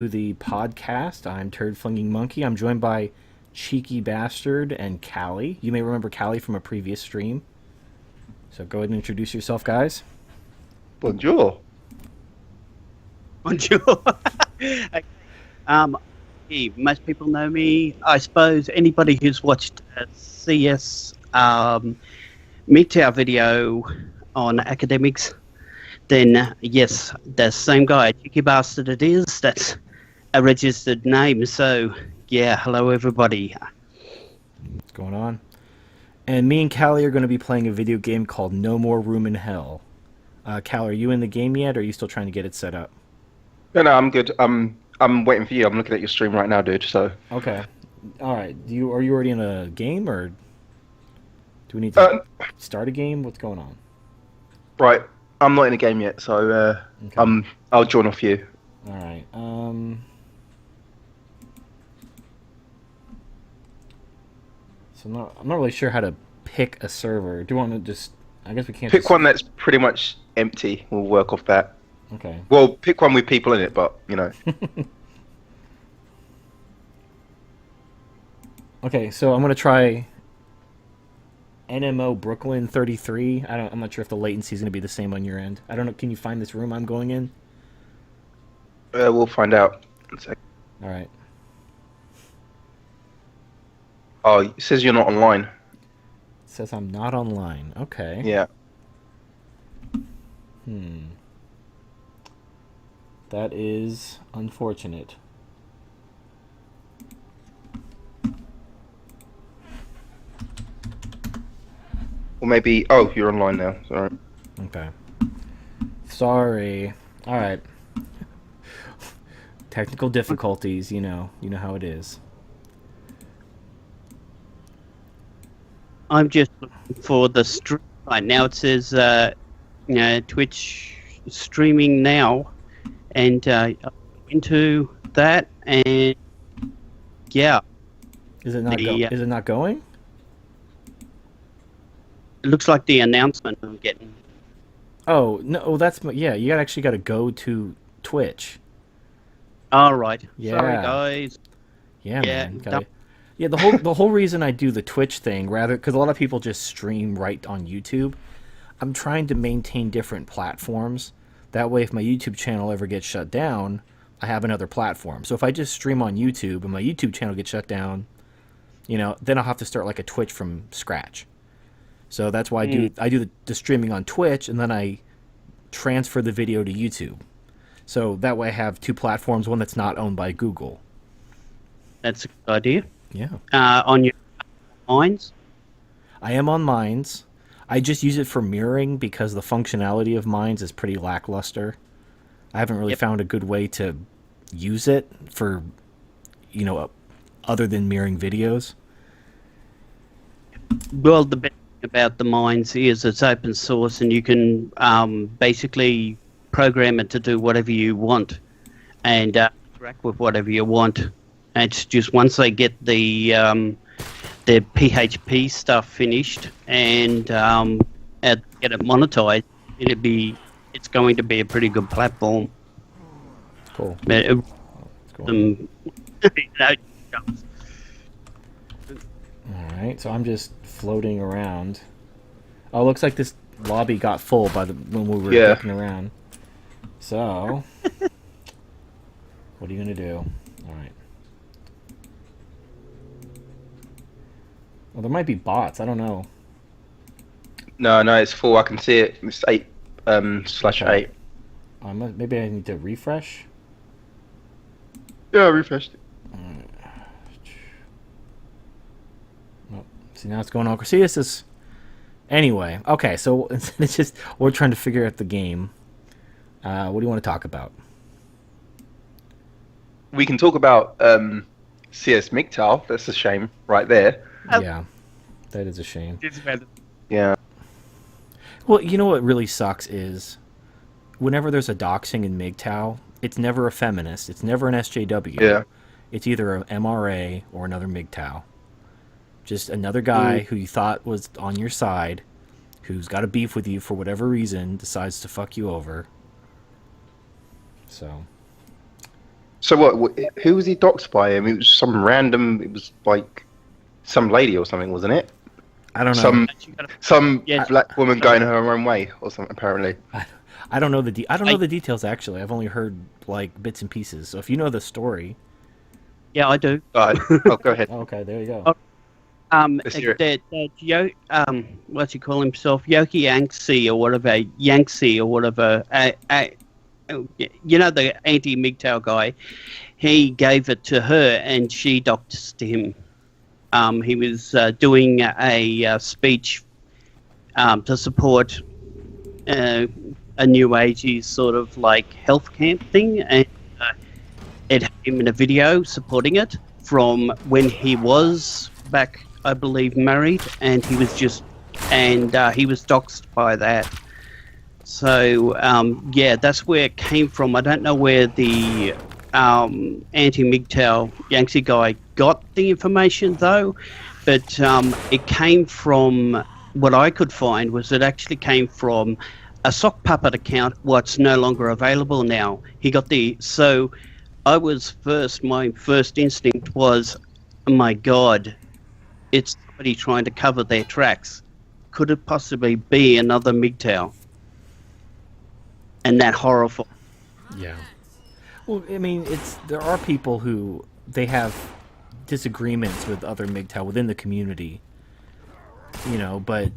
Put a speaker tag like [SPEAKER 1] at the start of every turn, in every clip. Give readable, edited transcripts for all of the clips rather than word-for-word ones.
[SPEAKER 1] The podcast. I'm Turd Flinging Monkey. I'm joined by Cheeky Bastard and Cali. You may remember Cali from a previous stream. So go ahead and introduce yourself, guys.
[SPEAKER 2] Bonjour.
[SPEAKER 3] Bonjour. um, Most people know me. I suppose anybody who's watched a CS MGTOW video on academics, then yes, the same guy, Cheeky Bastard it is. That's a registered name. So, yeah, hello everybody.
[SPEAKER 1] What's going on? And me and Callie are going to be playing a video game called No More Room in Hell. Callie, are you in the game yet, or are you still trying to get it set up?
[SPEAKER 2] No, I'm good. I'm waiting for you. I'm looking at your stream right now, dude. So
[SPEAKER 1] Okay. All right. Are you already in a game, or do we need to start a game? What's going on?
[SPEAKER 2] right, I'm not in a game yet, so
[SPEAKER 1] Okay.
[SPEAKER 2] I'll join off you.
[SPEAKER 1] All right. So I'm not really sure how to pick a server. Do you want to just? I guess we can't.
[SPEAKER 2] Pick one that's pretty much empty. We'll work off that.
[SPEAKER 1] Okay.
[SPEAKER 2] Well, pick one with people in it, but you know.
[SPEAKER 1] Okay. So I'm gonna try NMO Brooklyn 33. I'm not sure if the latency is gonna be the same on your end. I don't know. Can you find this room I'm going in?
[SPEAKER 2] We'll find out. One sec.
[SPEAKER 1] All right.
[SPEAKER 2] Oh, it says you're not online.
[SPEAKER 1] It says I'm not online. Okay.
[SPEAKER 2] Yeah.
[SPEAKER 1] That is unfortunate.
[SPEAKER 2] Or maybe. Oh, you're online now. Sorry.
[SPEAKER 1] Okay. Sorry. All right. Technical difficulties, you know how it is.
[SPEAKER 3] I'm just looking for the stream right now. It says, Twitch streaming now, and into that, and yeah,
[SPEAKER 1] Is it not? Is it not going?
[SPEAKER 3] it looks like the announcement I'm getting.
[SPEAKER 1] Oh no! Oh, yeah. You actually got to go to Twitch.
[SPEAKER 3] All right.
[SPEAKER 1] Yeah.
[SPEAKER 3] Sorry, guys.
[SPEAKER 1] Yeah,
[SPEAKER 3] Yeah,
[SPEAKER 1] man.
[SPEAKER 3] don't-
[SPEAKER 1] Yeah, the whole reason I do the Twitch thing, rather, because a lot of people just stream right on YouTube. I'm trying to maintain different platforms. That way, if my YouTube channel ever gets shut down, I have another platform. So if I just stream on YouTube and my YouTube channel gets shut down, then I'll have to start like a Twitch from scratch. So that's why I do the streaming on Twitch, and then I transfer the video to YouTube. So that way I have two platforms, one that's not owned by Google.
[SPEAKER 3] That's a good idea.
[SPEAKER 1] Yeah.
[SPEAKER 3] On your minds.
[SPEAKER 1] I am on Minds. I just use it for mirroring because the functionality of Minds is pretty lackluster. I haven't really found a good way to use it for, other than mirroring videos.
[SPEAKER 3] Well, the best thing about the Minds is it's open source, and you can basically program it to do whatever you want and interact with whatever you want. And it's just once they get the PHP stuff finished and get it monetized, it's going to be a pretty good platform.
[SPEAKER 1] Cool.
[SPEAKER 3] But
[SPEAKER 1] Cool. All right, so I'm just floating around. Oh, looks like this lobby got full when we were looking around. So, what are you gonna do? All right. Well, there might be bots. I don't know.
[SPEAKER 2] No, it's full. I can see it. It's 8 /8.
[SPEAKER 1] Maybe I need to refresh.
[SPEAKER 2] Yeah, I refreshed it.
[SPEAKER 1] Nope. See, now it's going on. See, this is. Anyway, okay, so it's just we're trying to figure out the game. What do you want to talk about?
[SPEAKER 2] We can talk about CS MGTOW. That's a shame, right there.
[SPEAKER 1] Yeah, that is a shame.
[SPEAKER 2] Yeah.
[SPEAKER 1] Well, you know what really sucks is whenever there's a doxing in MGTOW, it's never a feminist. It's never an SJW.
[SPEAKER 2] Yeah.
[SPEAKER 1] It's either an MRA or another MGTOW. Just another guy who you thought was on your side, who's got a beef with you for whatever reason, decides to fuck you over. So,
[SPEAKER 2] So what? Who was he doxed by him? It was some random. It was like some lady or something, wasn't it?
[SPEAKER 1] I don't know.
[SPEAKER 2] Some
[SPEAKER 3] Yeah.
[SPEAKER 2] black woman going her own way or something. Apparently.
[SPEAKER 1] I don't know I don't know the details actually. I've only heard like bits and pieces. So if you know the story,
[SPEAKER 3] Yeah, I do.
[SPEAKER 2] Oh, go ahead.
[SPEAKER 1] okay, there you go.
[SPEAKER 2] Let's hear it.
[SPEAKER 3] What's he call himself? Yoki Yangtze or whatever, Yangtze or whatever. You know, the anti-MGTOW guy. He gave it to her, and she doxed him. He was doing a speech to support a new agey sort of like health camp thing, and it had him in a video supporting it from when he was back, I believe, married, and he was he was doxed by that. So yeah, that's where it came from. I don't know where the anti-MGTOW Yangtze guy got the information though, but it came from, what I could find was it actually came from a sock puppet account, what's no longer available now. He got so my first instinct was, oh my God, it's somebody trying to cover their tracks. Could it possibly be another MGTOW? And that horrible.
[SPEAKER 1] Yeah. Well, I mean, there are people who they have disagreements with other MGTOW within the community, but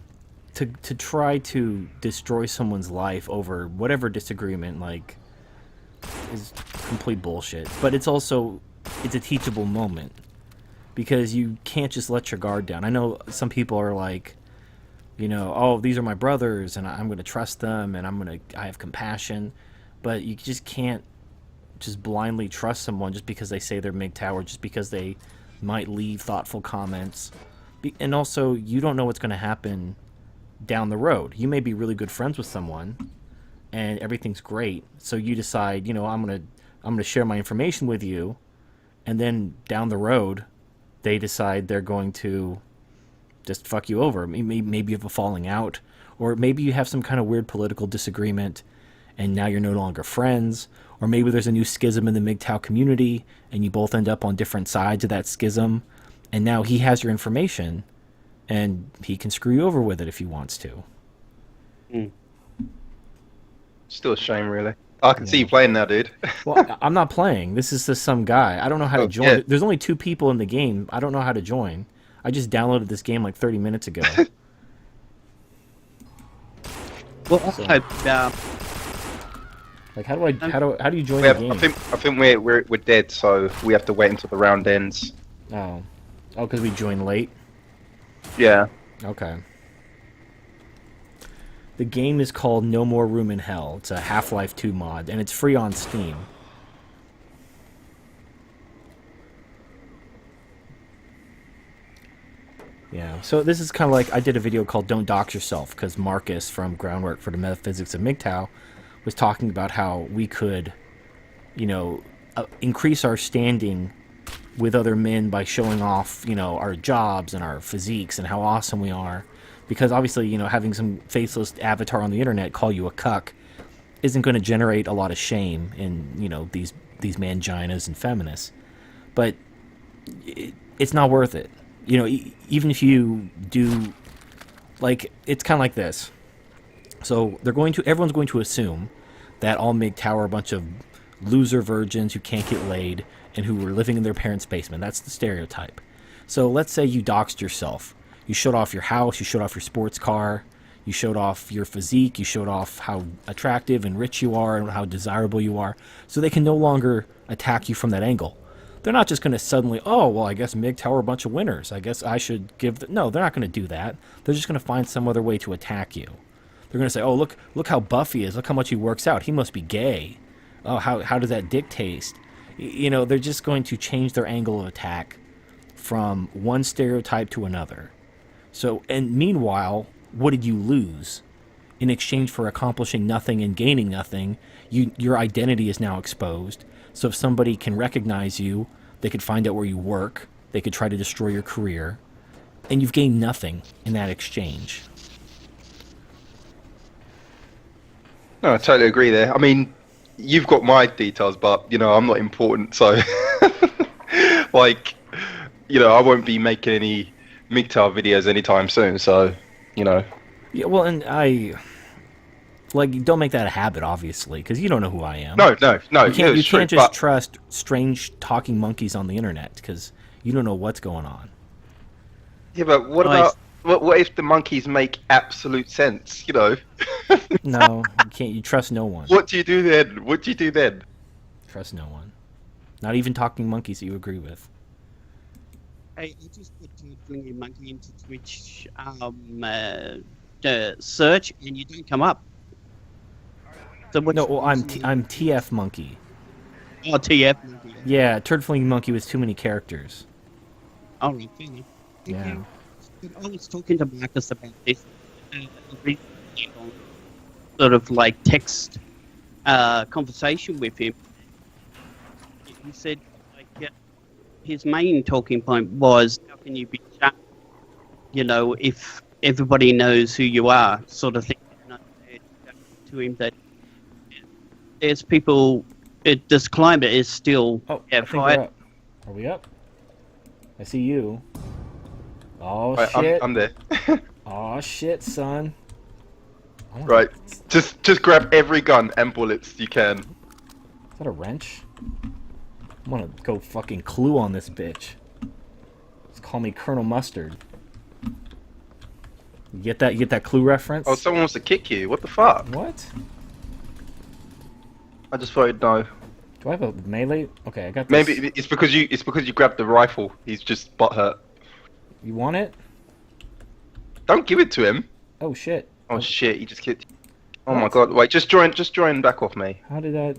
[SPEAKER 1] to try to destroy someone's life over whatever disagreement, like, is complete bullshit. But it's a teachable moment, because you can't just let your guard down. I know some people are like, oh, these are my brothers, and I'm going to trust them, and I have compassion, but you just can't just blindly trust someone just because they say they're MGTOW, or just because they might leave thoughtful comments. And also, you don't know what's going to happen down the road. You may be really good friends with someone, and everything's great, so you decide, I'm gonna share my information with you, and then down the road, they decide they're going to just fuck you over. Maybe you have a falling out, or maybe you have some kind of weird political disagreement, and now you're no longer friends, or maybe there's a new schism in the MGTOW community, and you both end up on different sides of that schism, and now he has your information, and he can screw you over with it if he wants to.
[SPEAKER 2] Still a shame, really. I can see you playing now, dude.
[SPEAKER 1] Well, I'm not playing. This is just some guy. I don't know how to join.
[SPEAKER 2] Yeah.
[SPEAKER 1] There's only 2 people in the game. I don't know how to join. I just downloaded this game like 30 minutes ago.
[SPEAKER 3] Well, I hope.
[SPEAKER 1] Like, how do you join
[SPEAKER 2] I
[SPEAKER 1] the game?
[SPEAKER 2] think we're dead, so we have to wait until the round ends.
[SPEAKER 1] Oh, because we joined late.
[SPEAKER 2] Yeah.
[SPEAKER 1] Okay. The game is called No More Room in Hell. It's a Half-Life 2 mod, and it's free on Steam. Yeah, so this is kind of like, I did a video called Don't Dox Yourself, because Marcus from Groundwork for the Metaphysics of MGTOW was talking about how we could, increase our standing with other men by showing off, our jobs and our physiques and how awesome we are. Because obviously, having some faceless avatar on the internet call you a cuck isn't going to generate a lot of shame in, these manginas and feminists. But it's not worth it. Even if you do, like, it's kind of like this. So everyone's going to assume that all MGTOW are a bunch of loser virgins who can't get laid and who were living in their parents' basement. That's the stereotype. So let's say you doxed yourself. You showed off your house, you showed off your sports car, you showed off your physique, you showed off how attractive and rich you are and how desirable you are, so they can no longer attack you from that angle. They're not just going to suddenly, oh, well, I guess MGTOW are a bunch of winners. I guess I should give... No, they're not going to do that. They're just going to find some other way to attack you. They're going to say, oh, look how buff he is. Look how much he works out. He must be gay. Oh, how does that dick taste? They're just going to change their angle of attack from one stereotype to another. So, and meanwhile, what did you lose? In exchange for accomplishing nothing and gaining nothing, your identity is now exposed. So if somebody can recognize you, they could find out where you work, they could try to destroy your career, and you've gained nothing in that exchange.
[SPEAKER 2] No, I totally agree there. I mean, you've got my details, but I'm not important, so like, I won't be making any MGTOW videos anytime soon. So, you know,
[SPEAKER 1] Yeah, well, and don't make that a habit, obviously, because you don't know who I am.
[SPEAKER 2] no,
[SPEAKER 1] You can't.
[SPEAKER 2] it's
[SPEAKER 1] You
[SPEAKER 2] true.
[SPEAKER 1] can't just
[SPEAKER 2] But
[SPEAKER 1] trust strange talking monkeys on the internet because you don't know what's going on.
[SPEAKER 2] yeah, but what
[SPEAKER 3] Nice.
[SPEAKER 2] about what if the monkeys make absolute sense?
[SPEAKER 1] No, you can't. You trust no one.
[SPEAKER 2] What do you do then? What do you do then?
[SPEAKER 1] Trust no one. Not even talking monkeys that you agree with.
[SPEAKER 3] Hey, I just put Flinging Monkey into Twitch search, and you don't come up. So what's
[SPEAKER 1] No,
[SPEAKER 3] the
[SPEAKER 1] well, I'm
[SPEAKER 3] reason?
[SPEAKER 1] I'm TF monkey.
[SPEAKER 3] Oh, TF Monkey.
[SPEAKER 1] Yeah, turd flinging monkey with too many characters.
[SPEAKER 3] All right, fair enough.
[SPEAKER 1] Yeah.
[SPEAKER 3] I was talking to Marcus about this recently on sort of like text conversation with him. He said like his main talking point was how can you be sharp, if everybody knows who you are, sort of thing. And I said to him that there's people. This climate is still
[SPEAKER 1] Oh, I think we're up. Are we up? I see you. Oh
[SPEAKER 2] Right,
[SPEAKER 1] shit!
[SPEAKER 2] I'm there.
[SPEAKER 1] Oh shit, son. I wanna-
[SPEAKER 2] Right, just grab every gun and bullets you can.
[SPEAKER 1] Is that a wrench? I'm gonna go fucking Clue on this bitch. Just call me Colonel Mustard. You get that? You get that Clue reference?
[SPEAKER 2] Oh, someone wants to kick you. What the fuck?
[SPEAKER 1] What?
[SPEAKER 2] I just thought I'd know.
[SPEAKER 1] Do I have a melee? Okay, I got this.
[SPEAKER 2] Maybe it's because you grabbed the rifle. He's just butthurt.
[SPEAKER 1] You want it?
[SPEAKER 2] Don't give it to him.
[SPEAKER 1] Oh shit!
[SPEAKER 2] Oh shit! He just kicked. Oh my
[SPEAKER 1] What?
[SPEAKER 2] god! Wait, just join back off me
[SPEAKER 1] How did that?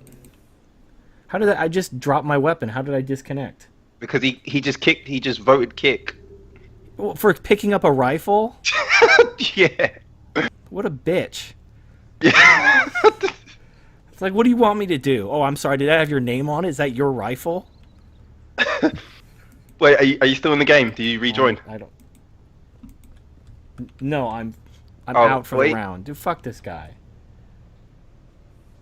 [SPEAKER 1] How did that? I just dropped my weapon. How did I disconnect?
[SPEAKER 2] because he just kicked. He just voted kick.
[SPEAKER 1] Well, for picking up a rifle?
[SPEAKER 2] Yeah.
[SPEAKER 1] What a bitch!
[SPEAKER 2] Yeah.
[SPEAKER 1] It's like, what do you want me to do? Oh, I'm sorry. Did I have your name on it? Is that your rifle?
[SPEAKER 2] Wait, are you still in the game? Do you rejoin?
[SPEAKER 1] I don't. No, I'm
[SPEAKER 2] Oh,
[SPEAKER 1] out for
[SPEAKER 2] wait.
[SPEAKER 1] the round. Dude, fuck this guy.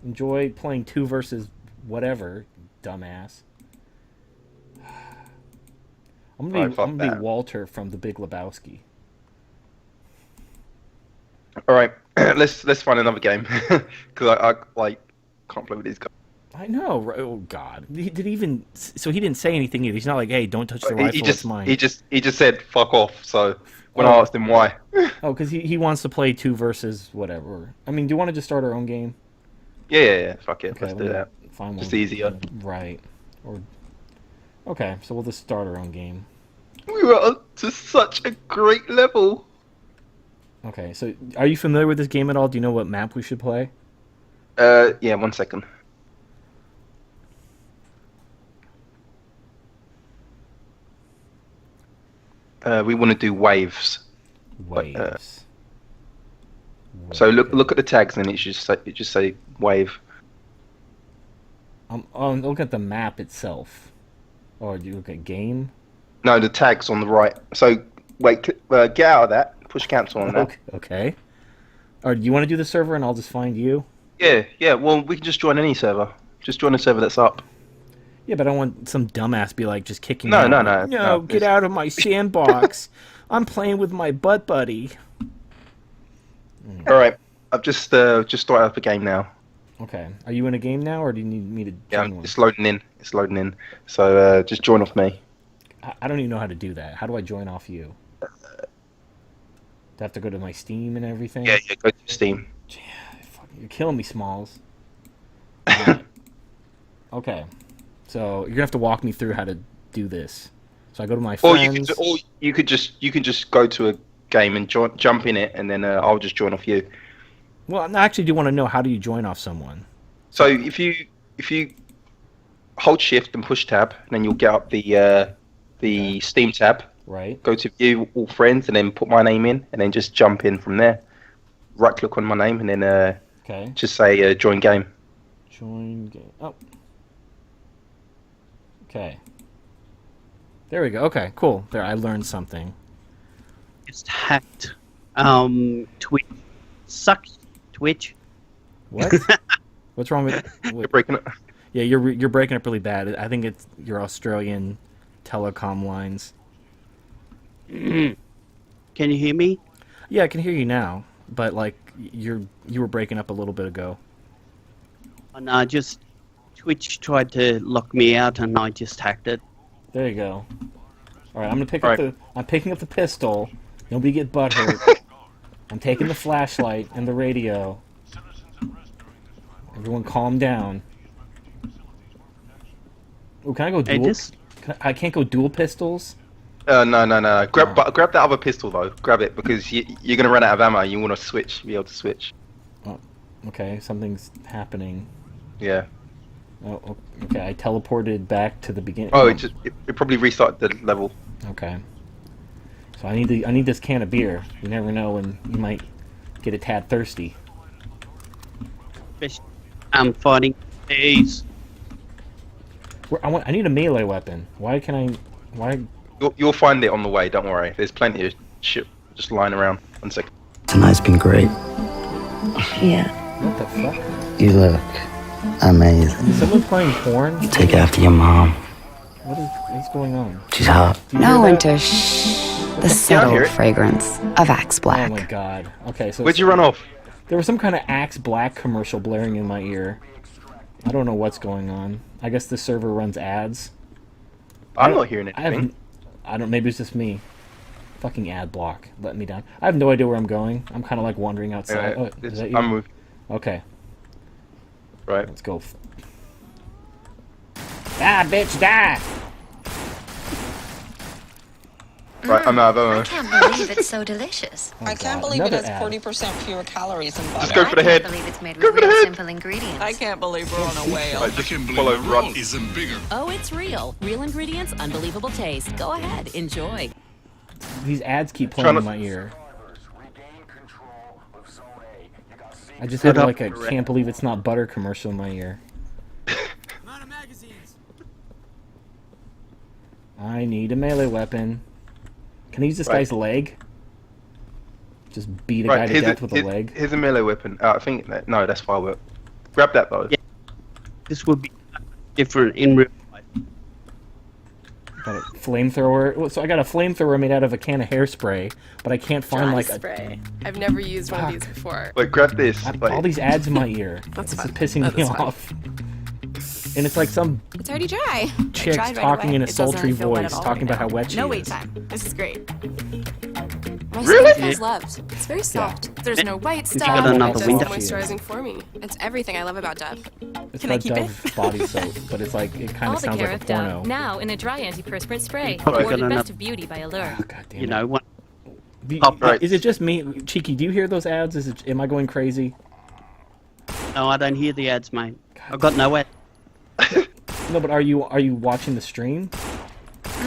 [SPEAKER 1] Enjoy playing 2 versus whatever, dumbass. I'm
[SPEAKER 2] Alright, fuck
[SPEAKER 1] gonna be
[SPEAKER 2] that.
[SPEAKER 1] Walter from The Big Lebowski.
[SPEAKER 2] All right, let's find another game because I like can't play with these guys.
[SPEAKER 1] I know. Right? Oh God, he did even. So he didn't say anything either. He's not like, "Hey, don't touch the rifle. It's mine."
[SPEAKER 2] he just said fuck off. So when
[SPEAKER 1] Oh.
[SPEAKER 2] I asked him why,
[SPEAKER 1] Oh, because he wants to play 2 versus whatever. I mean, do you want to just start our own game?
[SPEAKER 2] yeah, fuck it,
[SPEAKER 1] Okay,
[SPEAKER 2] let's
[SPEAKER 1] let
[SPEAKER 2] do
[SPEAKER 1] me
[SPEAKER 2] that.
[SPEAKER 1] find
[SPEAKER 2] Just
[SPEAKER 1] one.
[SPEAKER 2] easier.
[SPEAKER 1] Right. Or. Okay, so we'll just start our own game.
[SPEAKER 2] We were up to such a great level.
[SPEAKER 1] Okay, so are you familiar with this game at all? Do you know what map we should play?
[SPEAKER 2] Yeah, 1 second. We want to do waves.
[SPEAKER 1] Waves.
[SPEAKER 2] So look at the tags and it just say wave.
[SPEAKER 1] Look at the map itself. Or do you look at game?
[SPEAKER 2] No, the tags on the right. So wait, get out of that. Push cancel on that.
[SPEAKER 1] Okay. Or do you want to do the server and I'll just find you?
[SPEAKER 2] Yeah. Well, we can just join any server. Just join a server that's up.
[SPEAKER 1] Yeah, but I don't want some dumbass be like just kicking
[SPEAKER 2] No,
[SPEAKER 1] me out.
[SPEAKER 2] no, no,
[SPEAKER 1] Get
[SPEAKER 2] it's-
[SPEAKER 1] out of my sandbox. I'm playing with my butt buddy.
[SPEAKER 2] All right, I've just started up a game now.
[SPEAKER 1] Okay. Are you in a game now or do you need me to
[SPEAKER 2] Yeah,
[SPEAKER 1] join one?
[SPEAKER 2] it's loading in. It's loading in. So just join off me.
[SPEAKER 1] I don't even know how to do that. How do I join off you? Do I have to go to my Steam and everything?
[SPEAKER 2] Yeah, go to Steam.
[SPEAKER 1] Fuck, you're killing me, Smalls. Alright. Okay. So you're gonna have to walk me through how to do this. So I go to my
[SPEAKER 2] Or
[SPEAKER 1] friends.
[SPEAKER 2] you could just go to a game and jump in it, and then I'll just join off you.
[SPEAKER 1] Well, I actually do want to know, how do you join off someone?
[SPEAKER 2] So if you hold shift and push tab, then you'll get up the Steam tab.
[SPEAKER 1] Right.
[SPEAKER 2] Go to view all friends, and then put my name in, and then just jump in from there. Right click on my name, and then
[SPEAKER 1] Okay.
[SPEAKER 2] just say join game.
[SPEAKER 1] Join game. Oh. Okay. There we go. Okay, cool. There, I learned something.
[SPEAKER 3] It's hacked. Twitch sucks. Twitch.
[SPEAKER 1] What? What's wrong with?
[SPEAKER 2] You're breaking it.
[SPEAKER 1] Yeah, you're breaking up really bad. I think it's your Australian telecom lines.
[SPEAKER 3] Can you hear me?
[SPEAKER 1] Yeah, I can hear you now, but like you were breaking up a little bit ago.
[SPEAKER 3] Oh, no, just Twitch tried to lock me out, and I just hacked it.
[SPEAKER 1] There you go. All right, I'm gonna pick
[SPEAKER 2] All
[SPEAKER 1] up
[SPEAKER 2] right.
[SPEAKER 1] I'm picking up the pistol. Nobody get butthurt. I'm taking the flashlight and the radio. Everyone, calm down. Oh, can I go
[SPEAKER 3] Hey,
[SPEAKER 1] dual?
[SPEAKER 3] this
[SPEAKER 1] I can't go dual pistols.
[SPEAKER 2] No. Grab that other pistol though. Grab it because you're gonna run out of ammo. You want to switch. Be able to switch.
[SPEAKER 1] Oh, okay, something's happening.
[SPEAKER 2] Yeah.
[SPEAKER 1] Oh, okay. I teleported back to the beginning.
[SPEAKER 2] Oh, it probably restarted the level.
[SPEAKER 1] Okay. So I need this can of beer. You never know when you might get a tad thirsty.
[SPEAKER 3] I'm fighting these.
[SPEAKER 1] I need a melee weapon. Why can I? Why?
[SPEAKER 2] You'll find it on the way. Don't worry. There's plenty of shit just lying around. 1 second.
[SPEAKER 4] Tonight's been great.
[SPEAKER 5] Yeah.
[SPEAKER 1] What the fuck?
[SPEAKER 4] You look amazing.
[SPEAKER 1] Is someone playing porn?
[SPEAKER 4] Take after your mom.
[SPEAKER 1] What's going on?
[SPEAKER 4] She's hot.
[SPEAKER 1] Do you
[SPEAKER 5] No,
[SPEAKER 1] hear that?
[SPEAKER 5] Winter, shh. The subtle
[SPEAKER 2] hear it.
[SPEAKER 5] fragrance of Axe
[SPEAKER 1] Oh
[SPEAKER 5] Black.
[SPEAKER 1] my god. Okay, so
[SPEAKER 2] Where'd you run off?
[SPEAKER 1] there was some kind of Axe Black commercial blaring in my ear. I don't know what's going on. I guess the server runs ads.
[SPEAKER 2] I'm not hearing
[SPEAKER 1] I have,
[SPEAKER 2] anything.
[SPEAKER 1] I don't. Maybe it's just me. Fucking ad block, let me down. I have no idea where I'm going. I'm kind of like wandering outside. Oh, is that you?
[SPEAKER 2] I'm with.
[SPEAKER 1] Okay,
[SPEAKER 2] Right.
[SPEAKER 1] let's go. Ah, bitch, die!
[SPEAKER 2] Right. I'm out of
[SPEAKER 6] I
[SPEAKER 2] ammo.
[SPEAKER 6] can't believe it's so delicious.
[SPEAKER 1] Oh,
[SPEAKER 7] I can't
[SPEAKER 1] God,
[SPEAKER 7] believe it
[SPEAKER 1] another
[SPEAKER 7] has
[SPEAKER 1] ad.
[SPEAKER 7] 40% fewer calories than butter.
[SPEAKER 2] Just go for the
[SPEAKER 6] I
[SPEAKER 2] head.
[SPEAKER 6] can't believe it's made
[SPEAKER 2] Go
[SPEAKER 6] with
[SPEAKER 2] for the
[SPEAKER 6] real
[SPEAKER 2] head.
[SPEAKER 6] simple ingredients.
[SPEAKER 7] I can't believe we're on a whale.
[SPEAKER 2] Right,
[SPEAKER 8] I
[SPEAKER 2] just
[SPEAKER 8] can't believe
[SPEAKER 2] follow
[SPEAKER 8] my
[SPEAKER 2] run.
[SPEAKER 8] roll isn't bigger.
[SPEAKER 9] Oh, it's real. Real ingredients, unbelievable taste. Go ahead, enjoy.
[SPEAKER 1] These ads keep
[SPEAKER 2] Trying
[SPEAKER 1] playing
[SPEAKER 2] to-
[SPEAKER 1] in my ear. I just had
[SPEAKER 3] Put up
[SPEAKER 1] like a
[SPEAKER 3] the
[SPEAKER 1] can't believe it's not butter commercial in my ear. I need a melee weapon. Can I use this
[SPEAKER 2] Right.
[SPEAKER 1] guy's leg? Just beat a guy
[SPEAKER 2] Right.
[SPEAKER 1] to
[SPEAKER 2] Here's
[SPEAKER 1] death with a leg?
[SPEAKER 2] Here's a melee weapon. I think no, that's firework. Grab that though.
[SPEAKER 3] Yeah. This would be different in real life.
[SPEAKER 1] Got a flamethrower. Well, so I got a flamethrower made out of a can of hairspray, but I can't find
[SPEAKER 10] Dry
[SPEAKER 1] like
[SPEAKER 10] spray. I've never used one of these
[SPEAKER 1] Fuck.
[SPEAKER 10] before.
[SPEAKER 2] Wait, grab this.
[SPEAKER 1] all
[SPEAKER 2] Like,
[SPEAKER 1] these ads in my ear.
[SPEAKER 10] That's
[SPEAKER 1] this
[SPEAKER 10] fine.
[SPEAKER 1] is pissing
[SPEAKER 10] That
[SPEAKER 1] me
[SPEAKER 10] is fine.
[SPEAKER 1] off. And it's like some
[SPEAKER 10] It's already dry.
[SPEAKER 1] chick's
[SPEAKER 10] Dried right
[SPEAKER 1] talking
[SPEAKER 10] away.
[SPEAKER 1] in a
[SPEAKER 10] It doesn't
[SPEAKER 1] sultry
[SPEAKER 10] feel wet at
[SPEAKER 1] voice,
[SPEAKER 10] all
[SPEAKER 1] talking
[SPEAKER 10] right
[SPEAKER 1] about how
[SPEAKER 10] now.
[SPEAKER 1] wet she
[SPEAKER 10] No
[SPEAKER 1] is.
[SPEAKER 10] wait time. This is great. My
[SPEAKER 2] Really?
[SPEAKER 10] skin feels loved. It's very soft. There's no white
[SPEAKER 1] Did you
[SPEAKER 10] stuff.
[SPEAKER 1] got
[SPEAKER 10] It
[SPEAKER 3] another
[SPEAKER 10] does
[SPEAKER 3] window?
[SPEAKER 10] the moisturizing for me. It's everything I love about Dove.
[SPEAKER 1] It's
[SPEAKER 10] Can I
[SPEAKER 1] got
[SPEAKER 10] keep it?
[SPEAKER 1] Dove body soap, but it's like it kind
[SPEAKER 9] All
[SPEAKER 1] of
[SPEAKER 9] the
[SPEAKER 1] sounds
[SPEAKER 9] care
[SPEAKER 1] like a
[SPEAKER 9] of Dove,
[SPEAKER 1] porno.
[SPEAKER 9] now in a dry antiperspirant spray.
[SPEAKER 3] Probably
[SPEAKER 9] Awarded
[SPEAKER 3] got
[SPEAKER 9] Best
[SPEAKER 3] enough-
[SPEAKER 9] of Beauty by Allure.
[SPEAKER 1] Oh, God damn
[SPEAKER 3] You
[SPEAKER 1] it.
[SPEAKER 3] know what?
[SPEAKER 2] Right.
[SPEAKER 1] Is it just me, Cheeky? Do you hear those ads? Am I going crazy?
[SPEAKER 3] No, I don't hear the ads, mate. I've got no ad.
[SPEAKER 1] No, but are you watching the stream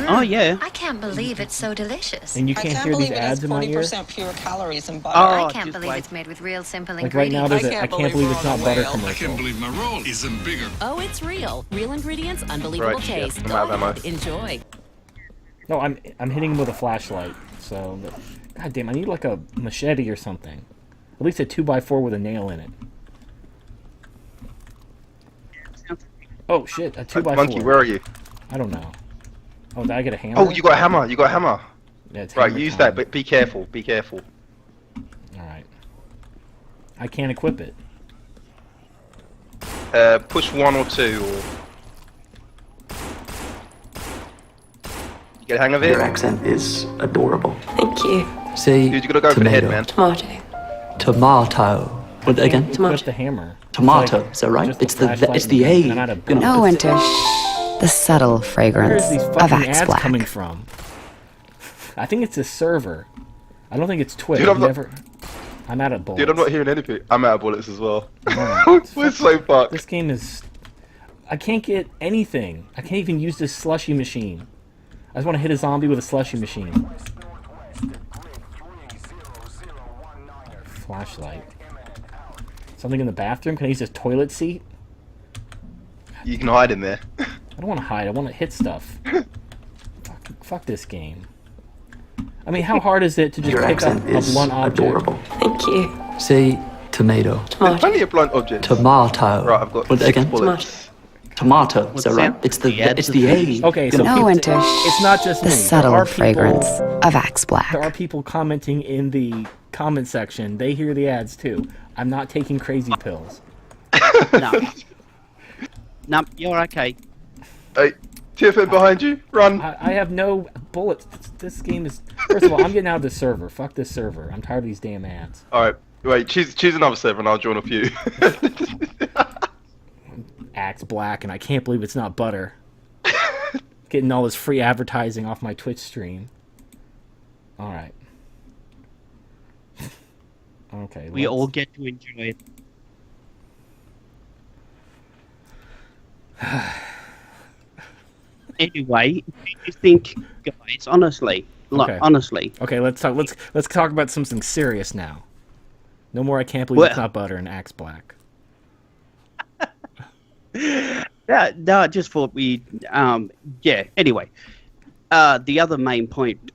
[SPEAKER 3] Oh yeah.
[SPEAKER 6] I can't believe it's so delicious.
[SPEAKER 1] and you
[SPEAKER 7] I
[SPEAKER 1] can't
[SPEAKER 7] can't
[SPEAKER 1] hear these
[SPEAKER 7] believe it has
[SPEAKER 1] ads in my ear?
[SPEAKER 7] 40% fewer calories than butter.
[SPEAKER 3] Oh,
[SPEAKER 6] I can't
[SPEAKER 3] just
[SPEAKER 6] believe
[SPEAKER 3] wait.
[SPEAKER 6] it's made with real simple
[SPEAKER 1] Like right now,
[SPEAKER 6] ingredients.
[SPEAKER 1] there's
[SPEAKER 7] I
[SPEAKER 1] I
[SPEAKER 7] can't
[SPEAKER 1] can't believe
[SPEAKER 7] believe
[SPEAKER 1] it's
[SPEAKER 7] we're
[SPEAKER 1] not
[SPEAKER 7] on a
[SPEAKER 1] butter
[SPEAKER 7] whale. I
[SPEAKER 8] I
[SPEAKER 1] commercial.
[SPEAKER 8] can't believe my roll isn't bigger.
[SPEAKER 9] Oh, it's real. Real ingredients, unbelievable
[SPEAKER 2] Right, shit.
[SPEAKER 9] taste.
[SPEAKER 2] I'm
[SPEAKER 9] Go
[SPEAKER 2] out of ammo.
[SPEAKER 9] ahead, enjoy.
[SPEAKER 1] No, I'm hitting him with a flashlight. So, God damn, I need like a machete or something. At least a 2x4 with a nail in it. Oh shit, a 2x4.
[SPEAKER 2] Monkey, where are you?
[SPEAKER 1] I don't know. Oh, did I get a hammer?
[SPEAKER 2] Oh, you got a hammer. You got a hammer.
[SPEAKER 1] Yeah, it's
[SPEAKER 2] Right,
[SPEAKER 1] hammer
[SPEAKER 2] use
[SPEAKER 1] time.
[SPEAKER 2] that, but be careful. Be careful.
[SPEAKER 1] All right. I can't equip it.
[SPEAKER 2] Push 1 or 2. Or... You get a hang of it?
[SPEAKER 4] Your accent is adorable.
[SPEAKER 5] Thank you.
[SPEAKER 4] See,
[SPEAKER 2] Dude, you gotta go for the head, man.
[SPEAKER 5] Tomato.
[SPEAKER 4] Tomato. What again?
[SPEAKER 1] Equip the hammer.
[SPEAKER 4] Tomato.
[SPEAKER 1] It's like
[SPEAKER 4] is that right?
[SPEAKER 1] just a
[SPEAKER 4] It's the
[SPEAKER 1] flashlight
[SPEAKER 4] it's the
[SPEAKER 1] and
[SPEAKER 4] A.
[SPEAKER 1] I'm out of
[SPEAKER 4] You know,
[SPEAKER 5] No, Winter, shh. The subtle fragrance
[SPEAKER 1] Where's these
[SPEAKER 5] of
[SPEAKER 1] fucking
[SPEAKER 5] Axe
[SPEAKER 1] ads
[SPEAKER 5] Black.
[SPEAKER 1] coming from? I think it's a server. I don't think it's Twitch.
[SPEAKER 2] Dude, I'm not-
[SPEAKER 1] I'm out of bullets.
[SPEAKER 2] Dude, I'm not hearing anything. I'm out of bullets as well.
[SPEAKER 1] Alright.
[SPEAKER 2] We're so fucked.
[SPEAKER 1] This game is... I can't get anything. I can't even use this slushy machine. I just want to hit a zombie with a slushy machine. Flashlight. Something in the bathroom? Can I use this toilet seat?
[SPEAKER 2] You can hide in there.
[SPEAKER 1] I don't want to hide. I want to hit stuff. Fuck this game. I mean, how hard is it to just
[SPEAKER 4] Your
[SPEAKER 1] pick up
[SPEAKER 4] accent
[SPEAKER 1] a
[SPEAKER 4] is
[SPEAKER 1] blunt object?
[SPEAKER 4] adorable.
[SPEAKER 5] Thank you.
[SPEAKER 4] See, Tomato.
[SPEAKER 2] It's only a blunt object.
[SPEAKER 4] Tomato.
[SPEAKER 2] Right, I've got
[SPEAKER 4] What again?
[SPEAKER 2] bullets.
[SPEAKER 4] Tomato. Is that
[SPEAKER 3] What's
[SPEAKER 4] right?
[SPEAKER 3] that?
[SPEAKER 4] It's the
[SPEAKER 3] Yeah,
[SPEAKER 4] it's the A.
[SPEAKER 1] Okay, so
[SPEAKER 5] No, Winter.
[SPEAKER 1] it's not just
[SPEAKER 5] The
[SPEAKER 1] me.
[SPEAKER 5] subtle
[SPEAKER 1] There are people-
[SPEAKER 5] fragrance of Axe Black.
[SPEAKER 1] There are people commenting in the comment section. They hear the ads too. I'm not taking crazy pills.
[SPEAKER 3] No. No, you're okay.
[SPEAKER 2] Hey, TFN behind you. Run.
[SPEAKER 1] I have no bullets. This game is. First of all, I'm getting out of this server. Fuck this server. I'm tired of these damn ads.
[SPEAKER 2] All right. Wait. Choose another server, and I'll join a few.
[SPEAKER 1] Axe Black, and I can't believe it's not butter. Getting all this free advertising off my Twitch stream. All right. Okay.
[SPEAKER 3] We all get to enjoy it. Anyway, do you think, guys, honestly,
[SPEAKER 1] Okay.
[SPEAKER 3] honestly,
[SPEAKER 1] Okay. Let's talk about something serious now. No more. I can't believe it's
[SPEAKER 3] Well-
[SPEAKER 1] not butter and Axe Black.
[SPEAKER 3] yeah, no, I just thought yeah, anyway, the other main point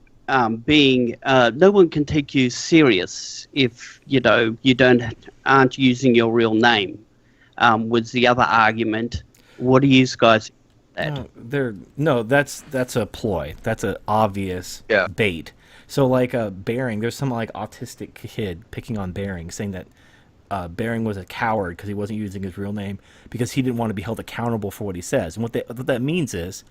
[SPEAKER 3] being no one can take you serious if, you aren't using your real name, was the other argument. What do you guys
[SPEAKER 1] That's a ploy. That's an obvious bait. So like Bering, there's some like autistic kid picking on Bering, saying that Bering was a coward because he wasn't using his real name because he didn't want to be held accountable for what he says. And what that means is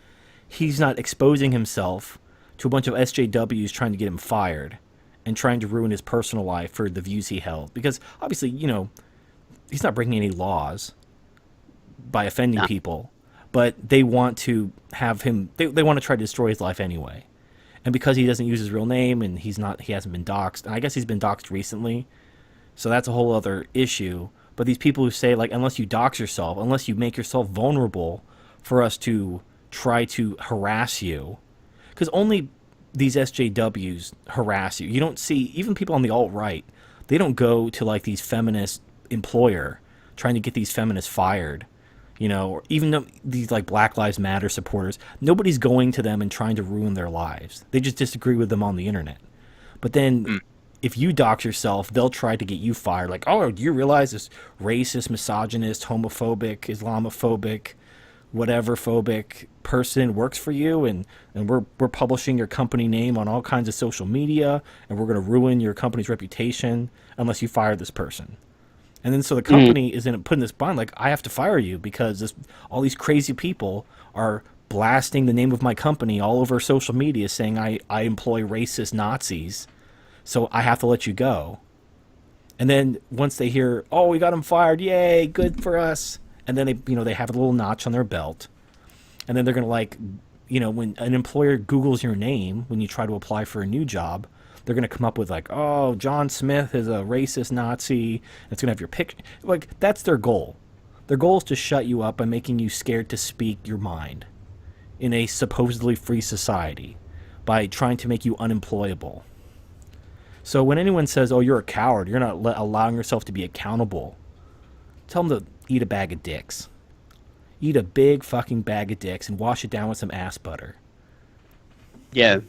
[SPEAKER 1] he's not exposing himself to a bunch of SJWs trying to get him fired and trying to ruin his personal life for the views he held. Because obviously, he's not breaking any laws by offending people, but they want to have him. They want to try to destroy his life anyway. And because he doesn't use his real name and he hasn't been doxxed, and I guess he's been doxxed recently, so that's a whole other issue. But these people who say, like, unless you dox yourself, unless you make yourself vulnerable for us to try to harass you, because only these SJWs harass you. You don't see, even people on the alt-right, they don't go to, like, these feminist employer trying to get these feminists fired, or even these, like, Black Lives Matter supporters. Nobody's going to them and trying to ruin their lives. They just disagree with them on the internet. But then if you dox yourself, they'll try to get you fired. Like, oh, do you realize this racist, misogynist, homophobic, Islamophobic, whatever phobic person works for you, and we're publishing your company name on all kinds of social media, and we're going to ruin your company's reputation unless you fire this person. And then so the company is putting this bond, like, I have to fire you because all these crazy people are blasting the name of my company all over social media saying I employ racist Nazis, so I have to let you go. And then once they hear, oh, we got him fired, yay, good for us, and then they have a little notch on their belt, and then they're going to, when an employer Googles your name when you try to apply for a new job, they're going to come up with like, oh, John Smith is a racist Nazi. It's going to have your picture. Like, that's their goal. Their goal is to shut you up by making you scared to speak your mind in a supposedly free society by trying to make you unemployable. So when anyone says, oh, you're a coward, you're not allowing yourself to be accountable, tell them to eat a bag of dicks. Eat a big fucking bag of dicks and wash it down with some ass butter.
[SPEAKER 3] Yeah.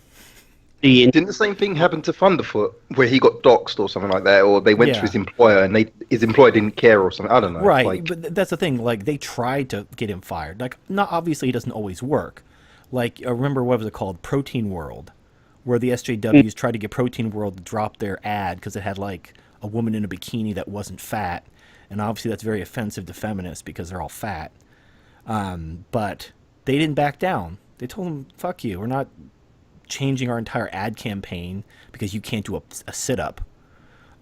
[SPEAKER 2] Didn't the same thing happen to Thunderfoot, where he got doxxed or something like that, or they went to his employer and his employer didn't care or something? I don't know.
[SPEAKER 1] Right, but that's the thing. Like, they tried to get him fired. Like, not obviously, it doesn't always work. Like, I remember, what was it called? Protein World, where the SJWs tried to get Protein World to drop their ad because it had, like, a woman in a bikini that wasn't fat. And obviously that's very offensive to feminists because they're all fat. But they didn't back down. They told them, fuck you, we're not changing our entire ad campaign because you can't do a sit-up.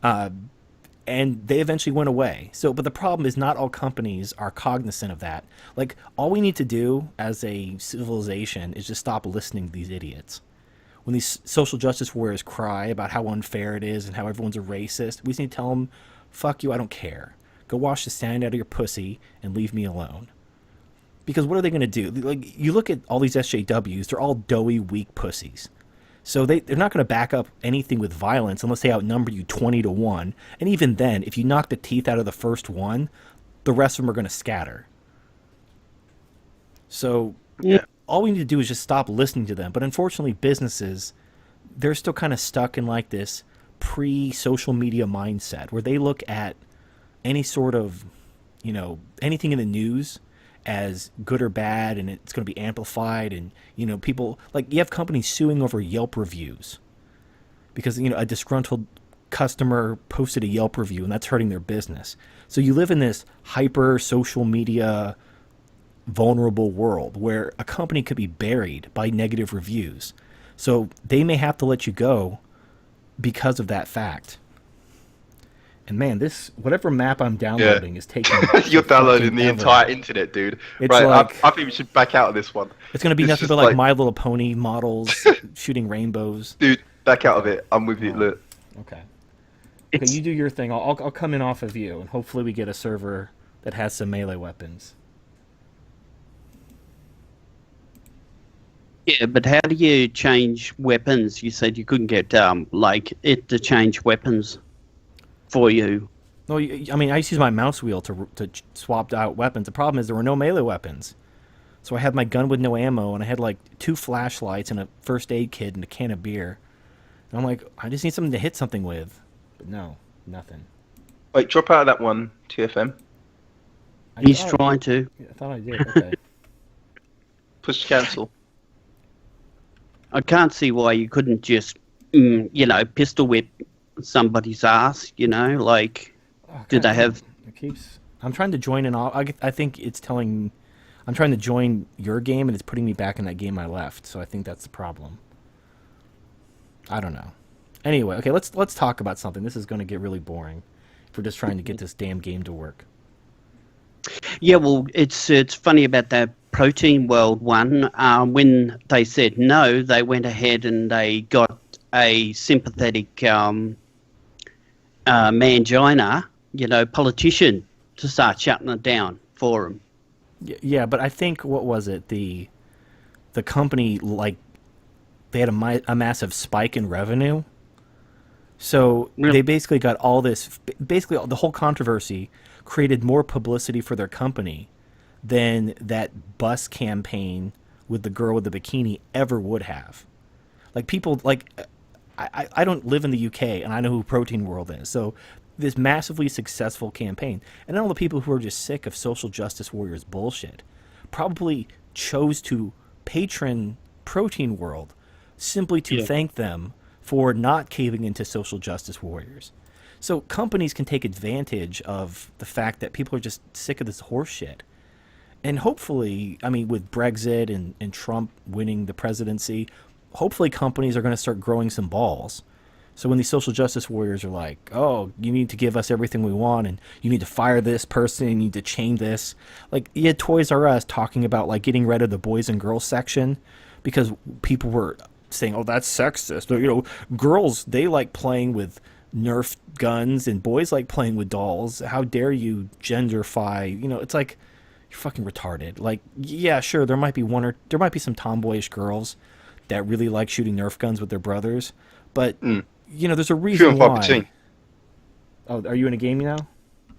[SPEAKER 1] And they eventually went away. But the problem is not all companies are cognizant of that. Like, all we need to do as a civilization is just stop listening to these idiots. When these social justice warriors cry about how unfair it is and how everyone's a racist, we just need to tell them, fuck you, I don't care. Go wash the sand out of your pussy and leave me alone. Because what are they going to do? Like, you look at all these SJWs, they're all doughy, weak pussies. So they're not going to back up anything with violence unless they outnumber you 20-1. And even then, if you knock the teeth out of the first one, the rest of them are going to scatter. So all we need to do is just stop listening to them. But unfortunately, businesses, they're still kind of stuck in like this pre-social media mindset where they look at any sort of, anything in the news as good or bad, and it's going to be amplified. And, people, like, you have companies suing over Yelp reviews because, a disgruntled customer posted a Yelp review and that's hurting their business. So you live in this hyper social media vulnerable world where a company could be buried by negative reviews. So they may have to let you go because of that fact. And man, whatever map I'm downloading is taking.
[SPEAKER 2] You're downloading the
[SPEAKER 1] ever.
[SPEAKER 2] entire internet, dude.
[SPEAKER 1] It's
[SPEAKER 2] right,
[SPEAKER 1] like,
[SPEAKER 2] I think we should back out of this one.
[SPEAKER 1] It's going to be
[SPEAKER 2] This
[SPEAKER 1] nothing
[SPEAKER 2] is
[SPEAKER 1] but like My Little Pony models shooting rainbows.
[SPEAKER 2] Dude, back out of it. I'm with you. Look.
[SPEAKER 1] Okay. Okay, you do your thing. I'll come in off of you, and hopefully we get a server that has some melee weapons.
[SPEAKER 3] Yeah, but how do you change weapons? You said you couldn't get it to change weapons for you.
[SPEAKER 1] No, I mean, I used to use my mouse wheel to swap out weapons. The problem is there were no melee weapons. So I had my gun with no ammo, and I had like 2 flashlights and a first aid kit and a can of beer. And I'm like, I just need something to hit something with. But no, nothing.
[SPEAKER 2] Wait, drop out of that one, TFM.
[SPEAKER 3] He's trying to.
[SPEAKER 1] I thought I did. Okay.
[SPEAKER 2] Push to cancel.
[SPEAKER 3] I can't see why you couldn't just, pistol whip somebody's ass, like, do they have...
[SPEAKER 1] I'm trying to join I think it's telling... I'm trying to join your game, and it's putting me back in that game I left, so I think that's the problem. I don't know. Anyway, okay, let's talk about something. This is going to get really boring if we're just trying to get this damn game to work.
[SPEAKER 3] Yeah, well, it's funny about that Protein World one. When they said no, they went ahead and they got a sympathetic mangina, politician to start shutting it down for them.
[SPEAKER 1] Yeah, but I think, what was it? The company, like, they had a massive spike in revenue. So they basically got all this, basically the whole controversy created more publicity for their company than that bus campaign with the girl with the bikini ever would have. Like, people, like, I don't live in the UK, and I know who Protein World is. So this massively successful campaign, and all the people who are just sick of social justice warriors bullshit probably chose to patron Protein World simply to thank them for not caving into social justice warriors. So companies can take advantage of the fact that people are just sick of this horse shit. And hopefully, I mean, with Brexit and Trump winning the presidency, hopefully companies are going to start growing some balls. So when these social justice warriors are like, oh, you need to give us everything we want, and you need to fire this person, you need to chain this. Like, you had Toys R Us talking about, like, getting rid of the boys and girls section because people were saying, oh, that's sexist. Or, girls, they like playing with Nerf guns, and boys like playing with dolls. How dare you genderfy? It's like, you're fucking retarded. Like, yeah, sure, there might be some tomboyish girls that really like shooting Nerf guns with their brothers, but there's a reason why. Oh, are you in a game now?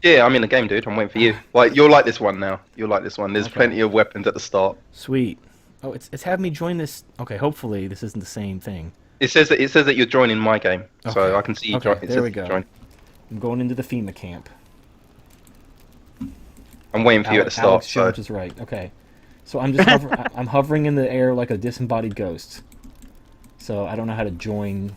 [SPEAKER 2] Yeah, I'm in a game, dude. I'm waiting for you. Like, you'll like this one now. You'll like this one. There's plenty of weapons at the start.
[SPEAKER 1] Sweet. Oh, it's having me join this. Okay, hopefully this isn't the same thing.
[SPEAKER 2] It says that you're joining my game, so I can see you.
[SPEAKER 1] Okay, there we go. I'm going into the FEMA camp.
[SPEAKER 2] I'm waiting for you at the start.
[SPEAKER 1] Alex Jones is right. Okay, so I'm just I'm hovering in the air like a disembodied ghost. So I don't know how to join.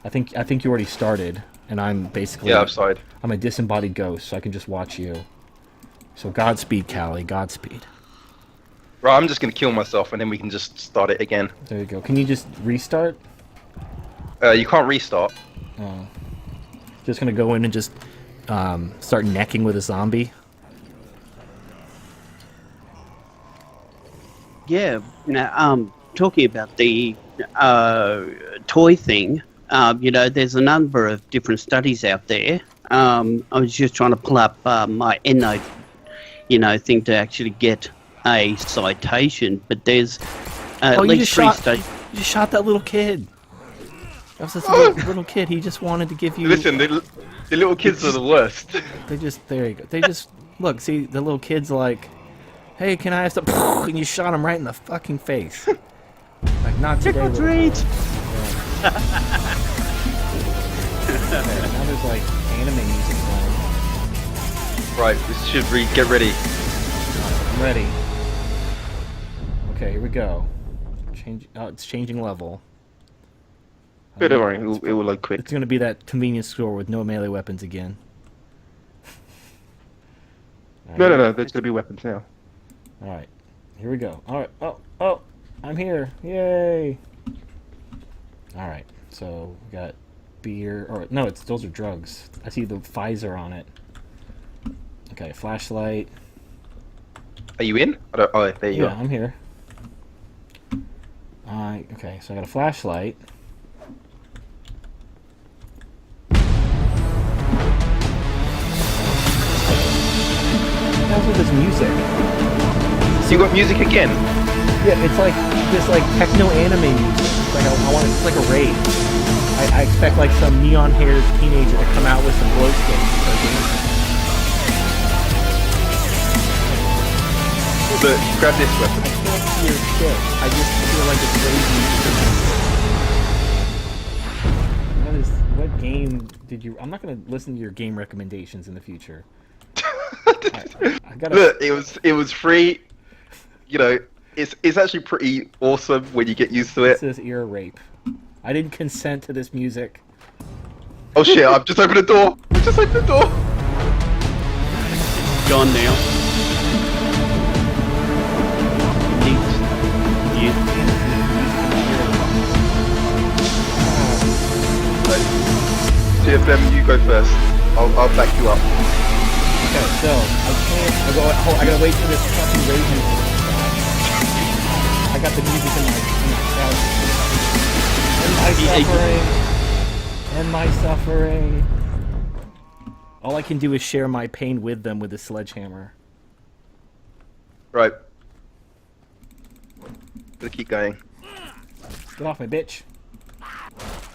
[SPEAKER 1] I think you already started, and I'm basically
[SPEAKER 2] I've started.
[SPEAKER 1] I'm a disembodied ghost, so I can just watch you. So Godspeed, Cali. Godspeed.
[SPEAKER 2] Right, I'm just gonna kill myself, and then we can just start it again.
[SPEAKER 1] There you go. Can you just restart?
[SPEAKER 2] You can't restart.
[SPEAKER 1] Oh. Just gonna go in and just start necking with a zombie.
[SPEAKER 3] Yeah. Now, talking about the toy thing, there's a number of different studies out there. I was just trying to pull up my EndNote, thing to actually get a citation, but there's at least 3 studies.
[SPEAKER 1] You just shot that little kid. That was this little kid. He just wanted to give you.
[SPEAKER 2] Listen, the little kids are the worst.
[SPEAKER 1] There you go. They just look. See, the little kid's like, "Hey, can I have some?" And you shot him right in the fucking face. Like, not today.
[SPEAKER 3] Trick or treat.
[SPEAKER 1] Okay, now there's like anime music going.
[SPEAKER 2] Right, this should get ready.
[SPEAKER 1] I'm ready. Okay, here we go. Change. Oh, it's changing level.
[SPEAKER 2] Don't worry, it will load quick.
[SPEAKER 1] It's gonna be that convenience store with no melee weapons again.
[SPEAKER 2] No, there's gonna be weapons now.
[SPEAKER 1] Alright, here we go. Alright, oh, I'm here. Yay! Alright, so we got beer, or no, those are drugs. I see the Pfizer on it. Okay, flashlight.
[SPEAKER 2] Are you in? Oh, there you
[SPEAKER 1] Yeah,
[SPEAKER 2] are.
[SPEAKER 1] I'm here. Okay, so I got a flashlight. What's with this music?
[SPEAKER 2] So you got music again?
[SPEAKER 1] Yeah, it's like this like techno anime music. It's like it's like a rave. I expect like some neon-haired teenager to come out with some glow sticks and start dancing.
[SPEAKER 2] Look, grab this weapon.
[SPEAKER 1] I can't hear shit. I just feel like it's crazy. What game did you? I'm not gonna listen to your game recommendations in the future. I gotta...
[SPEAKER 2] Look, it was free. You know, it's actually pretty awesome when you get used to it.
[SPEAKER 1] This is ear rape. I didn't consent to this music.
[SPEAKER 2] Oh shit! I've just opened the door.
[SPEAKER 3] Gone now.
[SPEAKER 2] TFM, you go first. I'll back you up.
[SPEAKER 1] Okay, so I gotta wait for this fucking rage music to stop. I got the music in my couch. And my suffering. All I can do is share my pain with them with a sledgehammer.
[SPEAKER 2] Right. Gotta keep going.
[SPEAKER 1] Get off my bitch.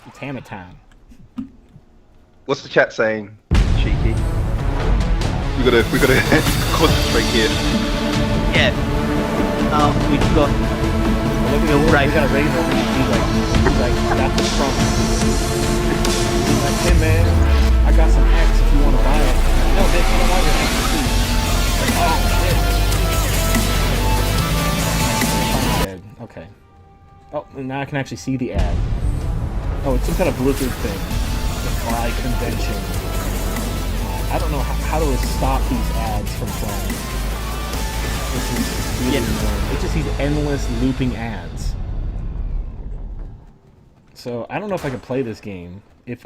[SPEAKER 1] It's hammer time.
[SPEAKER 2] What's the chat saying? Cheeky. We gotta concentrate here.
[SPEAKER 3] Yeah. We've got.
[SPEAKER 1] Look at we got a razor. He's like that's the front. He's like, hey man, I got some X if you want to buy it. No, bitch, I don't want your X. Like, oh shit. I'm dead. Okay. Oh, now I can actually see the ad. Oh, it's some kind of Bluetooth thing. Defy convention. I don't know how to stop these ads from playing. This is really annoying. It's just these endless looping ads. So I don't know if I can play this game if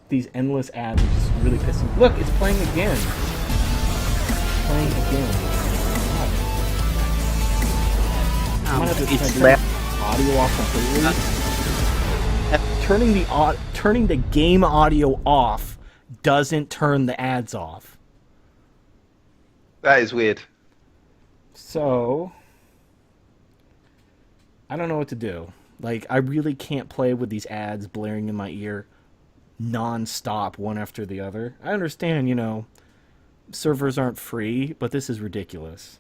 [SPEAKER 1] these endless ads are just really pissing. Look, it's playing again. It's playing again. I'm gonna have to turn audio off completely. Turning the game audio off doesn't turn the ads off.
[SPEAKER 2] That is weird.
[SPEAKER 1] So I don't know what to do. Like, I really can't play with these ads blaring in my ear non-stop, one after the other. I understand, you know, servers aren't free, but this is ridiculous.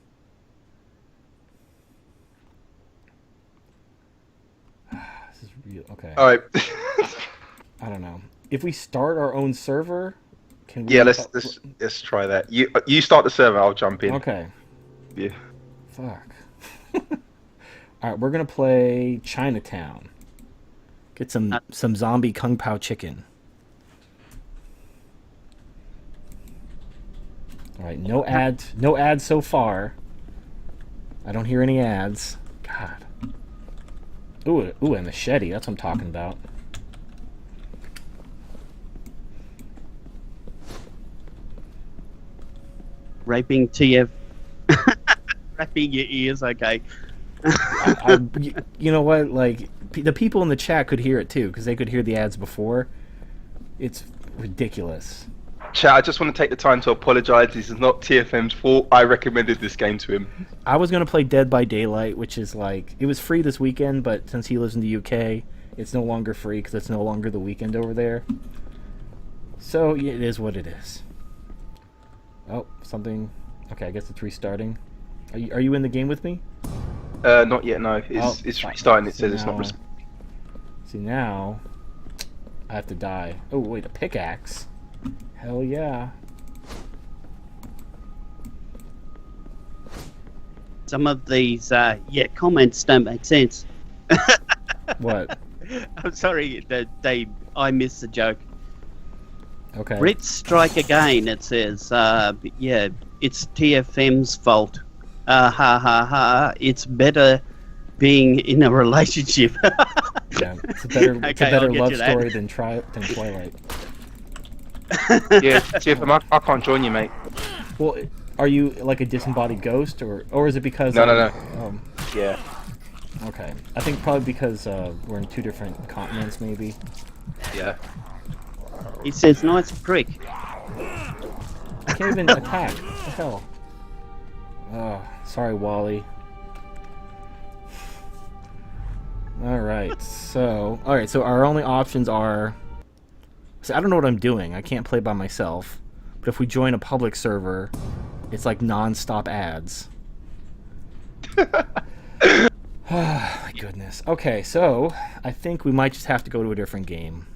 [SPEAKER 1] This is real. Okay.
[SPEAKER 2] All right.
[SPEAKER 1] I don't know. If we start our own server, can we?
[SPEAKER 2] Yeah, let's try that. You start the server. I'll jump in.
[SPEAKER 1] Okay.
[SPEAKER 2] Yeah.
[SPEAKER 1] Fuck. Alright, we're gonna play Chinatown. Get some zombie Kung Pao chicken. Alright, no ads so far. I don't hear any ads. God. Ooh, a machete, that's what I'm talking about.
[SPEAKER 3] Raping TF. Wrapping your ears, okay.
[SPEAKER 1] You know what? Like, the people in the chat could hear it too, because they could hear the ads before. It's ridiculous.
[SPEAKER 2] Chat, I just want to take the time to apologise. This is not TFM's fault. I recommended this game to him.
[SPEAKER 1] I was going to play Dead by Daylight, which is like, it was free this weekend, but since he lives in the UK, it's no longer free because it's no longer the weekend over there. So, yeah, it is what it is. Oh, something. Okay, I guess it's restarting. Are you in the game with me?
[SPEAKER 2] Not yet, no. It's restarting. It says it's not responding.
[SPEAKER 1] See, now I have to die. Oh, wait, a pickaxe? Hell yeah.
[SPEAKER 3] some of these comments don't make sense.
[SPEAKER 1] What?
[SPEAKER 3] I'm sorry that I missed the joke.
[SPEAKER 1] Okay.
[SPEAKER 3] Brits strike again. It says, it's TFM's fault. Ha ha ha! It's better being in a relationship.
[SPEAKER 1] Yeah, it's a better
[SPEAKER 3] I'll get
[SPEAKER 1] love
[SPEAKER 3] you that.
[SPEAKER 1] story than Twilight.
[SPEAKER 2] Yeah, TFM, I can't join you, mate.
[SPEAKER 1] Well, are you like a disembodied ghost, or is it because?
[SPEAKER 2] No.
[SPEAKER 1] Yeah. Okay, I think probably because we're in 2 different continents, maybe.
[SPEAKER 2] Yeah.
[SPEAKER 3] He says, "Nice prick."
[SPEAKER 1] I can't even attack. What the hell? Oh, sorry, Wally. Alright, so our only options are... So I don't know what I'm doing. I can't play by myself. But if we join a public server, it's like non-stop ads. Oh, my goodness. Okay, so I think we might just have to go to a different game.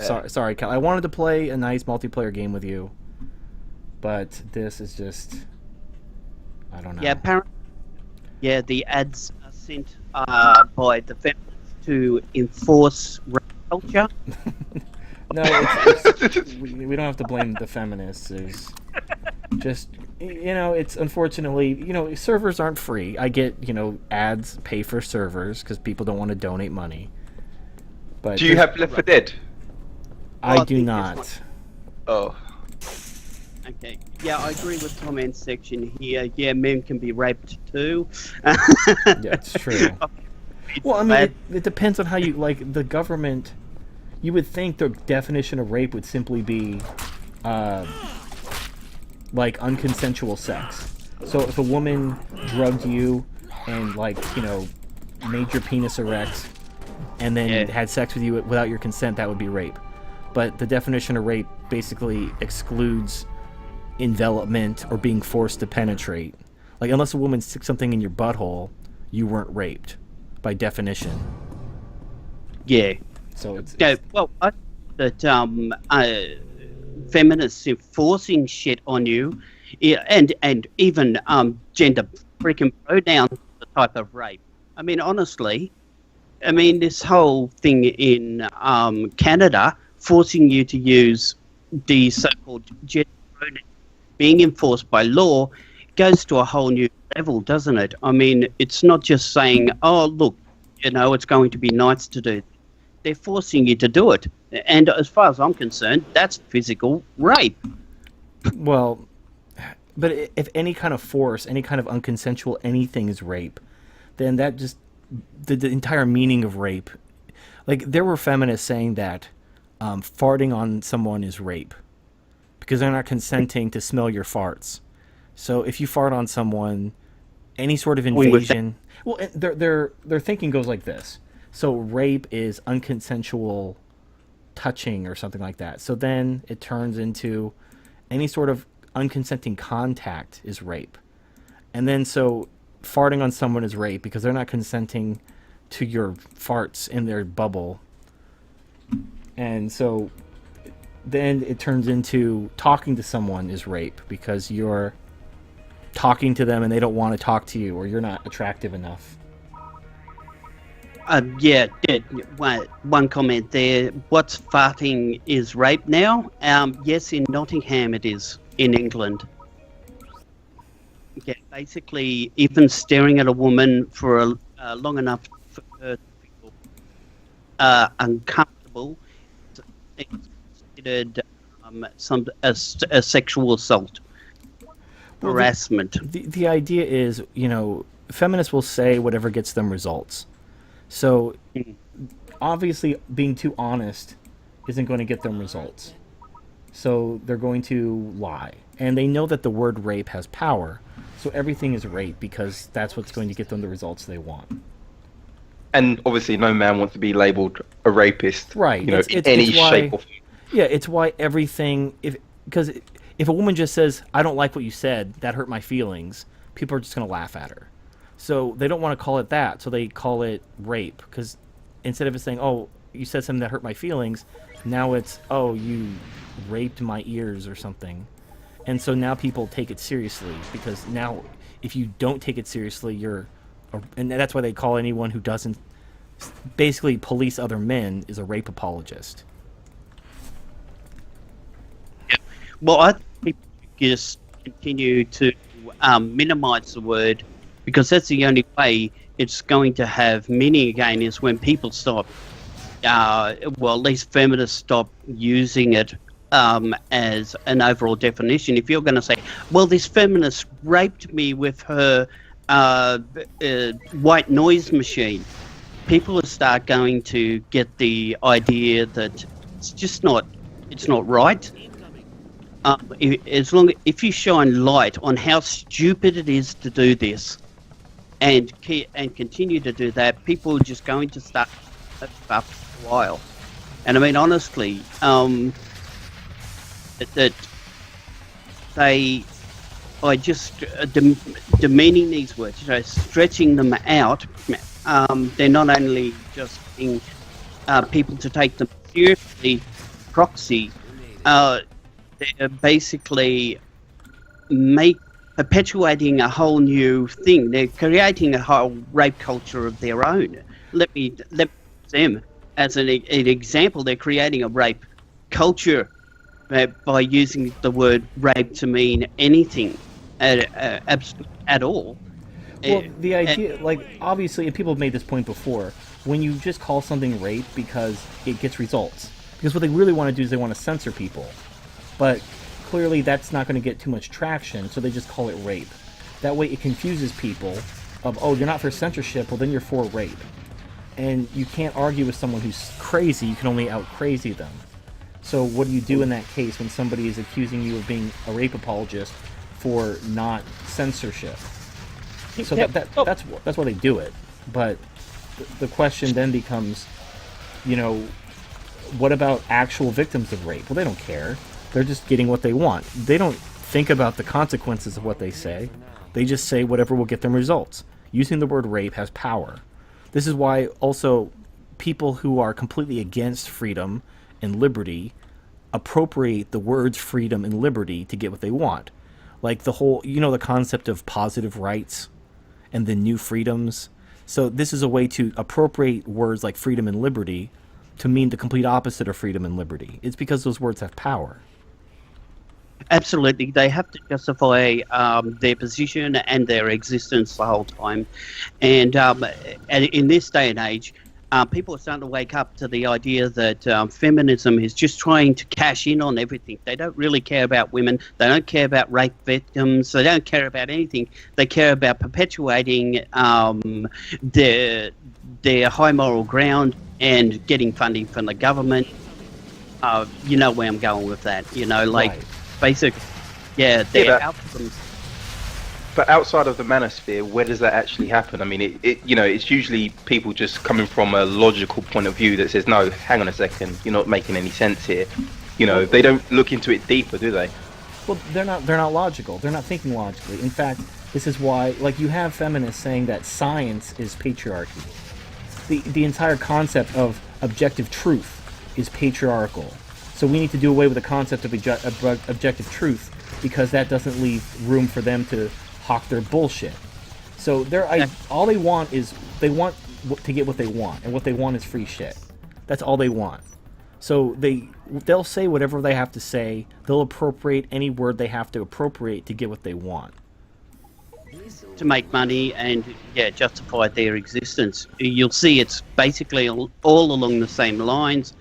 [SPEAKER 1] Sorry, Cal. I wanted to play a nice multiplayer game with you, but this is just... I don't know.
[SPEAKER 3] Yeah, apparently. Yeah, the ads are sent by the feminists to enforce rape culture.
[SPEAKER 1] No, we don't have to blame the feminists. It's just, it's unfortunately, servers aren't free. I get, ads pay for servers because people don't want to donate money. But
[SPEAKER 2] Do you have Left 4 Dead?
[SPEAKER 1] I do not.
[SPEAKER 2] Oh.
[SPEAKER 3] Okay. Yeah, I agree with comment section here. Yeah, men can be raped too.
[SPEAKER 1] Yeah, it's true. Well, I mean, it depends on how you, like, the government... You would think the definition of rape would simply be, like, unconsensual sex. So if a woman drugged you and, like, made your penis erect and then had sex with you without your consent, that would be rape. But the definition of rape basically excludes envelopment or being forced to penetrate. Like, unless a woman sticks something in your butthole, you weren't raped, by definition.
[SPEAKER 3] Yeah.
[SPEAKER 1] So it's
[SPEAKER 3] well, I that feminists enforcing shit on you, and even gender freaking pronouns, the type of rape. I mean, honestly, this whole thing in Canada forcing you to use the so-called gender pronouns being enforced by law goes to a whole new level, doesn't it? I mean, it's not just saying, oh, look, it's going to be nice to do. They're forcing you to do it. And as far as I'm concerned, that's physical rape.
[SPEAKER 1] Well, but if any kind of force, any kind of unconsensual anything is rape, then that just... The entire meaning of rape... Like, there were feminists saying that farting on someone is rape because they're not consenting to smell your farts. So if you fart on someone, any sort of invasion... Well, their thinking goes like this. So rape is unconsensual touching or something like that. So then it turns into any sort of unconsenting contact is rape. And then so farting on someone is rape because they're not consenting to your farts in their bubble. And so then it turns into talking to someone is rape because you're talking to them and they don't want to talk to you or you're not attractive enough.
[SPEAKER 3] One comment there. What's farting is rape now? Yes, in Nottingham it is, in England. Yeah, basically, even staring at a woman for long enough for her to feel uncomfortable is considered a sexual assault, harassment.
[SPEAKER 1] The idea is, feminists will say whatever gets them results. So, obviously, being too honest isn't going to get them results. So, they're going to lie. And they know that the word rape has power. So, everything is rape because that's what's going to get them the results they want.
[SPEAKER 2] And obviously, no man wants to be labelled a rapist.
[SPEAKER 1] Right.
[SPEAKER 2] In any shape or form.
[SPEAKER 1] Yeah, it's why everything... Because if a woman just says, I don't like what you said, that hurt my feelings, people are just going to laugh at her. So they don't want to call it that, so they call it rape. Because instead of it saying, oh, you said something that hurt my feelings, now it's, oh, you raped my ears or something. And so now people take it seriously, because now if you don't take it seriously, and that's why they call anyone who doesn't basically police other men is a rape apologist.
[SPEAKER 3] Well, I think people just continue to minimize the word, because that's the only way it's going to have meaning again, is when people stop, well, at least feminists stop using it as an overall definition. If you're going to say, well, this feminist raped me with her white noise machine, people will start going to get the idea that it's just not, it's not right. If you shine light on how stupid it is to do this, and continue to do that, people are just going to start after a while. And I mean, honestly, that they, by just demeaning these words, stretching them out, they're not only just being people to take them seriously, proxy, they're basically perpetuating a whole new thing. They're creating a whole rape culture of their own. Let me them as an example. They're creating a rape culture by using the word rape to mean anything at all.
[SPEAKER 1] Well, the idea, like, obviously, and people have made this point before, when you just call something rape because it gets results. Because what they really want to do is they want to censor people. But clearly that's not going to get too much traction, so they just call it rape. That way it confuses people of, oh, you're not for censorship, well, then you're for rape. And you can't argue with someone who's crazy, you can only out-crazy them. So what do you do in that case when somebody is accusing you of being a rape apologist for not censorship? So that's why they do it. But the question then becomes, you know, what about actual victims of rape? Well, they don't care. They're just getting what they want. They don't think about the consequences of what they say. They just say whatever will get them results. Using the word rape has power. This is why also people who are completely against freedom and liberty appropriate the words freedom and liberty to get what they want. Like the whole, you know, the concept of positive rights and the new freedoms. So this is a way to appropriate words like freedom and liberty to mean the complete opposite of freedom and liberty. It's because those words have power.
[SPEAKER 3] Absolutely. They have to justify their position and their existence the whole time. And in this day and age, people are starting to wake up to the idea that feminism is just trying to cash in on everything. They don't really care about women. They don't care about rape victims. They don't care about anything. They care about perpetuating their high moral ground and getting funding from the government. You know where I'm going with that. You know, like,
[SPEAKER 1] Right.
[SPEAKER 3] basic, they're out for them.
[SPEAKER 2] But outside of the manosphere, where does that actually happen? I mean, it's usually people just coming from a logical point of view that says, no, hang on a second, you're not making any sense here. You know, they don't look into it deeper, do they?
[SPEAKER 1] Well, they're not logical. They're not thinking logically. In fact, this is why, like, you have feminists saying that science is patriarchy. The entire concept of objective truth is patriarchal. So we need to do away with the concept of objective truth, because that doesn't leave room for them to hawk their bullshit. So all they want is, they want to get what they want, and what they want is free shit. That's all they want. So they'll say whatever they have to say. They'll appropriate any word they have to appropriate to get what they want.
[SPEAKER 3] To make money and justify their existence. You'll see it's basically all along the same lines,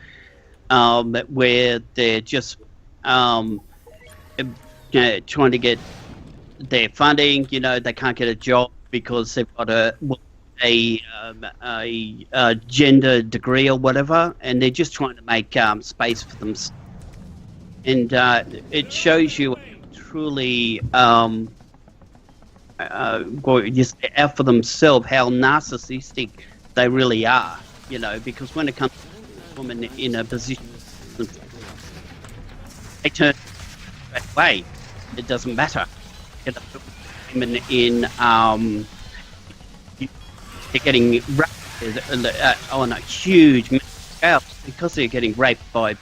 [SPEAKER 3] where they're just trying to get their funding. You know, they can't get a job because they've got a gender degree or whatever, and they're just trying to make space for themselves. And it shows you truly just out for themselves how narcissistic they really are, you know, because when it comes to a woman in a position, they turn that way. It doesn't matter. You know, women they're getting raped on a huge scale because they're getting raped by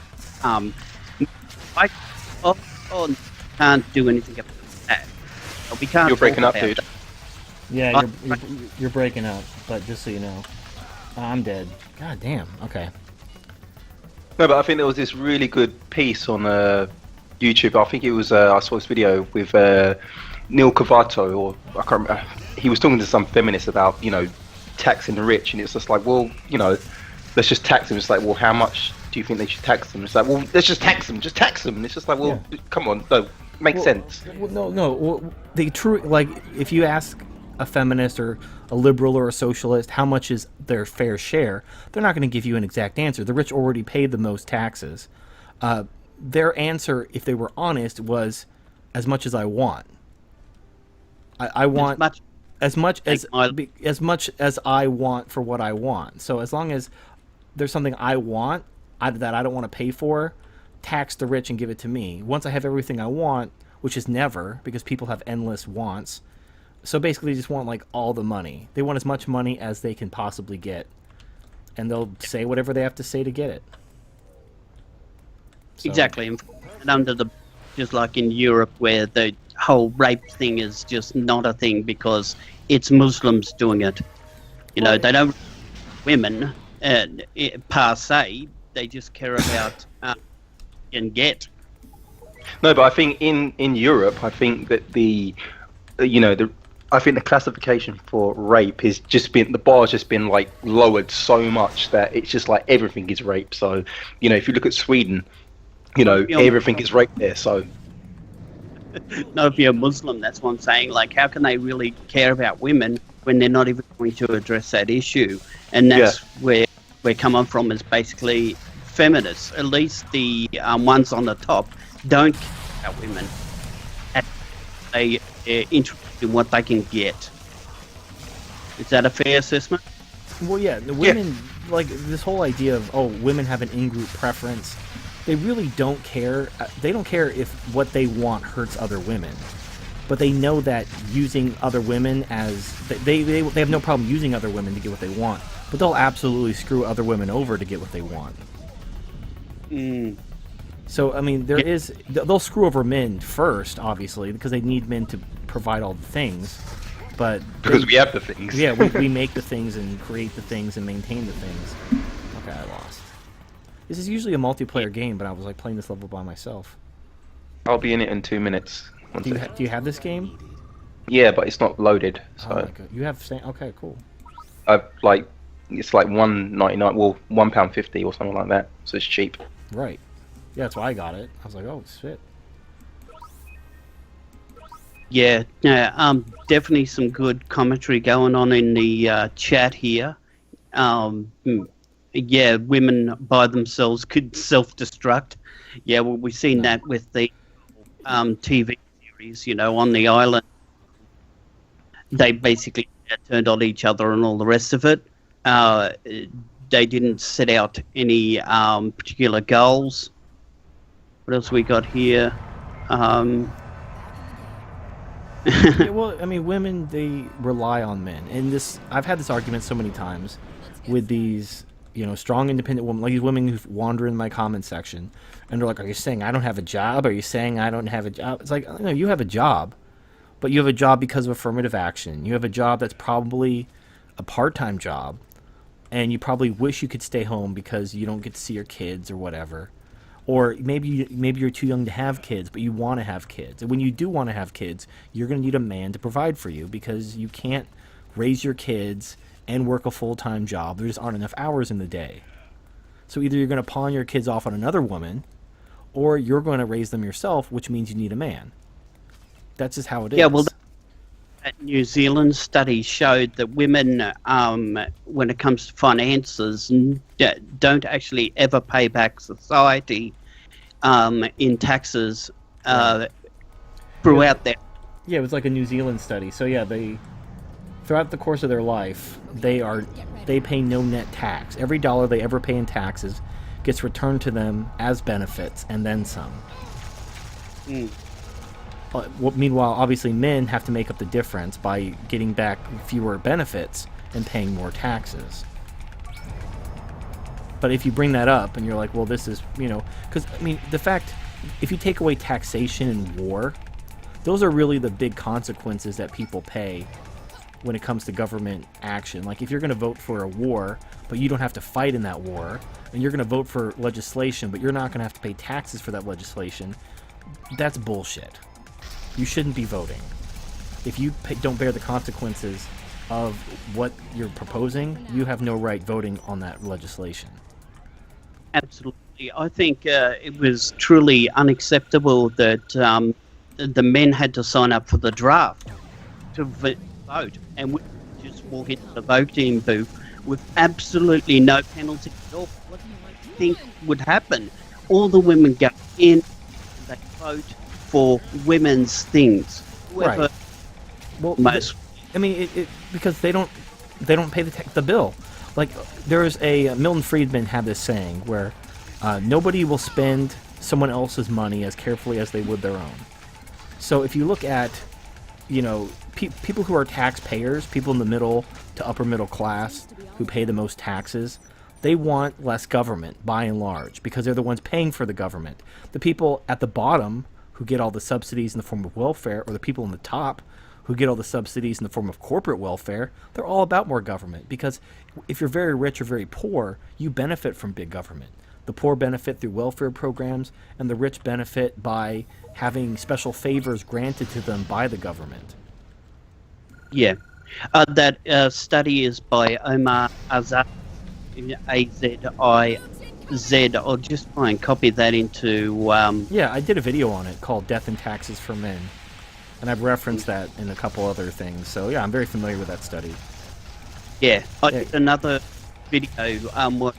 [SPEAKER 3] can't do anything about that. We can't.
[SPEAKER 2] You're breaking up,
[SPEAKER 3] about
[SPEAKER 2] dude.
[SPEAKER 3] that.
[SPEAKER 1] Yeah, you're breaking up, but just so you know. I'm dead. God damn. Okay.
[SPEAKER 2] No, but I think there was this really good piece on YouTube. I think it was I saw this video with Neil Cavato, or I can't remember. He was talking to some feminists about taxing the rich, and it's just like, well, let's just tax them. It's like, well, how much do you think they should tax them? It's like, well, let's just tax them. Just tax them. And it's just like, well, come on, no, makes sense.
[SPEAKER 1] Well, no. Well, the true, like, if you ask a feminist or a liberal or a socialist how much is their fair share, they're not going to give you an exact answer. The rich already pay the most taxes. Their answer, if they were honest, was as much as I want. I want as much as I want for what I want. So as long as there's something I want that I don't want to pay for, tax the rich and give it to me. Once I have everything I want, which is never, because people have endless wants. So basically, they just want like all the money. They want as much money as they can possibly get, and they'll say whatever they have to say to get it. So.
[SPEAKER 3] Exactly, and under just like in Europe, where the whole rape thing is just not a thing because it's Muslims doing it. They don't women per se. They just care about and get.
[SPEAKER 2] No, but I think in Europe, I think that I think the classification for rape is just been, the bar's just been like lowered so much that it's just like everything is rape. So, if you look at Sweden, everything is rape there. So,
[SPEAKER 3] no, if you're a Muslim, that's what I'm saying. Like, how can they really care about women when they're not even going to address that issue? And that's where we're coming from, is basically feminists. At least the ones on the top don't care about women. They are interested in what they can get. Is that a fair assessment?
[SPEAKER 1] Well, yeah, the women, like this whole idea of, women have an in-group preference. They really don't care. They don't care if what they want hurts other women. But they know that using other women as... They have no problem using other women to get what they want. But they'll absolutely screw other women over to get what they want. So, I mean, they'll screw over men first, obviously, because they need men to provide all the things. But
[SPEAKER 2] because we have the things.
[SPEAKER 1] Yeah, we make the things and create the things and maintain the things. Okay, I lost. This is usually a multiplayer game, but I was like playing this level by myself.
[SPEAKER 2] I'll be in it in 2 minutes.
[SPEAKER 1] Do you have this game?
[SPEAKER 2] Yeah, but it's not loaded. So.
[SPEAKER 1] Oh my God. You have... Okay, cool.
[SPEAKER 2] It's like £1.99, well, £1.50 or something like that. So it's cheap.
[SPEAKER 1] Right. Yeah, that's why I got it. I was like, oh, shit.
[SPEAKER 3] Yeah, definitely some good commentary going on in the chat here. Yeah, women by themselves could self-destruct. Yeah, well, we've seen that with the TV series, on the island. They basically turned on each other and all the rest of it. They didn't set out any particular goals. What else we got here?
[SPEAKER 1] Yeah, well, I mean, women, they rely on men. And I've had this argument so many times with these, strong, independent women, like these women who wander in my comment section, and they're like, are you saying I don't have a job? Are you saying I don't have a job? It's like, no, you have a job, but you have a job because of affirmative action. You have a job that's probably a part-time job, and you probably wish you could stay home because you don't get to see your kids or whatever. Or maybe you're too young to have kids, but you want to have kids. And when you do want to have kids, you're going to need a man to provide for you because you can't raise your kids and work a full-time job. There just aren't enough hours in the day. So either you're going to pawn your kids off on another woman, or you're going to raise them yourself, which means you need a man. That's just how it is.
[SPEAKER 3] Yeah, well, that New Zealand study showed that women, when it comes to finances, don't actually ever pay back society in taxes throughout their...
[SPEAKER 1] Yeah, it was like a New Zealand study. So yeah, throughout the course of their life, they pay no net tax. Every dollar they ever pay in taxes gets returned to them as benefits and then some. Meanwhile, obviously, men have to make up the difference by getting back fewer benefits and paying more taxes. But if you bring that up and you're like, well, this is, because, I mean, the fact, if you take away taxation and war, those are really the big consequences that people pay when it comes to government action. Like, if you're going to vote for a war, but you don't have to fight in that war, and you're going to vote for legislation, but you're not going to have to pay taxes for that legislation, that's bullshit. You shouldn't be voting. If you don't bear the consequences of what you're proposing, you have no right voting on that legislation.
[SPEAKER 3] Absolutely. I think it was truly unacceptable that the men had to sign up for the draft to vote, and we just walk into the voting booth with absolutely no penalty at all. What do you think would happen? All the women go in and they vote for women's things. Whoever
[SPEAKER 1] Right. Well,
[SPEAKER 3] most.
[SPEAKER 1] I mean, because they don't pay the bill. Like, there's Milton Friedman had this saying where nobody will spend someone else's money as carefully as they would their own. So if you look at, people who are taxpayers, people in the middle to upper middle class who pay the most taxes, they want less government by and large because they're the ones paying for the government. The people at the bottom who get all the subsidies in the form of welfare, or the people in the top who get all the subsidies in the form of corporate welfare, they're all about more government, because if you're very rich or very poor, you benefit from big government. The poor benefit through welfare programs, and the rich benefit by having special favors granted to them by the government.
[SPEAKER 3] Yeah. That study is by Omar Azad, A-Z-I-Z. I'll just try and copy that into...
[SPEAKER 1] Yeah, I did a video on it called Death and Taxes for Men, and I've referenced that in a couple other things. So yeah, I'm very familiar with that study.
[SPEAKER 3] Yeah, I did another video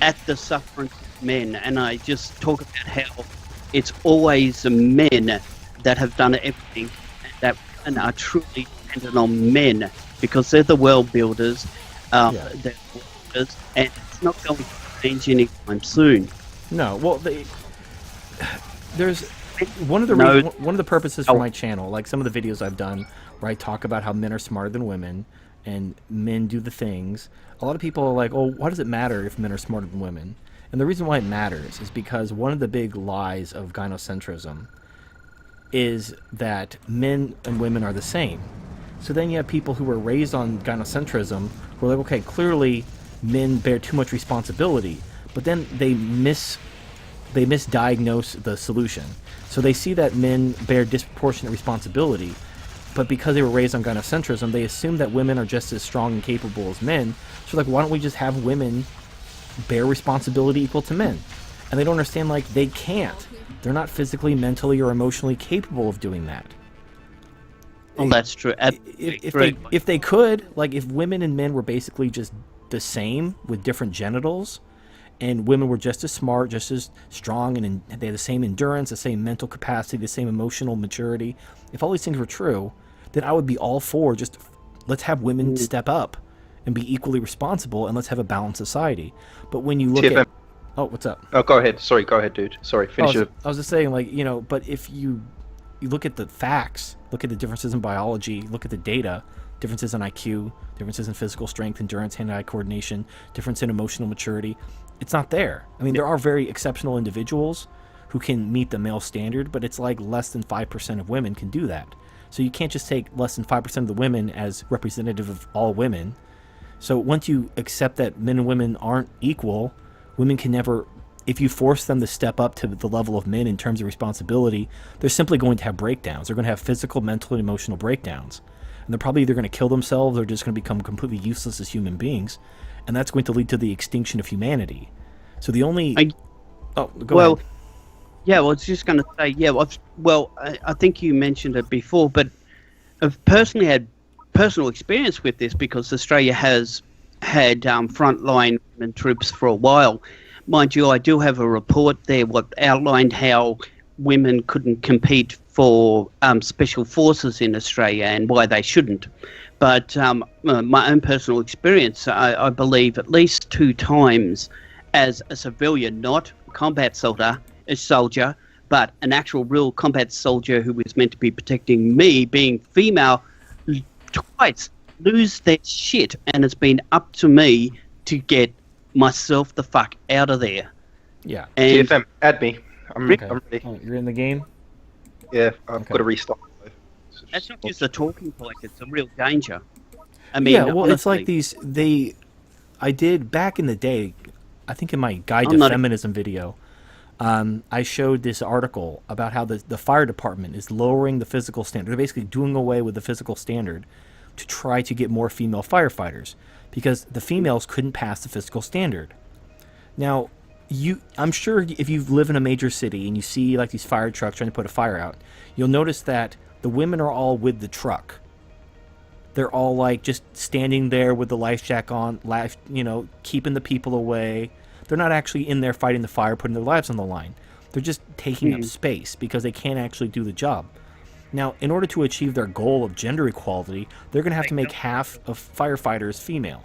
[SPEAKER 3] at the suffering of men, and I just talk about how it's always the men that have done everything, and that women are truly dependent on men because they're the world builders, they're the builders, and it's not going to change anytime soon.
[SPEAKER 1] No, well, there's one of the purposes for my channel, like some of the videos I've done where I talk about how men are smarter than women and men do the things. A lot of people are like, oh, why does it matter if men are smarter than women? And the reason why it matters is because one of the big lies of gynocentrism is that men and women are the same. So then you have people who were raised on gynocentrism who are like, okay, clearly men bear too much responsibility, but then they misdiagnose the solution. So they see that men bear disproportionate responsibility, but because they were raised on gynocentrism, they assume that women are just as strong and capable as men. So like, why don't we just have women bear responsibility equal to men? And they don't understand, like, they can't. They're not physically, mentally, or emotionally capable of doing that.
[SPEAKER 3] Well, that's true.
[SPEAKER 1] If they could, like, if women and men were basically just the same with different genitals, and women were just as smart, just as strong, and they had the same endurance, the same mental capacity, the same emotional maturity, if all these things were true, then I would be all for just, let's have women step up and be equally responsible, and let's have a balanced society. But when you look at... Oh, what's up?
[SPEAKER 2] Oh, go ahead. Sorry, go ahead, dude. Sorry, finish it.
[SPEAKER 1] I was just saying, like, but if you look at the facts, look at the differences in biology, look at the data, differences in IQ, differences in physical strength, endurance, hand-eye coordination, difference in emotional maturity, it's not there. I mean, there are very exceptional individuals who can meet the male standard, but it's like less than 5% of women can do that. So you can't just take less than 5% of the women as representative of all women. So once you accept that men and women aren't equal, women can never, if you force them to step up to the level of men in terms of responsibility, they're simply going to have breakdowns. They're going to have physical, mental, and emotional breakdowns. And they're probably either going to kill themselves or just going to become completely useless as human beings. And that's going to lead to the extinction of humanity. So the only... go ahead.
[SPEAKER 3] Yeah, well, I was just going to say, I think you mentioned it before, but I've personally had personal experience with this because Australia has had frontline women troops for a while. Mind you, I do have a report there what outlined how women couldn't compete for special forces in Australia and why they shouldn't. But my own personal experience, I believe at least 2 times as a civilian, not a combat soldier, but an actual real combat soldier who was meant to be protecting me, being female, twice lose their shit, and it's been up to me to get myself the fuck out of there.
[SPEAKER 1] Yeah.
[SPEAKER 3] And
[SPEAKER 2] TFM, add me. I'm ready.
[SPEAKER 1] Oh, you're in the game?
[SPEAKER 2] Yeah, I've got to restart.
[SPEAKER 3] That's not just a talking point; it's a real danger. I mean,
[SPEAKER 1] Yeah, well, it's like
[SPEAKER 3] honestly,
[SPEAKER 1] I did back in the day, I think in my Guide
[SPEAKER 3] I'm
[SPEAKER 1] to
[SPEAKER 3] not a-
[SPEAKER 1] Feminism video, I showed this article about how the fire department is lowering the physical standard. They're basically doing away with the physical standard to try to get more female firefighters because the females couldn't pass the physical standard. Now, I'm sure if you live in a major city and you see like these fire trucks trying to put a fire out, you'll notice that the women are all with the truck. They're all like just standing there with the life jacket on, keeping the people away. They're not actually in there fighting the fire, putting their lives on the line. They're just taking up space because they can't actually do the job. Now, in order to achieve their goal of gender equality, they're going to have to make half of firefighters female.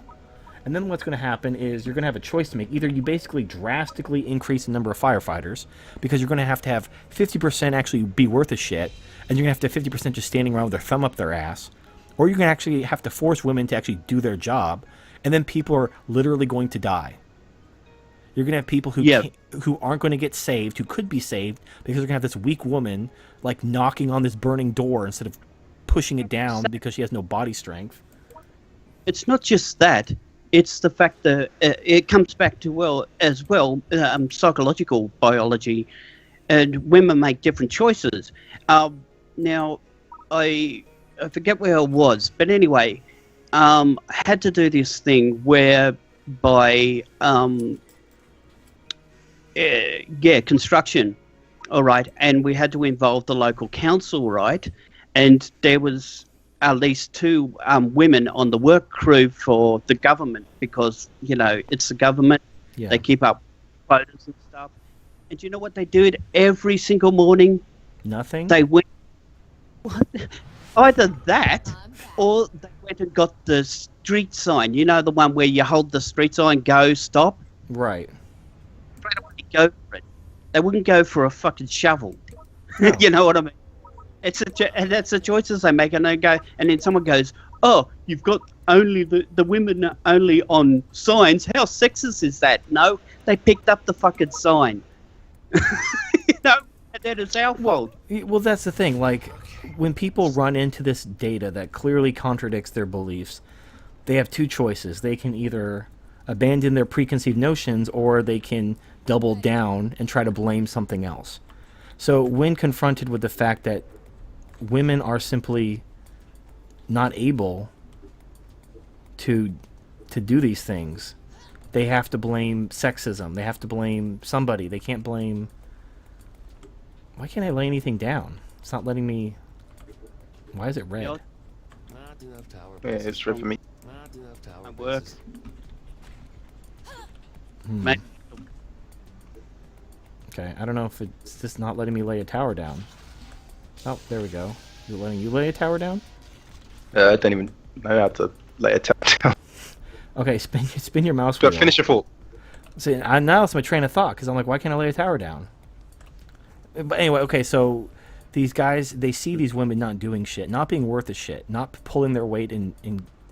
[SPEAKER 1] And then what's going to happen is you're going to have a choice to make. Either you basically drastically increase the number of firefighters because you're going to have 50% actually be worth a shit, and you're going to have 50% just standing around with their thumb up their ass, or you're going to actually have to force women to actually do their job, and then people are literally going to die. You're going to have people who aren't going to get saved, who could be saved, because they're going to have this weak woman like knocking on this burning door instead of pushing it down because she has no body strength.
[SPEAKER 3] it's not just that. It's the fact that it comes back to psychological biology, and women make different choices. Now, I forget where I was, but anyway, I had to do this thing whereby construction, all right, and we had to involve the local council, right, and there was at least two women on the work crew for the government because, it's the government.
[SPEAKER 1] Yeah.
[SPEAKER 3] They keep up quotas and stuff. And do you know what they did every single morning?
[SPEAKER 1] Nothing?
[SPEAKER 3] They went... Either that or they went and got the street sign. You know, the one where you hold the street sign, go, stop?
[SPEAKER 1] Right.
[SPEAKER 3] Straight away, go for it. They wouldn't go for a fucking shovel.
[SPEAKER 1] No.
[SPEAKER 3] You know what I mean? And that's the choices they make, and they go, and then someone goes, "Oh, you've got only the women are only on signs. How sexist is that?" No, they picked up the fucking sign. And that is our fault.
[SPEAKER 1] Well, that's the thing. Like, when people run into this data that clearly contradicts their beliefs, they have two choices. They can either abandon their preconceived notions, or they can double down and try to blame something else. So when confronted with the fact that women are simply not able to do these things, they have to blame sexism. They have to blame somebody. They can't blame... Why can't I lay anything down? It's not letting me... Why is it red?
[SPEAKER 2] Yeah, it's red for me.
[SPEAKER 3] My work.
[SPEAKER 1] Okay, I don't know if it's just not letting me lay a tower down. Oh, there we go. Is it letting you lay a tower down?
[SPEAKER 2] I don't even know how to lay a tower down.
[SPEAKER 1] Okay, spin your mouse
[SPEAKER 2] Do I
[SPEAKER 1] wheel.
[SPEAKER 2] finish your thought?
[SPEAKER 1] See, now it's my train of thought, because I'm like, why can't I lay a tower down? But anyway, okay, so these guys, they see these women not doing shit, not being worth a shit, not pulling their weight in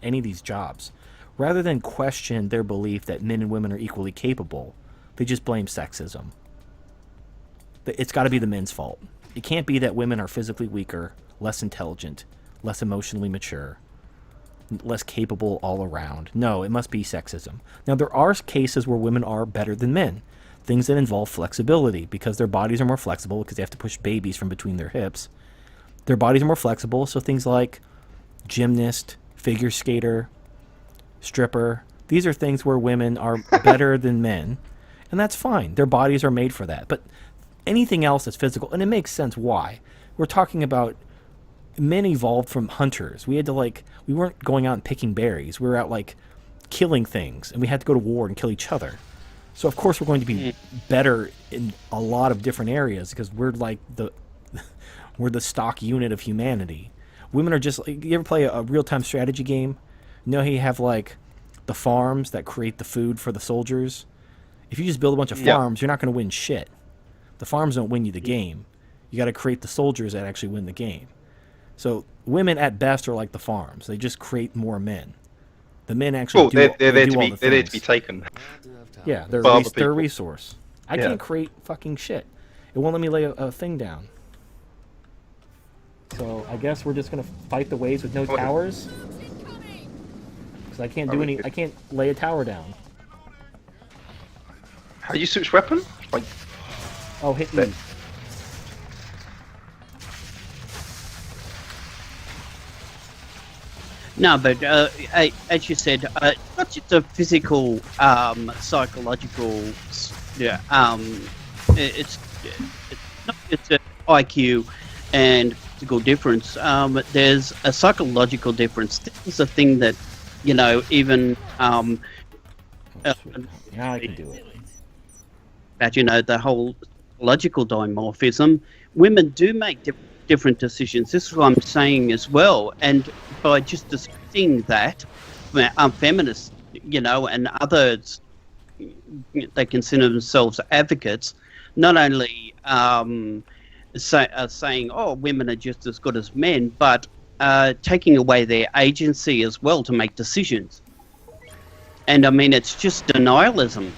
[SPEAKER 1] any of these jobs. Rather than question their belief that men and women are equally capable, they just blame sexism. It's got to be the men's fault. It can't be that women are physically weaker, less intelligent, less emotionally mature, less capable all around. No, it must be sexism. Now, there are cases where women are better than men. Things that involve flexibility, because their bodies are more flexible because they have to push babies from between their hips. Their bodies are more flexible, so things like gymnast, figure skater, stripper, these are things where women are better than men, and that's fine. Their bodies are made for that. But anything else that's physical, and it makes sense why. We're talking about men evolved from hunters. We weren't going out and picking berries. We were out killing things, and we had to go to war and kill each other. So of course we're going to be better in a lot of different areas because we're we're the stock unit of humanity. Women are just you ever play a real-time strategy game? You know how you have the farms that create the food for the soldiers? If you just build a bunch of farms, you're not going to win shit. The farms don't win you the game. You got to create the soldiers that actually win the game. So women at best are like the farms. They just create more men. The men actually
[SPEAKER 2] they're there to be taken.
[SPEAKER 1] Yeah, they're a resource. I can't create fucking shit. It won't let me lay a thing down. So I guess we're just gonna fight the waves with no towers. Because I can't do any. I can't lay a tower down.
[SPEAKER 2] How do you switch weapon? Like,
[SPEAKER 1] Oh, hit E.
[SPEAKER 3] No, but as you said, not just a physical, psychological. Yeah, it's not just an IQ and physical difference. There's a psychological difference. This is a thing that, you know, even
[SPEAKER 1] Now I can do it.
[SPEAKER 3] that, you know, the whole logical dimorphism. Women do make different decisions. This is what I'm saying as well. And by just discussing that, feminists, you know, and others, they consider themselves advocates, not only saying, oh, women are just as good as men, but taking away their agency as well to make decisions. And I mean, it's just denialism.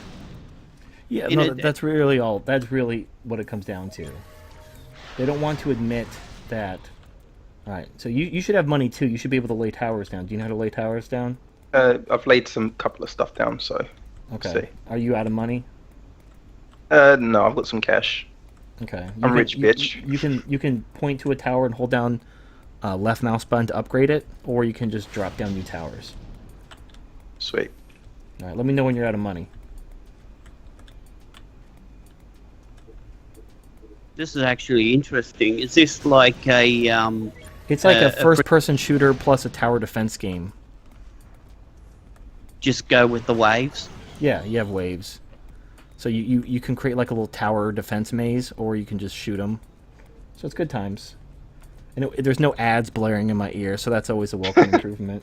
[SPEAKER 1] Yeah, no, that's really all. That's really what it comes down to. They don't want to admit that. All right, so you should have money too. You should be able to lay towers down. Do you know how to lay towers down?
[SPEAKER 2] I've laid some couple of stuff down, so.
[SPEAKER 1] Okay.
[SPEAKER 2] See.
[SPEAKER 1] Are you out of money?
[SPEAKER 2] No, I've got some cash.
[SPEAKER 1] Okay.
[SPEAKER 2] I'm rich, bitch.
[SPEAKER 1] You can point to a tower and hold down left mouse button to upgrade it, or you can just drop down new towers.
[SPEAKER 2] Sweet.
[SPEAKER 1] All right. Let me know when you're out of money.
[SPEAKER 3] This is actually interesting. Is this like a
[SPEAKER 1] It's like a first-person shooter plus a tower defense game.
[SPEAKER 3] just go with the waves?
[SPEAKER 1] Yeah, you have waves. So you can create like a little tower defense maze, or you can just shoot them. So it's good times. And there's no ads blaring in my ear, so that's always a welcome improvement.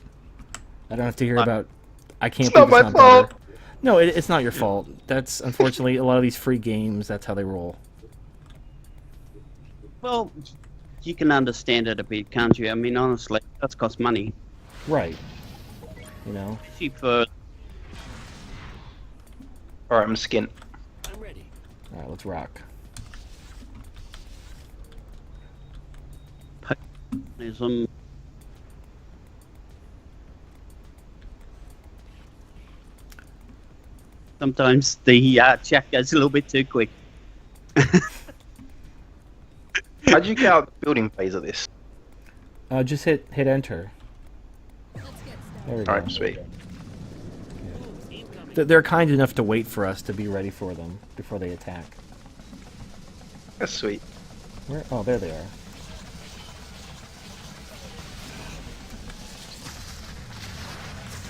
[SPEAKER 1] I don't have to hear about. I can't.
[SPEAKER 2] It's not my fault.
[SPEAKER 1] Better. No, it's not your fault. That's unfortunately a lot of these free games. That's how they roll.
[SPEAKER 3] Well, you can understand it a bit, can't you? I mean, honestly, that's cost money.
[SPEAKER 1] Right. You know.
[SPEAKER 3] Especially for
[SPEAKER 2] Alright, I'm skint.
[SPEAKER 1] All right, let's rock.
[SPEAKER 3] paganism. Sometimes the chat goes a little bit too quick.
[SPEAKER 2] How did you get out of the building phase of this?
[SPEAKER 1] Just hit enter. There we go.
[SPEAKER 2] Alright, sweet.
[SPEAKER 1] They're kind enough to wait for us to be ready for them before they attack.
[SPEAKER 2] That's sweet.
[SPEAKER 1] Where? Oh, there they are.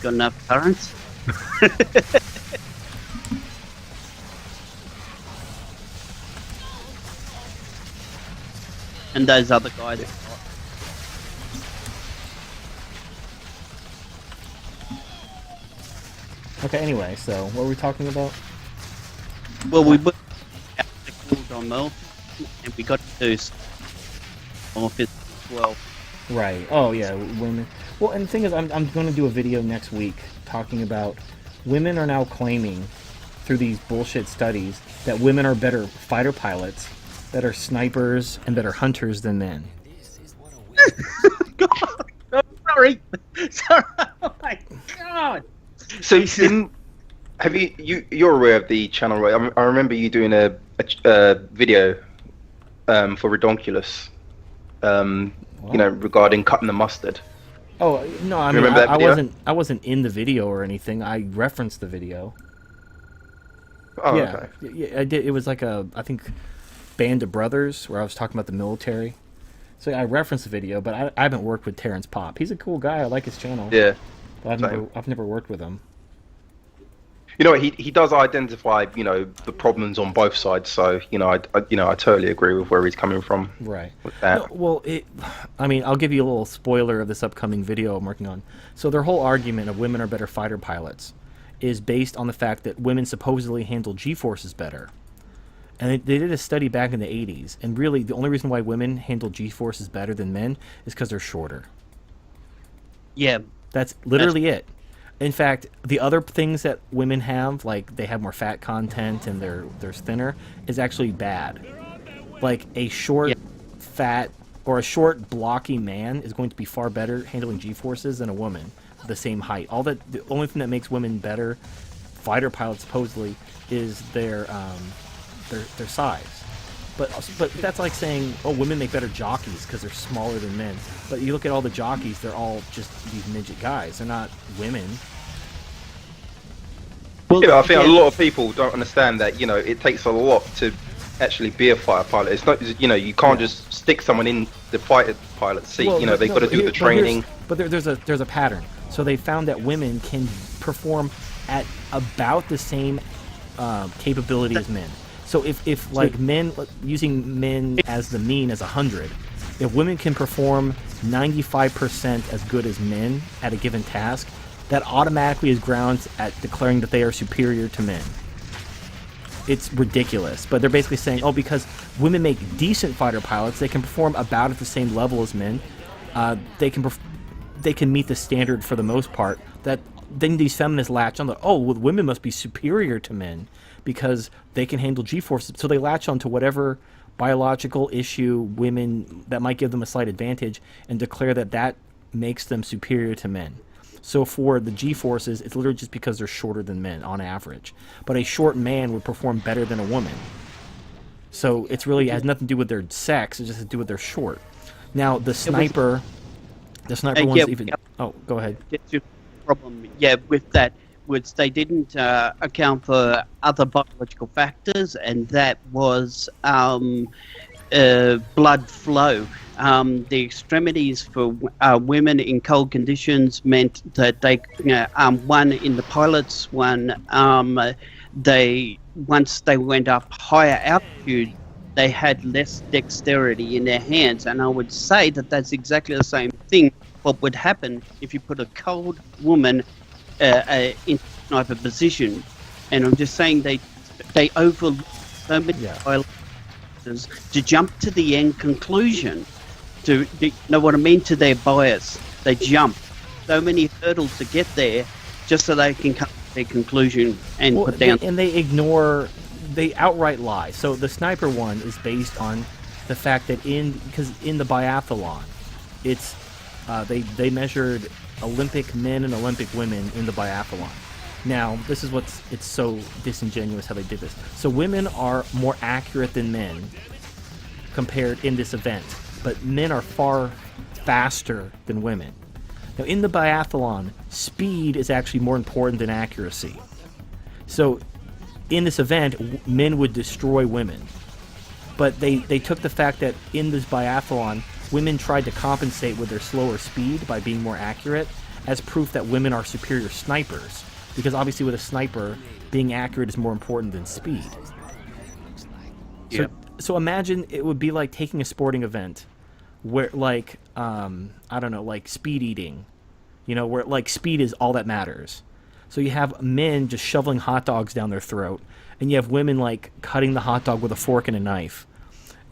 [SPEAKER 3] Got enough currents? And those other guys.
[SPEAKER 1] Okay, anyway, so what were we talking about?
[SPEAKER 3] Well, we put the cooled on Mel, and we got to do off it as well.
[SPEAKER 1] Right. Oh, yeah, women. Well, and the thing is, I'm going to do a video next week talking about women are now claiming through these bullshit studies that women are better fighter pilots, better snipers, and better hunters than men.
[SPEAKER 3] God, sorry. Sorry. Oh my God.
[SPEAKER 2] So have you're aware of the channel, right? I remember you doing a video for Redonkulous, you know, regarding cutting the mustard.
[SPEAKER 1] Oh no, I mean
[SPEAKER 2] Remember that video?
[SPEAKER 1] I wasn't in the video or anything. I referenced the video.
[SPEAKER 2] Oh,
[SPEAKER 1] Yeah,
[SPEAKER 2] okay.
[SPEAKER 1] yeah, I did. It was like I think Band of Brothers where I was talking about the military. So I referenced the video, but I haven't worked with Terrence Popp. He's a cool guy. I like his channel.
[SPEAKER 2] Yeah.
[SPEAKER 1] But
[SPEAKER 2] Same.
[SPEAKER 1] I've never worked with him.
[SPEAKER 2] You know, he does identify, you know, the problems on both sides. So, you know, I totally agree with where he's coming from.
[SPEAKER 1] Right.
[SPEAKER 2] With that.
[SPEAKER 1] No, well, I mean, I'll give you a little spoiler of this upcoming video I'm working on. So their whole argument of women are better fighter pilots is based on the fact that women supposedly handle G-forces better. And they did a study back in the 80s, and really the only reason why women handle G-forces better than men is because they're shorter.
[SPEAKER 3] Yeah.
[SPEAKER 1] That's literally it. In fact, the other things that women have, like they have more fat content and they're thinner, is actually bad. Like a short, fat, or a short, blocky man is going to be far better handling G-forces than a woman the same height. The only thing that makes women better fighter pilots supposedly is their size. But that's like saying, oh, women make better jockeys because they're smaller than men. But you look at all the jockeys; they're all just these midget guys. They're not women.
[SPEAKER 2] Well, yeah, I think a lot of people don't understand that. It takes a lot to actually be a fighter pilot. It's not, you can't just stick someone in the fighter pilot seat.
[SPEAKER 1] Well,
[SPEAKER 2] they've got to do the training.
[SPEAKER 1] But there's a pattern. So they found that women can perform at about the same capability as men. So if like men, using men as the mean as 100, if women can perform 95% as good as men at a given task, that automatically is grounds at declaring that they are superior to men. It's ridiculous, but they're basically saying, oh, because women make decent fighter pilots, they can perform about at the same level as men. They can meet the standard for the most part. That then these feminists latch on that, oh, well, women must be superior to men because they can handle G-forces. So they latch on to whatever biological issue women that might give them a slight advantage and declare that makes them superior to men. So for the G-forces, it's literally just because they're shorter than men on average. But a short man would perform better than a woman. So it has nothing to do with their sex, it just has to do with their short. Now the sniper one's even. Oh, go ahead.
[SPEAKER 3] That's your problem. Yeah, with that, which they didn't account for other biological factors, and that was blood flow. The extremities for women in cold conditions meant that they, one in the pilots, once they went up higher altitude, they had less dexterity in their hands, and I would say that that's exactly the same thing. What would happen if you put a cold woman in sniper position? And I'm just saying they overlook so many pilots to jump to the end conclusion. To you know what I mean? To their bias, they jump so many hurdles to get there, just so they can come to their conclusion and put down.
[SPEAKER 1] And they outright lie. So the sniper one is based on the fact that because in the biathlon, it's they measured Olympic men and Olympic women in the biathlon. Now, this is it's so disingenuous how they did this. So women are more accurate than men compared in this event, but men are far faster than women. Now, in the biathlon, speed is actually more important than accuracy. So in this event, men would destroy women. But they took the fact that in this biathlon, women tried to compensate with their slower speed by being more accurate as proof that women are superior snipers. Because obviously with a sniper, being accurate is more important than speed. So imagine it would be like taking a sporting event where like, I don't know, like speed eating, where like speed is all that matters. So you have men just shoveling hot dogs down their throat, and you have women like cutting the hot dog with a fork and a knife.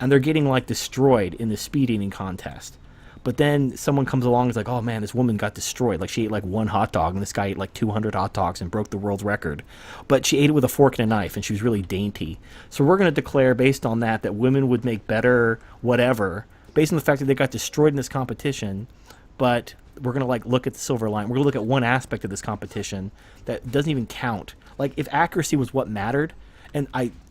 [SPEAKER 1] And they're getting like destroyed in the speed eating contest. But then someone comes along and is like, oh man, this woman got destroyed. Like she ate like one hot dog and this guy ate like 200 hot dogs and broke the world record. But she ate it with a fork and a knife and she was really dainty. So we're going to declare based on that women would make better whatever, based on the fact that they got destroyed in this competition. But we're going to like look at the silver line. We're going to look at one aspect of this competition that doesn't even count. Like if accuracy was what mattered, and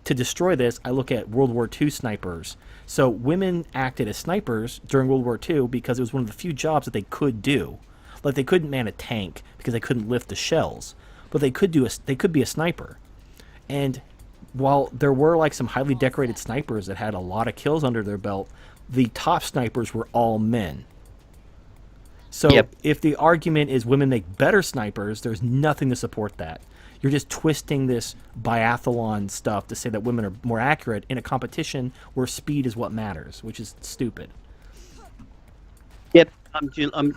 [SPEAKER 1] to destroy this, I look at World War II snipers. So women acted as snipers during World War II because it was one of the few jobs that they could do. Like they couldn't man a tank because they couldn't lift the shells, but they could be a sniper. And while there were like some highly decorated snipers that had a lot of kills under their belt, the top snipers were all men. So if the argument is women make better snipers, there's nothing to support that. You're just twisting this biathlon stuff to say that women are more accurate in a competition where speed is what matters, which is stupid.
[SPEAKER 3] Yep,
[SPEAKER 1] the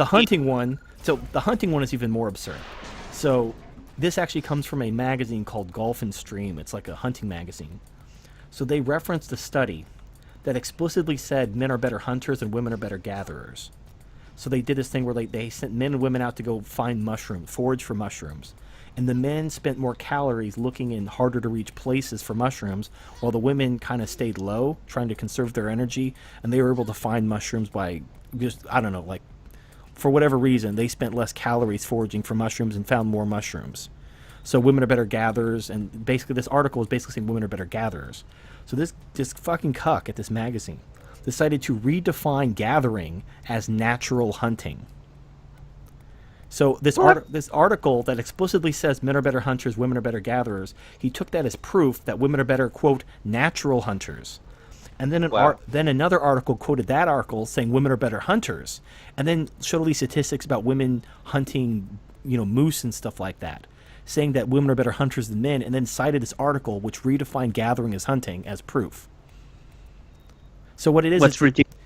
[SPEAKER 1] hunting one. So the hunting one is even more absurd. So this actually comes from a magazine called Golf and Stream. It's like a hunting magazine. So they referenced a study that explicitly said men are better hunters and women are better gatherers. So they did this thing where they sent men and women out to go find mushrooms, forage for mushrooms. and the men spent more calories looking in harder to reach places for mushrooms, while the women kind of stayed low, trying to conserve their energy, and they were able to find mushrooms by just, I don't know, like, for whatever reason, they spent less calories foraging for mushrooms and found more mushrooms. So women are better gatherers, and basically this article is basically saying women are better gatherers. So this fucking cuck at this magazine decided to redefine gathering as natural hunting. So this article that explicitly says men are better hunters, women are better gatherers, he took that as proof that women are better, quote, natural hunters. And then then another article quoted that article saying women are better hunters, and then showed all these statistics about women hunting, moose and stuff like that, saying that women are better hunters than men, and then cited this article which redefined gathering as hunting as proof. So what it is,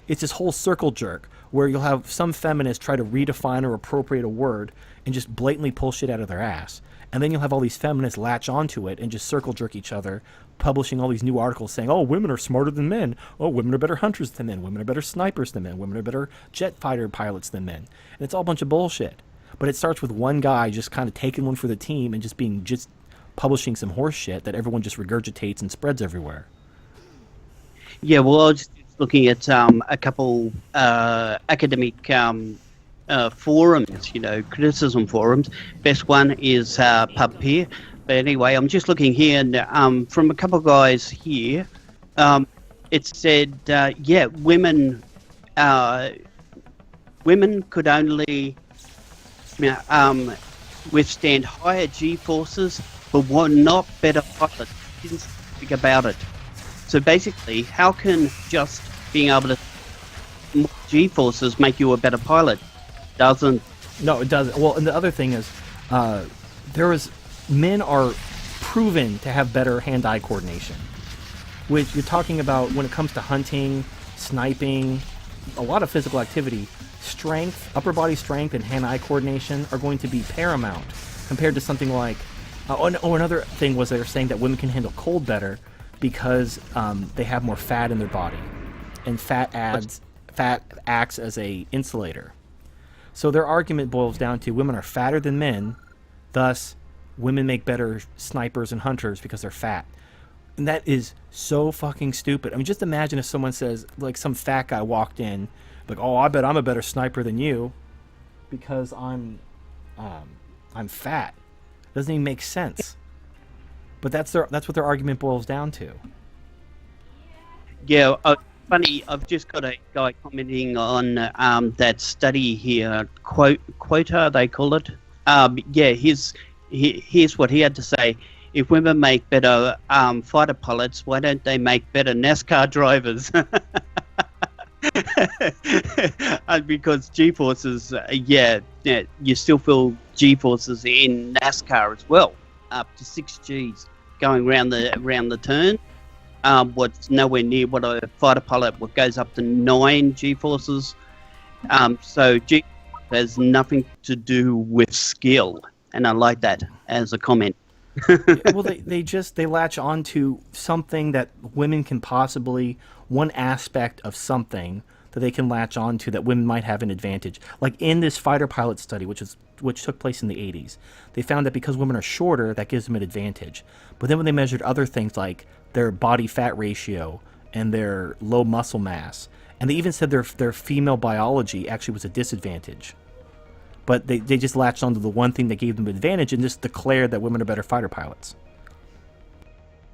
[SPEAKER 1] it's this whole circle jerk where you'll have some feminists try to redefine or appropriate a word and just blatantly pull shit out of their ass. And then you'll have all these feminists latch onto it and just circle jerk each other, publishing all these new articles saying, oh, women are smarter than men. Oh, women are better hunters than men. Women are better snipers than men. Women are better jet fighter pilots than men. And it's all a bunch of bullshit. But it starts with one guy just kind of taking one for the team and just publishing some horse shit that everyone just regurgitates and spreads everywhere.
[SPEAKER 3] Yeah, well, I was just looking at a couple academic forums, criticism forums. Best one is PubPeer. But anyway, I'm just looking here, and from a couple of guys here, it said, women could only withstand higher G-forces, but were not better pilots. Didn't speak about it. So basically, how can just being able to more G-forces make you a better pilot? Doesn't.
[SPEAKER 1] No, it doesn't. Well, and the other thing is, men are proven to have better hand-eye coordination, which you're talking about when it comes to hunting, sniping, a lot of physical activity. Strength, upper body strength, and hand-eye coordination are going to be paramount compared to something like. Another thing was they were saying that women can handle cold better because they have more fat in their body, and fat acts as a insulator. So their argument boils down to women are fatter than men, thus women make better snipers and hunters because they're fat. And that is so fucking stupid. I mean, just imagine if someone says, like, some fat guy walked in, like, oh, I bet I'm a better sniper than you because I'm fat. Doesn't even make sense. But that's what their argument boils down to. Yeah,
[SPEAKER 3] funny. I've just got a guy commenting on that study here. Quota, they call it. Here's what he had to say. If women make better fighter pilots, why don't they make better NASCAR drivers? Because G-forces, you still feel G-forces in NASCAR as well, up to 6 Gs going around the turn. What's nowhere near what a fighter pilot, what goes up to 9 G-forces. So G has nothing to do with skill, and I like that as a comment.
[SPEAKER 1] Well, they latch on to something that women can possibly, one aspect of something that they can latch on to that women might have an advantage. Like in this fighter pilot study, which took place in the 80s, they found that because women are shorter, that gives them an advantage. But then when they measured other things like their body fat ratio and their low muscle mass, and they even said their female biology actually was a disadvantage. But they just latched onto the one thing that gave them an advantage and just declared that women are better fighter pilots.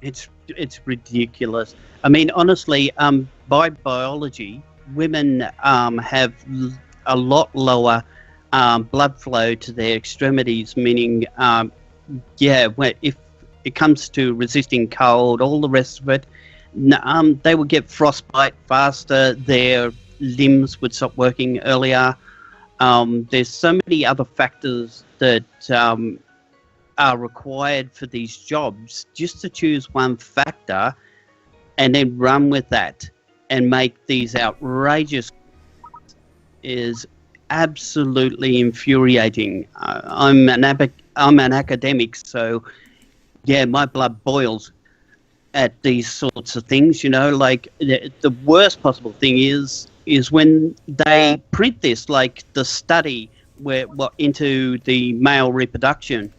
[SPEAKER 3] It's ridiculous. I mean, honestly, by biology, women have a lot lower blood flow to their extremities, meaning, if it comes to resisting cold, all the rest of it, they would get frostbite faster, their limbs would stop working earlier. There's so many other factors that are required for these jobs. Just to choose one factor and then run with that and make these outrageous is absolutely infuriating. I'm an academic, so my blood boils at these sorts of things. Like the worst possible thing is when they print this, like the study into the male reproduction.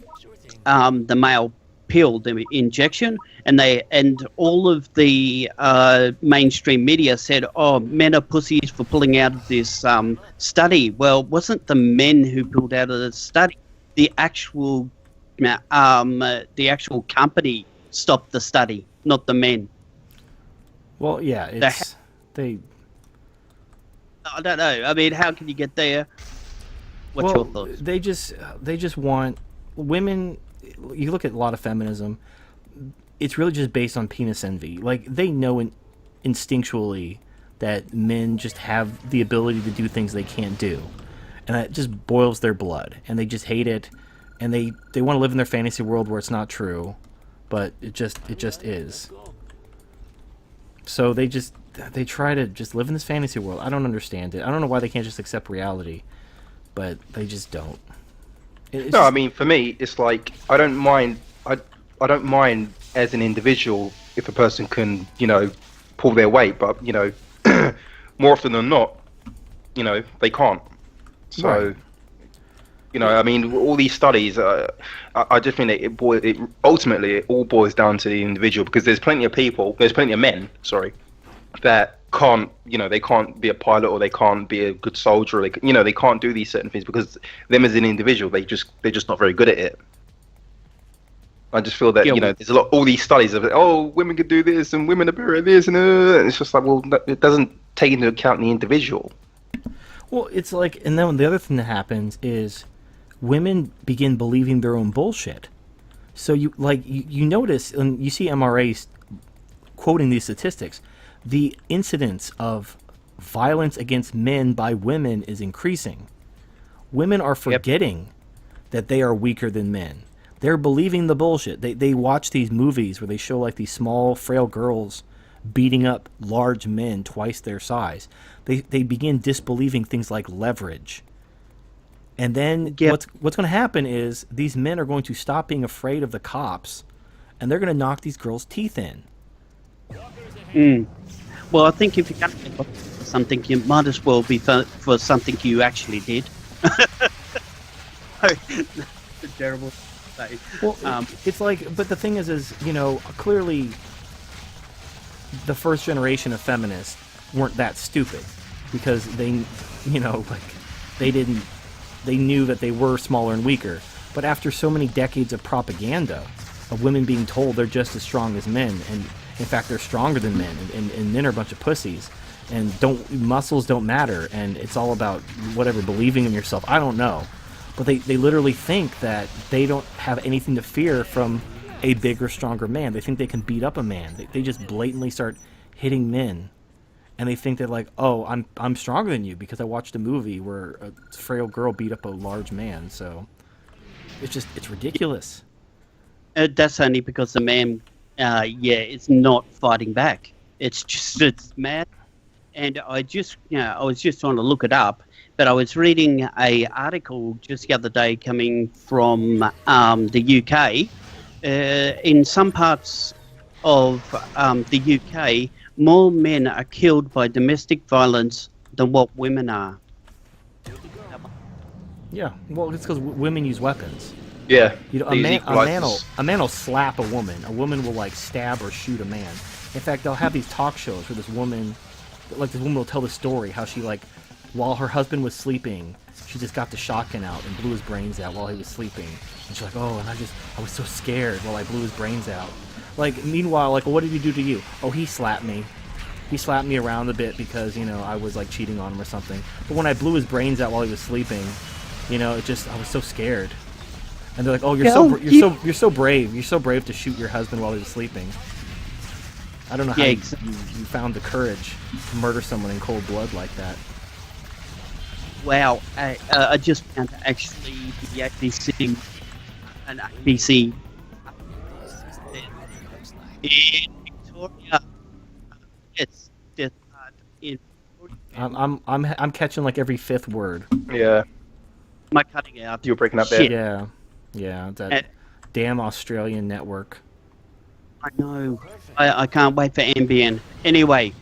[SPEAKER 3] the male pill, the injection, and all of the mainstream media said, "Oh, men are pussies for pulling out of this study." Well, it wasn't the men who pulled out of the study. The actual company stopped the study, not the men.
[SPEAKER 1] Well, yeah, it's they.
[SPEAKER 3] I don't know. I mean, how can you get there? What's your thoughts?
[SPEAKER 1] They just want women. You look at a lot of feminism. It's really just based on penis envy. Like they know instinctually that men just have the ability to do things they can't do, and that just boils their blood. And they just hate it, and they want to live in their fantasy world where it's not true, but it just is. So they try to just live in this fantasy world. I don't understand it. I don't know why they can't just accept reality, but they just don't.
[SPEAKER 2] I mean, for me, it's like I don't mind. I don't mind as an individual if a person can, pull their weight, but more often than not, they can't. So,
[SPEAKER 1] right.
[SPEAKER 2] I mean, all these studies, I just think it ultimately it all boils down to the individual, because there's plenty of men, that can't, they can't be a pilot, or they can't be a good soldier, or they can't do these certain things because them as an individual, they're just not very good at it. I just feel that there's all these studies of women can do this and women are better at this, and it's just like, well, it doesn't take into account the individual.
[SPEAKER 1] Well, it's like, and then the other thing that happens is women begin believing their own bullshit. So you notice, and you see MRAs quoting these statistics, the incidence of violence against men by women is increasing. Women are forgetting that they are weaker than men. They're believing the bullshit. They watch these movies where they show like these small, frail girls beating up large men twice their size. They begin disbelieving things like leverage. And then what's going to happen is these men are going to stop being afraid of the cops, and they're going to knock these girls' teeth in.
[SPEAKER 3] Well, I think if you're going to look for something, you might as well be for something you actually did. It's terrible.
[SPEAKER 1] Well, it's like, but the thing is, clearly the first generation of feminists weren't that stupid, because they knew that they were smaller and weaker. But after so many decades of propaganda of women being told they're just as strong as men, and in fact they're stronger than men, and men are a bunch of pussies, and muscles don't matter, and it's all about whatever, believing in yourself. I don't know. But they literally think that they don't have anything to fear from a bigger, stronger man. They think they can beat up a man. They just blatantly start hitting men. And they think that, like, oh, I'm stronger than you because I watched a movie where a frail girl beat up a large man. So it's ridiculous.
[SPEAKER 3] That's only because the man, is not fighting back. It's mad. And I was just trying to look it up. But I was reading a article just the other day coming from the UK. In some parts of the UK, more men are killed by domestic violence than what women are.
[SPEAKER 1] Yeah, well, it's because women use weapons.
[SPEAKER 2] Yeah,
[SPEAKER 1] a man will slap a woman. A woman will like stab or shoot a man. In fact, they'll have these talk shows where this woman will tell the story how she, like, while her husband was sleeping, she just got the shotgun out and blew his brains out while he was sleeping. And she's like, oh, and I was so scared while I blew his brains out. Like, meanwhile, like, what did he do to you? Oh, he slapped me. He slapped me around a bit because, I was, like, cheating on him or something. But when I blew his brains out while he was sleeping, I was so scared. And they're like, oh, you're so brave. You're so brave to shoot your husband while he was sleeping. I don't know how you found the courage to murder someone in cold blood like that.
[SPEAKER 3] Wow, I just found actually the ABC in Victoria. It's in Victoria.
[SPEAKER 1] I'm catching like every fifth word.
[SPEAKER 2] Yeah.
[SPEAKER 3] Am I cutting out?
[SPEAKER 2] You're breaking up there.
[SPEAKER 1] Yeah. That damn Australian network.
[SPEAKER 3] I know. I can't wait for NBN. Anyway,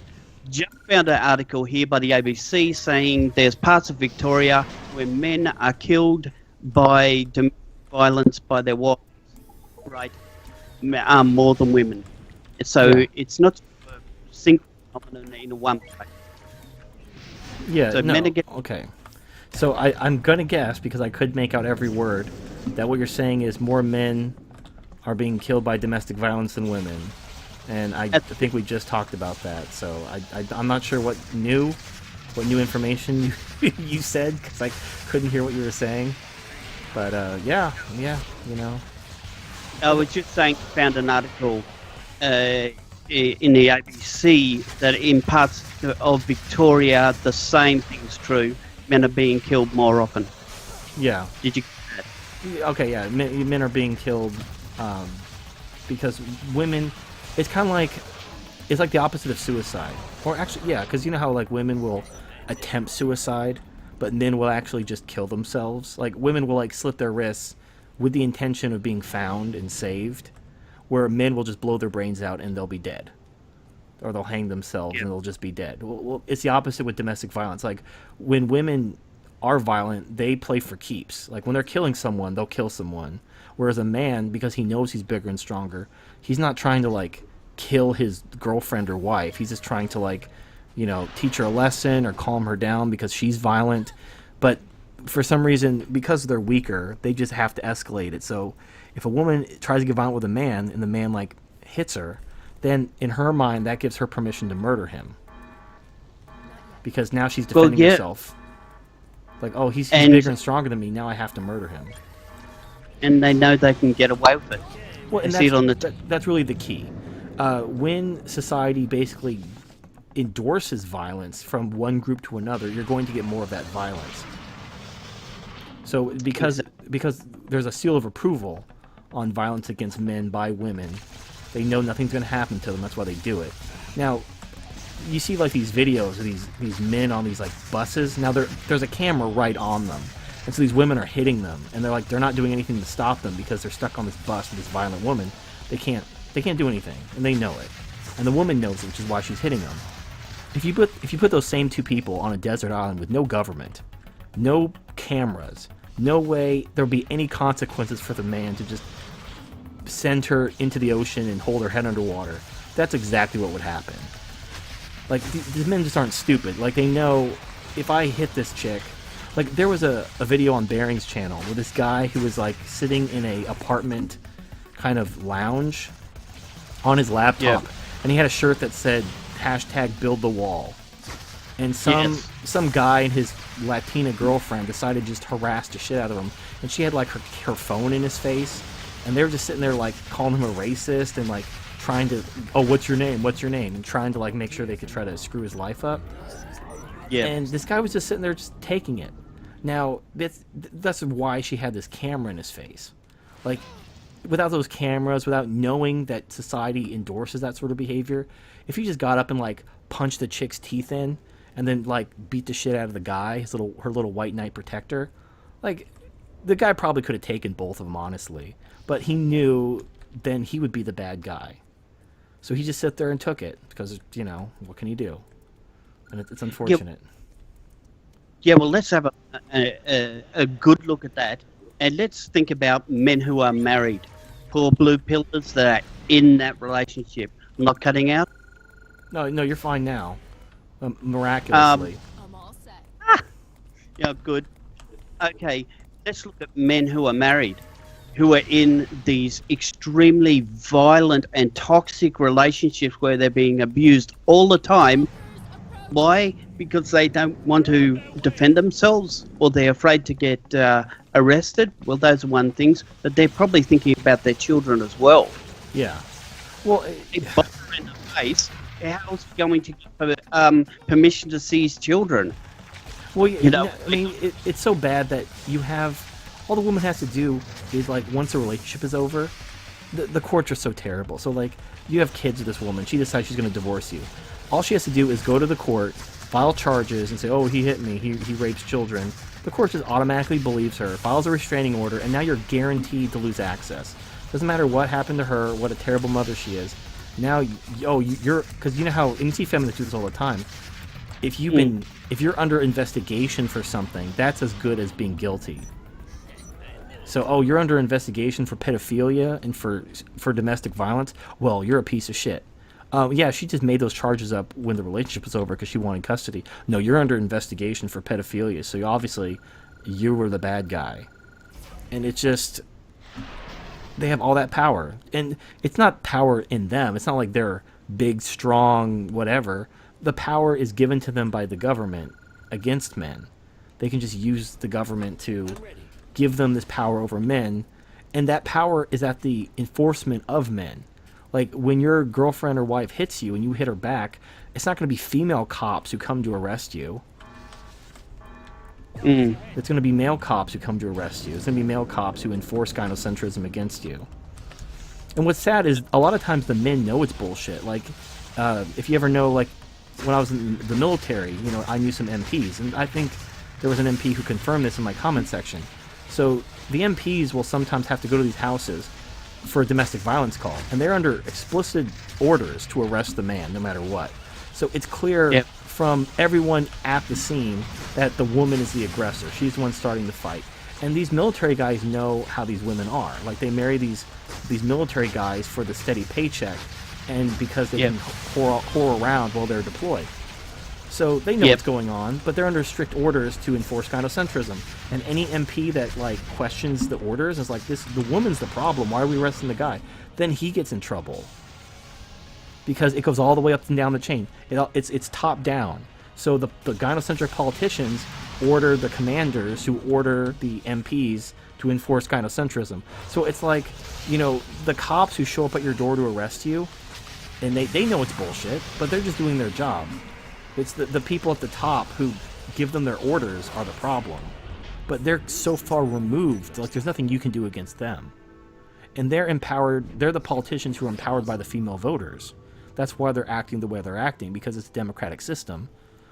[SPEAKER 3] just found an article here by the ABC saying there's parts of Victoria where men are killed by domestic violence by their wives. rate more than women. So
[SPEAKER 1] Yeah.
[SPEAKER 3] it's not a single phenomenon in one place.
[SPEAKER 1] Yeah,
[SPEAKER 3] So
[SPEAKER 1] no,
[SPEAKER 3] men are
[SPEAKER 1] okay. So I'm gonna guess, because I could make out every word, that what you're saying is more men are being killed by domestic violence than women. And I think we just talked about that. So I'm not sure what new information you said, because I couldn't hear what you were saying. But yeah, you know.
[SPEAKER 3] I was just saying, found an article in the ABC that in parts of Victoria, the same thing's true. Men are being killed more often.
[SPEAKER 1] Yeah.
[SPEAKER 3] Did you?
[SPEAKER 1] Okay, yeah. Men are being killed because women. It's kind of like the opposite of suicide, or actually, yeah, because you know how like women will attempt suicide, but men will actually just kill themselves. Like women will like slit their wrists with the intention of being found and saved, where men will just blow their brains out and they'll be dead, or they'll hang themselves and they'll just be dead. Well, it's the opposite with domestic violence. Like when women are violent, they play for keeps. Like when they're killing someone, they'll kill someone. Whereas a man, because he knows he's bigger and stronger, he's not trying to like kill his girlfriend or wife. He's just trying to like, you know, teach her a lesson or calm her down because she's violent. But for some reason, because they're weaker, they just have to escalate it. So if a woman tries to get violent with a man and the man like hits her, then in her mind that gives her permission to murder him, because now she's defending herself. Like, oh, he's bigger and stronger than me. Now I have to murder him.
[SPEAKER 3] And they know they can get away with it.
[SPEAKER 1] Well, and that's really the key. When society basically endorses violence from one group to another, you're going to get more of that violence. So because there's a seal of approval on violence against men by women, they know nothing's going to happen to them. That's why they do it. Now, you see like these videos of these men on these like buses. Now there's a camera right on them, and so these women are hitting them, and they're not doing anything to stop them because they're stuck on this bus with this violent woman. They can't do anything, and they know it, and the woman knows it, which is why she's hitting them. If you put those same two people on a desert island with no government, no cameras, no way there'll be any consequences for the man to just send her into the ocean and hold her head underwater, that's exactly what would happen. Like, these men just aren't stupid. Like, they know, if I hit this chick... Like, there was a video on Barring's channel with this guy who was, like, sitting in a apartment kind of lounge on his laptop. And he had a shirt that said, #BuildTheWall. And some guy and his Latina girlfriend decided to just harass the shit out of him. And she had, like, her phone in his face. And they were just sitting there, like, calling him a racist and, like, trying to, oh, what's your name, and trying to like make sure they could try to screw his life up. Yeah. And this guy was just sitting there just taking it. Now that's why she had this camera in his face. Like, without those cameras, without knowing that society endorses that sort of behavior, if he just got up and like punched the chick's teeth in and then like beat the shit out of the guy, her little white knight protector, like the guy probably could have taken both of them, honestly. But he knew then he would be the bad guy. So he just sat there and took it because, you know, what can he do? And it's unfortunate.
[SPEAKER 3] Yeah, well, let's have a good look at that. And let's think about men who are married. Poor blue pillars that are in that relationship. I'm not cutting out.
[SPEAKER 1] No, you're fine now. Miraculously.
[SPEAKER 10] I'm all set.
[SPEAKER 3] Yeah, good. Okay, let's look at men who are married, who are in these extremely violent and toxic relationships where they're being abused all the time. Why? Because they don't want to defend themselves, or they're afraid to get arrested. Well, those are one things, but they're probably thinking about their children as well.
[SPEAKER 1] Yeah. Well,
[SPEAKER 3] if they're in the face, how's he going to get permission to see his children?
[SPEAKER 1] Well, you know, I mean, it's so bad that you have... All the woman has to do is, like, once a relationship is over, the courts are so terrible. So, like, you have kids with this woman. She decides she's going to divorce you. All she has to do is go to the court, file charges, and say, oh, he hit me, he rapes children. The court just automatically believes her, files a restraining order, and now you're guaranteed to lose access. Doesn't matter what happened to her, what a terrible mother she is. Now, you're... Because you know how... And you see feminists do this all the time. If you're under investigation for something, that's as good as being guilty. So, oh, you're under investigation for pedophilia and for domestic violence. Well, you're a piece of shit. Yeah, she just made those charges up when the relationship was over because she wanted custody. No, you're under investigation for pedophilia, so obviously you were the bad guy. And it's just, they have all that power. And it's not power in them. It's not like they're big, strong, whatever. The power is given to them by the government against men. They can just use the government to give them this power over men, and that power is at the enforcement of men. Like, when your girlfriend or wife hits you and you hit her back, it's not going to be female cops who come to arrest you. It's going to be male cops who come to arrest you. It's going to be male cops who enforce gynocentrism against you. And what's sad is a lot of times the men know it's bullshit. Like, if you ever know, like, when I was in the military, you know, I knew some MPs, and I think there was an MP who confirmed this in my comment section. So the MPs will sometimes have to go to these houses for a domestic violence call, and they're under explicit orders to arrest the man no matter what. So it's clear from everyone at the scene that the woman is the aggressor. She's the one starting the fight. And these military guys know how these women are. Like, they marry these military guys for the steady paycheck, and because they can whore around while they're deployed. So they know what's going on, but they're under strict orders to enforce gynocentrism. And any MP that, like, questions the orders is like, the woman's the problem, why are we arresting the guy? Then he gets in trouble. Because it goes all the way up and down the chain. It's top down. So the gynocentric politicians order the commanders who order the MPs to enforce gynocentrism. So it's like, you know, the cops who show up at your door to arrest you, and they know it's bullshit, but they're just doing their job. It's the people at the top who give them their orders are the problem. But they're so far removed, like, there's nothing you can do against them. And they're empowered, they're the politicians who are empowered by the female voters. That's why they're acting the way they're acting, because it's a democratic system.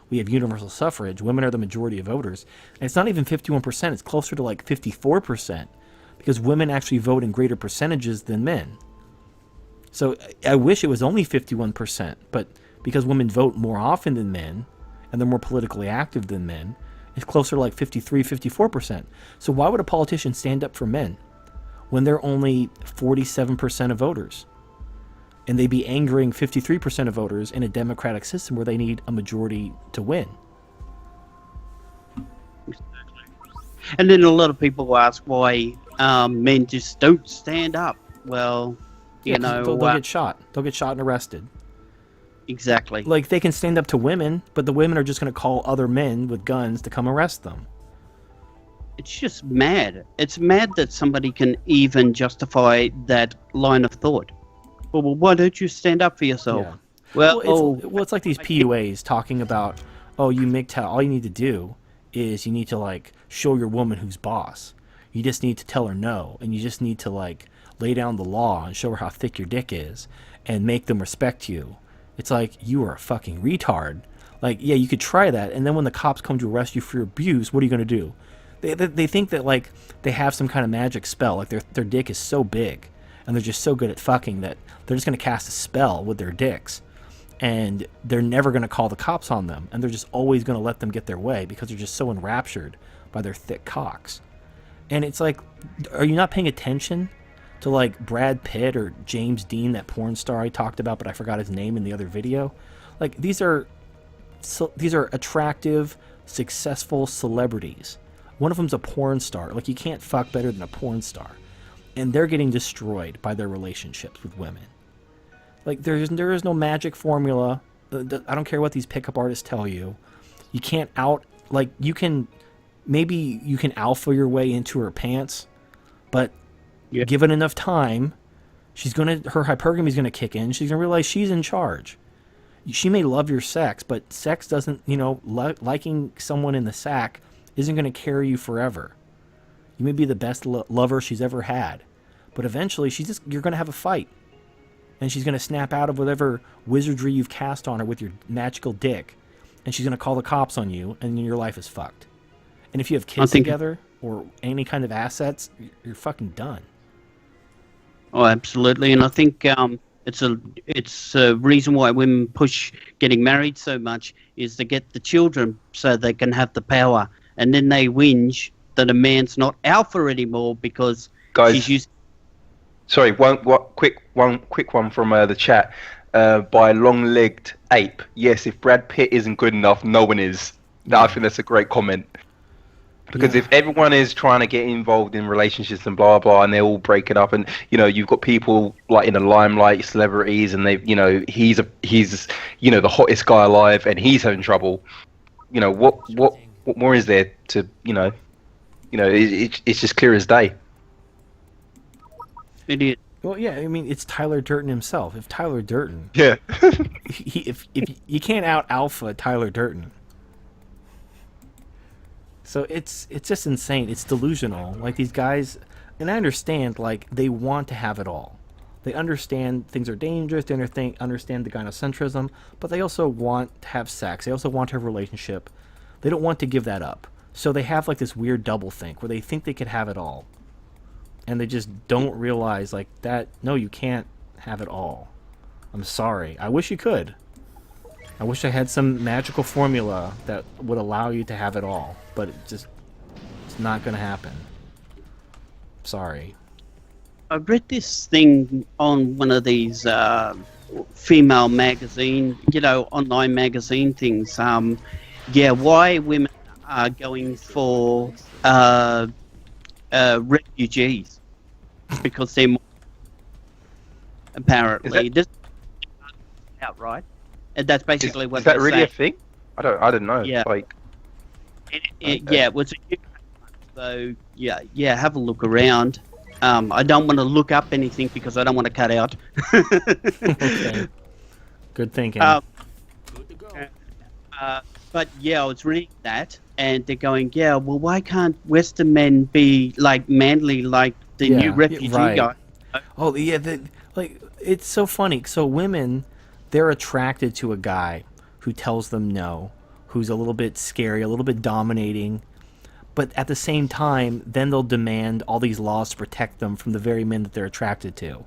[SPEAKER 1] We have universal suffrage, women are the majority of voters. And it's not even 51%, it's closer to like 54%, because women actually vote in greater percentages than men. So I wish it was only 51%, but because women vote more often than men, and they're more politically active than men, it's closer to like 53, 54%. So why would a politician stand up for men when they're only 47% of voters? And they'd be angering 53% of voters in a democratic system where they need a majority to win.
[SPEAKER 3] And then a lot of people ask why men just don't stand up. Well, you know...
[SPEAKER 1] They'll get shot. They'll get shot and arrested.
[SPEAKER 3] Exactly.
[SPEAKER 1] Like, they can stand up to women, but the women are just going to call other men with guns to come arrest them.
[SPEAKER 3] It's just mad. It's mad that somebody can even justify that line of thought. Well, why don't you stand up for yourself?
[SPEAKER 1] Yeah.
[SPEAKER 3] Well,
[SPEAKER 1] it's like these PUAs talking about, oh, you MGTOW, all you need to do is you need to, like, show your woman who's boss. You just need to tell her no, and you just need to, like, lay down the law and show her how thick your dick is and make them respect you. It's like, you are a fucking retard. Like, yeah, you could try that, and then when the cops come to arrest you for your abuse, what are you going to do? They think that, like, they have some kind of magic spell, like their dick is so big, and they're just so good at fucking that they're just going to cast a spell with their dicks, and they're never going to call the cops on them, and they're just always going to let them get their way because they're just so enraptured by their thick cocks. And it's like, are you not paying attention to, like, Brad Pitt or James Dean, that porn star I talked about, but I forgot his name in the other video? Like, these are attractive, successful celebrities. One of them's a porn star. Like, you can't fuck better than a porn star. And they're getting destroyed by their relationships with women. Like, there is no magic formula. I don't care what these pickup artists tell you. You can't maybe you can alpha your way into her pants, but given enough time, her hypergamy is gonna kick in. She's gonna realize she's in charge. She may love your sex, but sex doesn't, liking someone in the sack isn't gonna carry you forever. You may be the best lover she's ever had, but eventually you're gonna have a fight, and she's gonna snap out of whatever wizardry you've cast on her with your magical dick, and she's gonna call the cops on you, and your life is fucked. And if you have kids together or any kind of assets, you're fucking done.
[SPEAKER 3] Oh, absolutely. And I think it's a reason why women push getting married so much is to get the children so they can have the power. And then they whinge that a man's not alpha anymore because
[SPEAKER 2] Guys,
[SPEAKER 3] he's using.
[SPEAKER 2] sorry, one quick one from the chat. By long-legged ape. Yes, if Brad Pitt isn't good enough, no one is. I think that's a great comment. Because if everyone is trying to get involved in relationships and blah blah, and they're all breaking up, and you've got people like in the limelight, celebrities, and he's the hottest guy alive, and he's having trouble. What more is there to it's just clear as day.
[SPEAKER 3] It is.
[SPEAKER 1] Well, yeah, I mean, it's Tyler Durden himself. If Tyler Durden,
[SPEAKER 2] Yeah.
[SPEAKER 1] if you can't out alpha Tyler Durden. So it's just insane. It's delusional. Like these guys, and I understand. Like they want to have it all. They understand things are dangerous. They understand the gynocentrism, but they also want to have sex. They also want to have a relationship. They don't want to give that up. So they have like this weird double think where they think they could have it all, and they just don't realize like that. No, you can't have it all. I'm sorry. I wish you could. I wish I had some magical formula that would allow you to have it all, but it's not going to happen. Sorry.
[SPEAKER 3] I read this thing on one of these female magazine, online magazine things. Why women are going for refugees because they're more, apparently this outright. And that's basically what
[SPEAKER 2] is that
[SPEAKER 3] they're
[SPEAKER 2] really
[SPEAKER 3] saying.
[SPEAKER 2] a thing? I didn't know.
[SPEAKER 3] Yeah.
[SPEAKER 2] Like,
[SPEAKER 3] Yeah, it was a so yeah, have a look around. I don't want to look up anything because I don't want to cut out.
[SPEAKER 1] Okay. Good thinking.
[SPEAKER 3] But yeah, I was reading that, and they're going, yeah, well, why can't Western men be like manly like the new refugee guy?
[SPEAKER 1] Oh yeah, it's so funny. So women, they're attracted to a guy who tells them no, who's a little bit scary, a little bit dominating, but at the same time, then they'll demand all these laws to protect them from the very men that they're attracted to.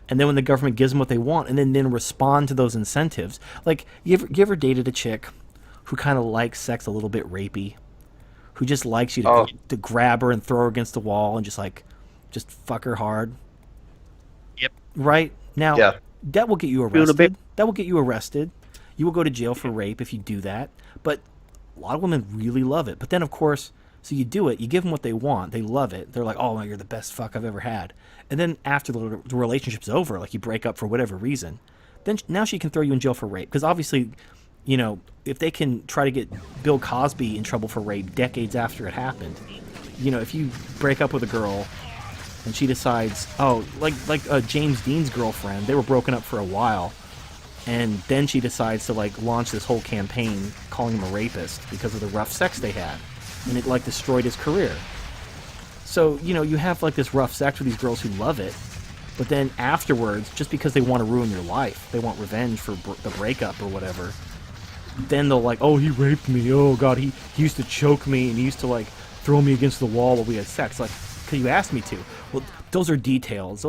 [SPEAKER 1] And then when the government gives them what they want, and then respond to those incentives, like you ever dated a chick who kind of likes sex a little bit rapey, who just likes you to grab her and throw her against the wall and just fuck her hard?
[SPEAKER 3] Yep.
[SPEAKER 1] Right now.
[SPEAKER 2] Yeah.
[SPEAKER 1] That will get you arrested. That will get you arrested. You will go to jail for rape if you do that. But a lot of women really love it. But then, of course, so you do it. You give them what they want. They love it. They're like, oh, you're the best fuck I've ever had. And then after the relationship's over, like you break up for whatever reason, then now she can throw you in jail for rape. Because obviously, if they can try to get Bill Cosby in trouble for rape decades after it happened, if you break up with a girl and she decides, like James Dean's girlfriend, they were broken up for a while, and then she decides to like launch this whole campaign calling him a rapist because of the rough sex they had, and it like destroyed his career. So you have like this rough sex with these girls who love it, but then afterwards, just because they want to ruin your life, they want revenge for the breakup or whatever, then they'll like, oh, he raped me, oh god, he used to choke me, and he used to like throw me against the wall while we had sex, like, because you asked me to. Well, those are details.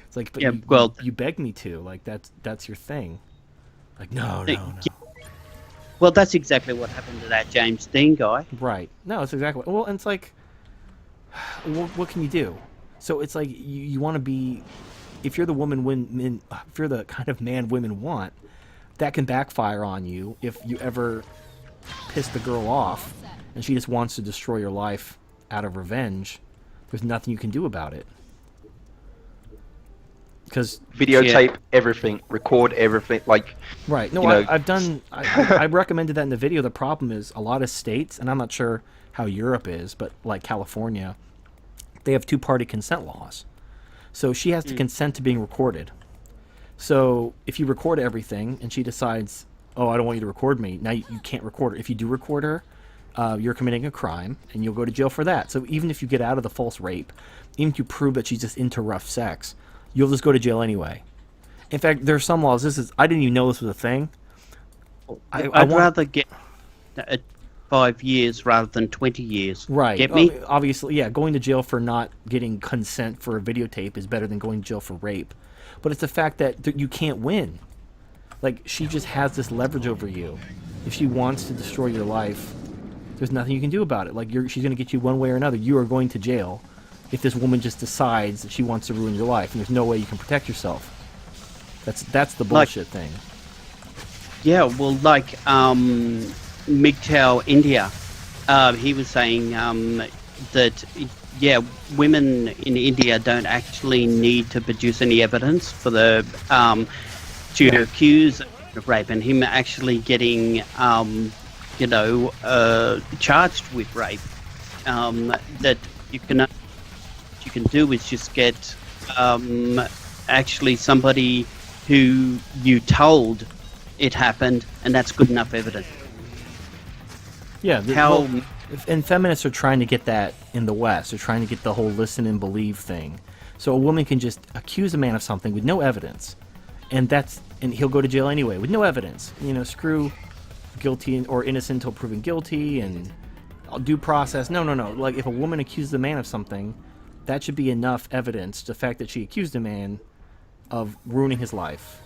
[SPEAKER 1] It's like, but you begged me to. Like, that's your thing. Like, no.
[SPEAKER 3] Well, that's exactly what happened to that James Dean guy.
[SPEAKER 1] Right. No, it's exactly. Well, and it's like, what can you do? So it's like you want to be, if you're the if you're the kind of man women want, that can backfire on you if you ever piss the girl off and she just wants to destroy your life out of revenge. There's nothing you can do about it. Because
[SPEAKER 2] videotape everything, record everything, like.
[SPEAKER 1] Right. No, I've done. I recommended that in the video. The problem is a lot of states, and I'm not sure how Europe is, but like California, they have two-party consent laws. So she has to consent to being recorded. So if you record everything and she decides, oh, I don't want you to record me, now you can't record her. If you do record her, you're committing a crime, and you'll go to jail for that. So even if you get out of the false rape, even if you prove that she's just into rough sex, you'll just go to jail anyway. In fact, there are some laws. I didn't even know this was a thing.
[SPEAKER 3] I'd rather get 5 years rather than 20 years.
[SPEAKER 1] Right.
[SPEAKER 3] Get me?
[SPEAKER 1] Obviously, yeah, going to jail for not getting consent for a videotape is better than going to jail for rape. But it's the fact that you can't win. Like, she just has this leverage over you. If she wants to destroy your life, There's nothing you can do about it. Like she's going to get you one way or another. You are going to jail if this woman just decides that she wants to ruin your life, and there's no way you can protect yourself. That's the bullshit thing.
[SPEAKER 3] Yeah, well, like MGTOW India, he was saying that, yeah, women in India don't actually need to produce any evidence for the to accuse of rape, and him actually getting, charged with rape. That you can do is just get actually somebody who you told it happened, and that's good enough evidence.
[SPEAKER 1] Yeah, and feminists are trying to get that in the West. They're trying to get the whole listen and believe thing. So a woman can just accuse a man of something with no evidence, and he'll go to jail anyway with no evidence. Screw guilty or innocent until proven guilty and due process. No. Like if a woman accuses a man of something, that should be enough evidence. The fact that she accused a man of ruining his life.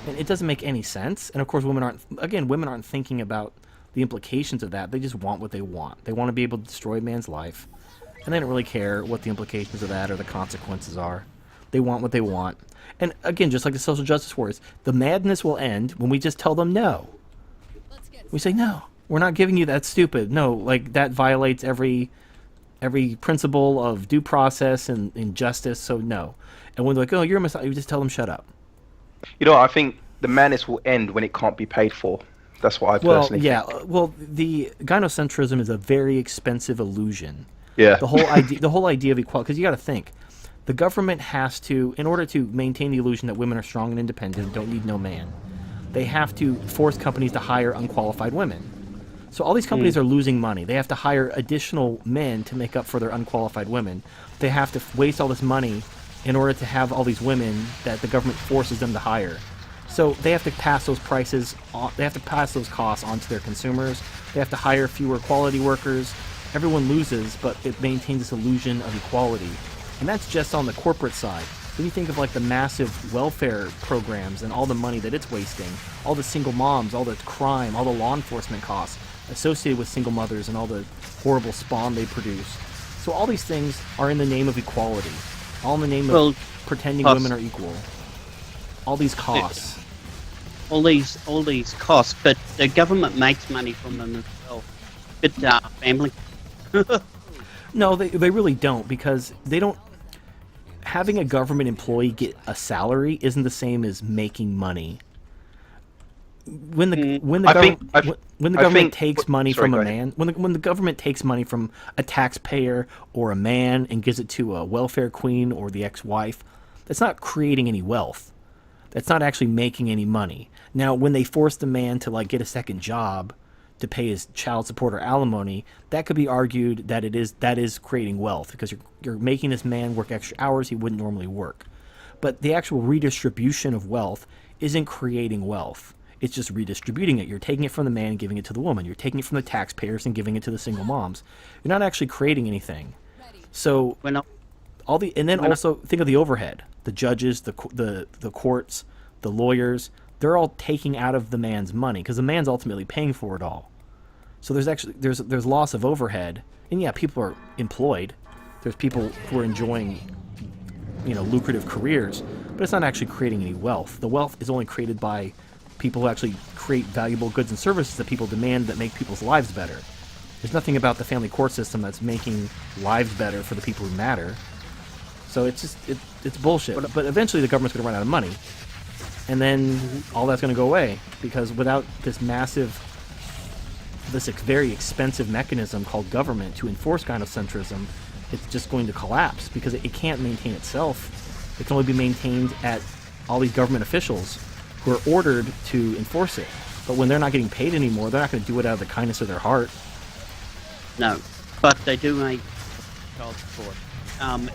[SPEAKER 1] And it doesn't make any sense. And of course, women aren't thinking about the implications of that. They just want what they want. They want to be able to destroy a man's life, and they don't really care what the implications of that or the consequences are. They want what they want. And again, just like the social justice wars, the madness will end when we just tell them no. We say, no, we're not giving you that, stupid. No, like that violates every principle of due process and justice, so no. And when they're like, oh, you're a Messiah, you just tell them shut up.
[SPEAKER 2] I think the madness will end when it can't be paid for. That's what I personally think.
[SPEAKER 1] Well, the gynocentrism is a very expensive illusion.
[SPEAKER 2] Yeah.
[SPEAKER 1] The whole idea of equality, because you got to think, the government has to, in order to maintain the illusion that women are strong and independent, don't need no man, they have to force companies to hire unqualified women. So all these companies are losing money. They have to hire additional men to make up for their unqualified women. They have to waste all this money in order to have all these women that the government forces them to hire. So they have to pass those prices on, they have to pass those costs on to their consumers. They have to hire fewer quality workers. Everyone loses, but it maintains this illusion of equality. And that's just on the corporate side. Then you think of like the massive welfare programs and all the money that it's wasting, all the single moms, all the crime, all the law enforcement costs associated with single mothers and all the horrible spawn they produce. So all these things are in the name of equality. All in the name of pretending women are equal. All these costs.
[SPEAKER 3] All these costs, but the government makes money from them as well. But family.
[SPEAKER 1] No, they really don't, because they don't. Having a government employee get a salary isn't the same as making money. When the government takes money from a man, when the government takes money from a taxpayer or a man and gives it to a welfare queen or the ex-wife, that's not creating any wealth. That's not actually making any money. Now, when they force the man to like get a second job to pay his child support or alimony, that could be argued that that is creating wealth, because you're making this man work extra hours he wouldn't normally work. But the actual redistribution of wealth isn't creating wealth. It's just redistributing it. You're taking it from the man and giving it to the woman. You're taking it from the taxpayers and giving it to the single moms. You're not actually creating anything. So also think of the overhead. The judges, the courts, the lawyers, they're all taking out of the man's money, because the man's ultimately paying for it all. So there's loss of overhead, and yeah, people are employed. There's people who are enjoying, lucrative careers, but it's not actually creating any wealth. The wealth is only created by people who actually create valuable goods and services that people demand that make people's lives better. There's nothing about the family court system that's making lives better for the people who matter. So it's bullshit. But eventually the government's going to run out of money. And then all that's going to go away, because without this very expensive mechanism called government to enforce gynocentrism, it's just going to collapse, because it can't maintain itself. It can only be maintained at all these government officials who are ordered to enforce it. But when they're not getting paid anymore, they're not going to do it out of the kindness of their heart.
[SPEAKER 3] No, but they do make child support.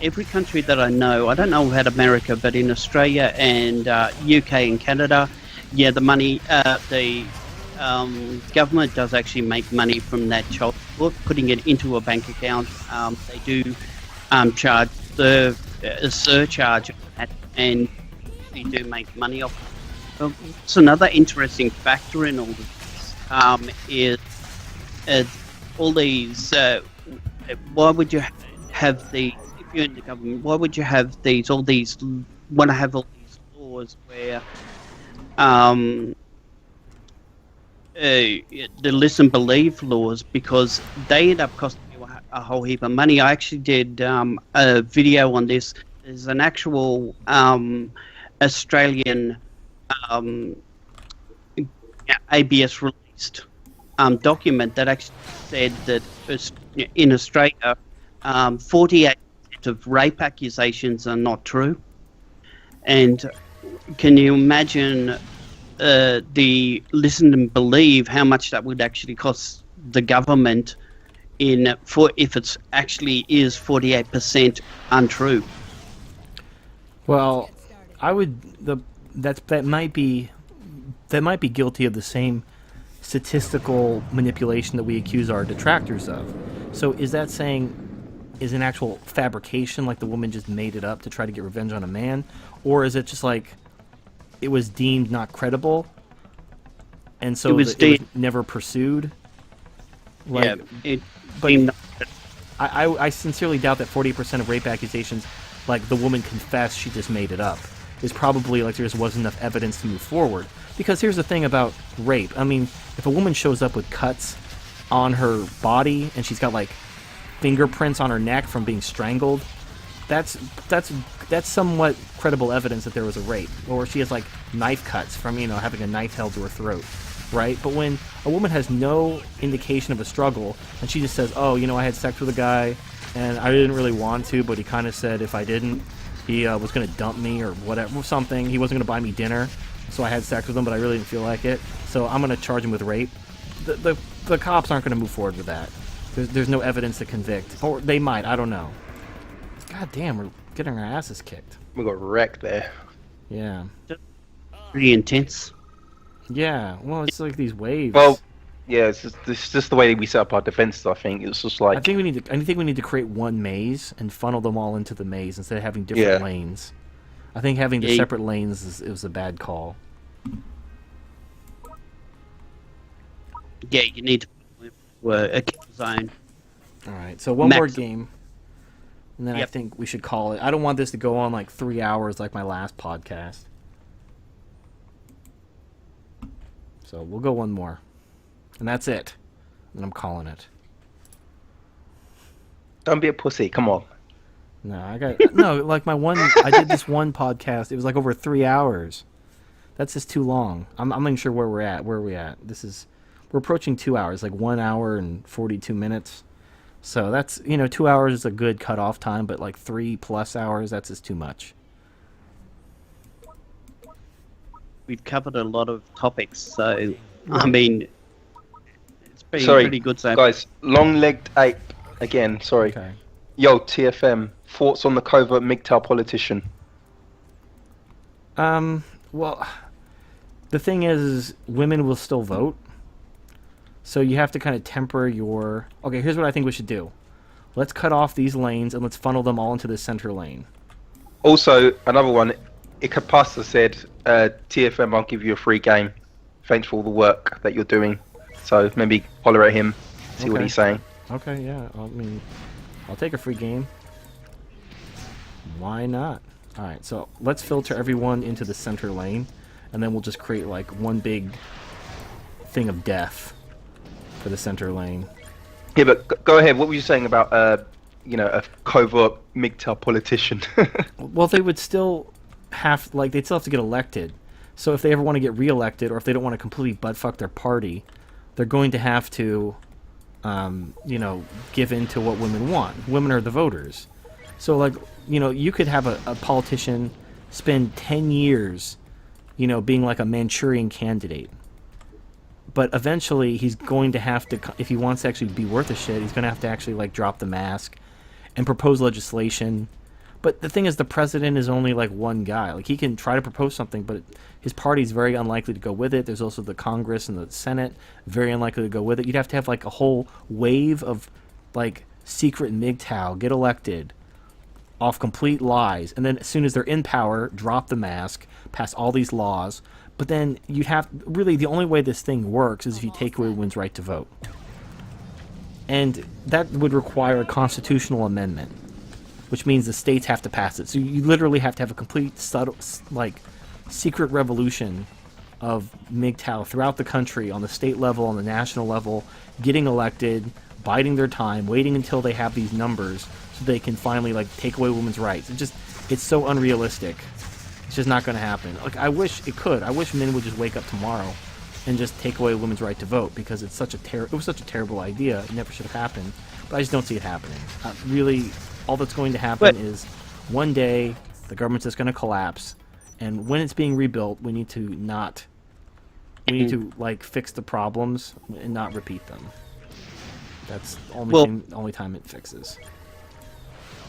[SPEAKER 3] Every country that I know, I don't know about America, but in Australia and UK and Canada, yeah, the money, the government does actually make money from that child support, putting it into a bank account. They do charge the surcharge, and they do make money off it. So another interesting factor in all of this is all these. Why would you have these? If you're in the government, why would you have these? All these want to have all these laws where the listen believe laws, because they end up costing you a whole heap of money. I actually did a video on this. There's an actual Australian ABS released document that actually said that in Australia 48% of rape accusations are not true. And can you imagine the listen and believe how much that would actually cost the government if it's actually is 48% untrue?
[SPEAKER 1] Well, I would that might be guilty of the same statistical manipulation that we accuse our detractors of. So is that saying is an actual fabrication, like the woman just made it up to try to get revenge on a man, or is it just like it was deemed not credible, and so it was never pursued? Like,
[SPEAKER 3] but
[SPEAKER 1] I sincerely doubt that 40% of rape accusations, like the woman confessed she just made it up, is probably like there just wasn't enough evidence to move forward. Because here's the thing about rape. I mean, if a woman shows up with cuts on her body and she's got like fingerprints on her neck from being strangled, that's somewhat credible evidence that there was a rape. Or she has like knife cuts from, having a knife held to her throat, right? But when a woman has no indication of a struggle and she just says, oh, I had sex with a guy and I didn't really want to, but he kind of said if I didn't, he was going to dump me or whatever, something. He wasn't going to buy me dinner, so I had sex with him, but I really didn't feel like it. So I'm going to charge him with rape. The cops aren't going to move forward with that. There's no evidence to convict. Or they might, I don't know. God damn, we're getting our asses kicked.
[SPEAKER 2] We got wrecked there.
[SPEAKER 1] Yeah.
[SPEAKER 3] Pretty intense.
[SPEAKER 1] Yeah, well, it's like these waves.
[SPEAKER 2] Well, yeah, it's just the way we set up our defenses. I think it's just like
[SPEAKER 1] I think we need to create one maze and funnel them all into the maze instead of having different lanes. I think having the separate lanes was a bad call.
[SPEAKER 3] Yeah, you need to put a kill zone.
[SPEAKER 1] All right, so one more game, and then I think we should call it. I don't want this to go on like 3 hours like my last podcast. So we'll go one more. And that's it. And I'm calling it.
[SPEAKER 2] Don't be a pussy. Come on.
[SPEAKER 1] No, like I did this one podcast. It was like over 3 hours. That's just too long. I'm not even sure where we're at. Where are we at? We're approaching 2 hours, like 1 hour and 42 minutes. So that's, 2 hours is a good cutoff time, but like 3+ hours, that's just too much.
[SPEAKER 3] We've covered a lot of topics, so, I mean, it's been pretty good. So
[SPEAKER 2] guys, long-legged ape, again, sorry.
[SPEAKER 1] Okay.
[SPEAKER 2] Yo, TFM, thoughts on the covert MGTOW politician?
[SPEAKER 1] Well, the thing is women will still vote. So you have to kind of temper your... Okay, here's what I think we should do. Let's cut off these lanes and let's funnel them all into the center lane.
[SPEAKER 2] Also, another one, Ikapasa said, TFM, I'll give you a free game. Thanks for all the work that you're doing. So maybe holler at him, see what he's saying.
[SPEAKER 1] Okay, yeah. I mean, I'll take a free game. Why not? Alright, so let's filter everyone into the center lane, and then we'll just create like one big thing of death for the center lane.
[SPEAKER 2] Yeah, but go ahead. What were you saying about, a covert MGTOW politician?
[SPEAKER 1] Well, they would still they'd still have to get elected. So if they ever want to get reelected, or if they don't want to completely buttfuck their party, they're going to have to, give in to what women want. Women are the voters. So, like, you could have a politician spend 10 years, being like a Manchurian candidate. But eventually, he's going to have to, if he wants to actually be worth a shit, he's going to have to actually, like, drop the mask and propose legislation. But the thing is, the president is only, like, one guy. Like, he can try to propose something, but his party's very unlikely to go with it. There's also the Congress and the Senate, very unlikely to go with it. You'd have to have, like, a whole wave of, like, secret MGTOW get elected off complete lies, and then as soon as they're in power, drop the mask, pass all these laws. But then you'd have, really, the only way this thing works is if you take away women's right to vote. And that would require a constitutional amendment, which means the states have to pass it. So you literally have to have a complete secret revolution of MGTOW throughout the country, on the state level, on the national level, getting elected, biding their time, waiting until they have these numbers so they can finally take away women's rights. It's so unrealistic. It's just not going to happen. I wish it could. I wish men would just wake up tomorrow and just take away women's right to vote, because it was such a terrible idea. It never should have happened. But I just don't see it happening. Really, all that's going to happen is one day the government's just going to collapse, and when it's being rebuilt, we need to fix the problems and not repeat them. That's the only time it fixes.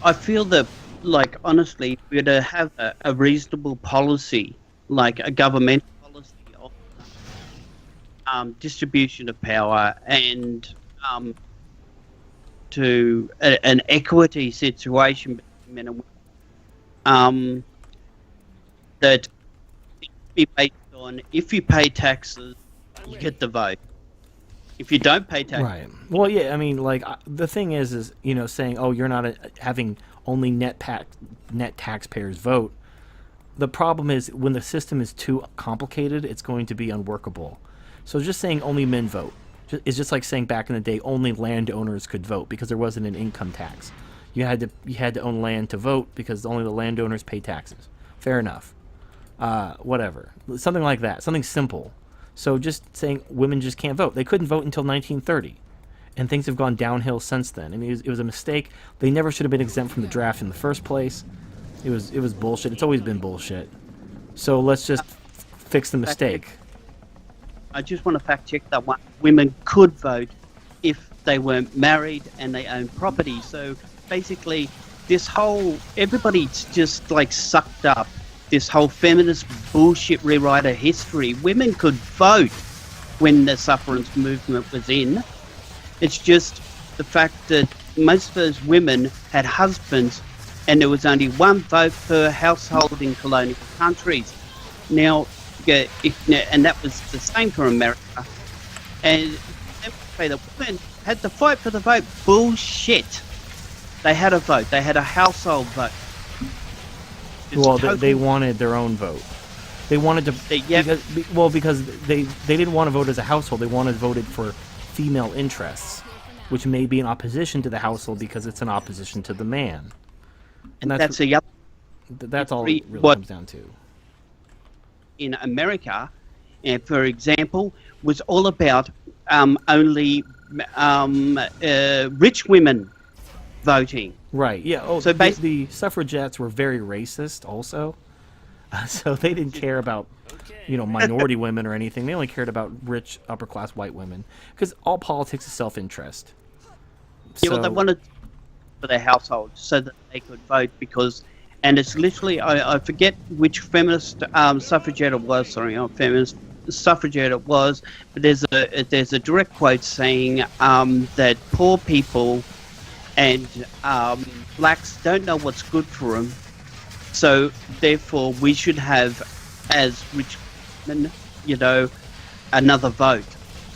[SPEAKER 3] I feel that, honestly, we're to have a reasonable policy, a governmental policy of distribution of power and to an equity situation between men and women. That be based on, if you pay taxes, you get the vote. If you don't pay taxes,
[SPEAKER 1] right? Well, yeah. I mean, the thing is saying, oh, you're not having only net taxpayers vote. The problem is when the system is too complicated, it's going to be unworkable. So just saying only men vote is just like saying back in the day only landowners could vote because there wasn't an income tax. You had to own land to vote because only the landowners pay taxes. Fair enough. Whatever. Something like that. Something simple. So just saying women just can't vote. They couldn't vote until 1930. And things have gone downhill since then. I mean, it was a mistake. They never should have been exempt from the draft in the first place. It was bullshit. It's always been bullshit. So let's just fix the mistake.
[SPEAKER 3] I just want to fact check that one. Women could vote if they weren't married and they owned property. So basically, everybody's just sucked up this whole feminist bullshit rewrite of history. Women could vote when the suffrage movement was in. It's just the fact that most of those women had husbands and there was only one vote per household in colonial countries. Now, and that was the same for America. And the women had to fight for the vote. Bullshit. They had a vote. They had a household vote.
[SPEAKER 1] Well, they wanted their own vote. They wanted to because they didn't want to vote as a household. They wanted voted for female interests, which may be in opposition to the household because it's in opposition to the man. And that's all it really comes down to.
[SPEAKER 3] In America, for example, was all about only rich women voting.
[SPEAKER 1] Right, yeah. Oh, so the suffragettes were very racist also. So they didn't care about, minority women or anything. They only cared about rich, upper-class white women. Because all politics is self-interest.
[SPEAKER 3] Yeah, well, they wanted for their household so that they could vote and it's literally, I forget which feminist suffragette it was, feminist suffragette it was, but there's a direct quote saying that poor people and blacks don't know what's good for them, so therefore we should have, as rich women, another vote,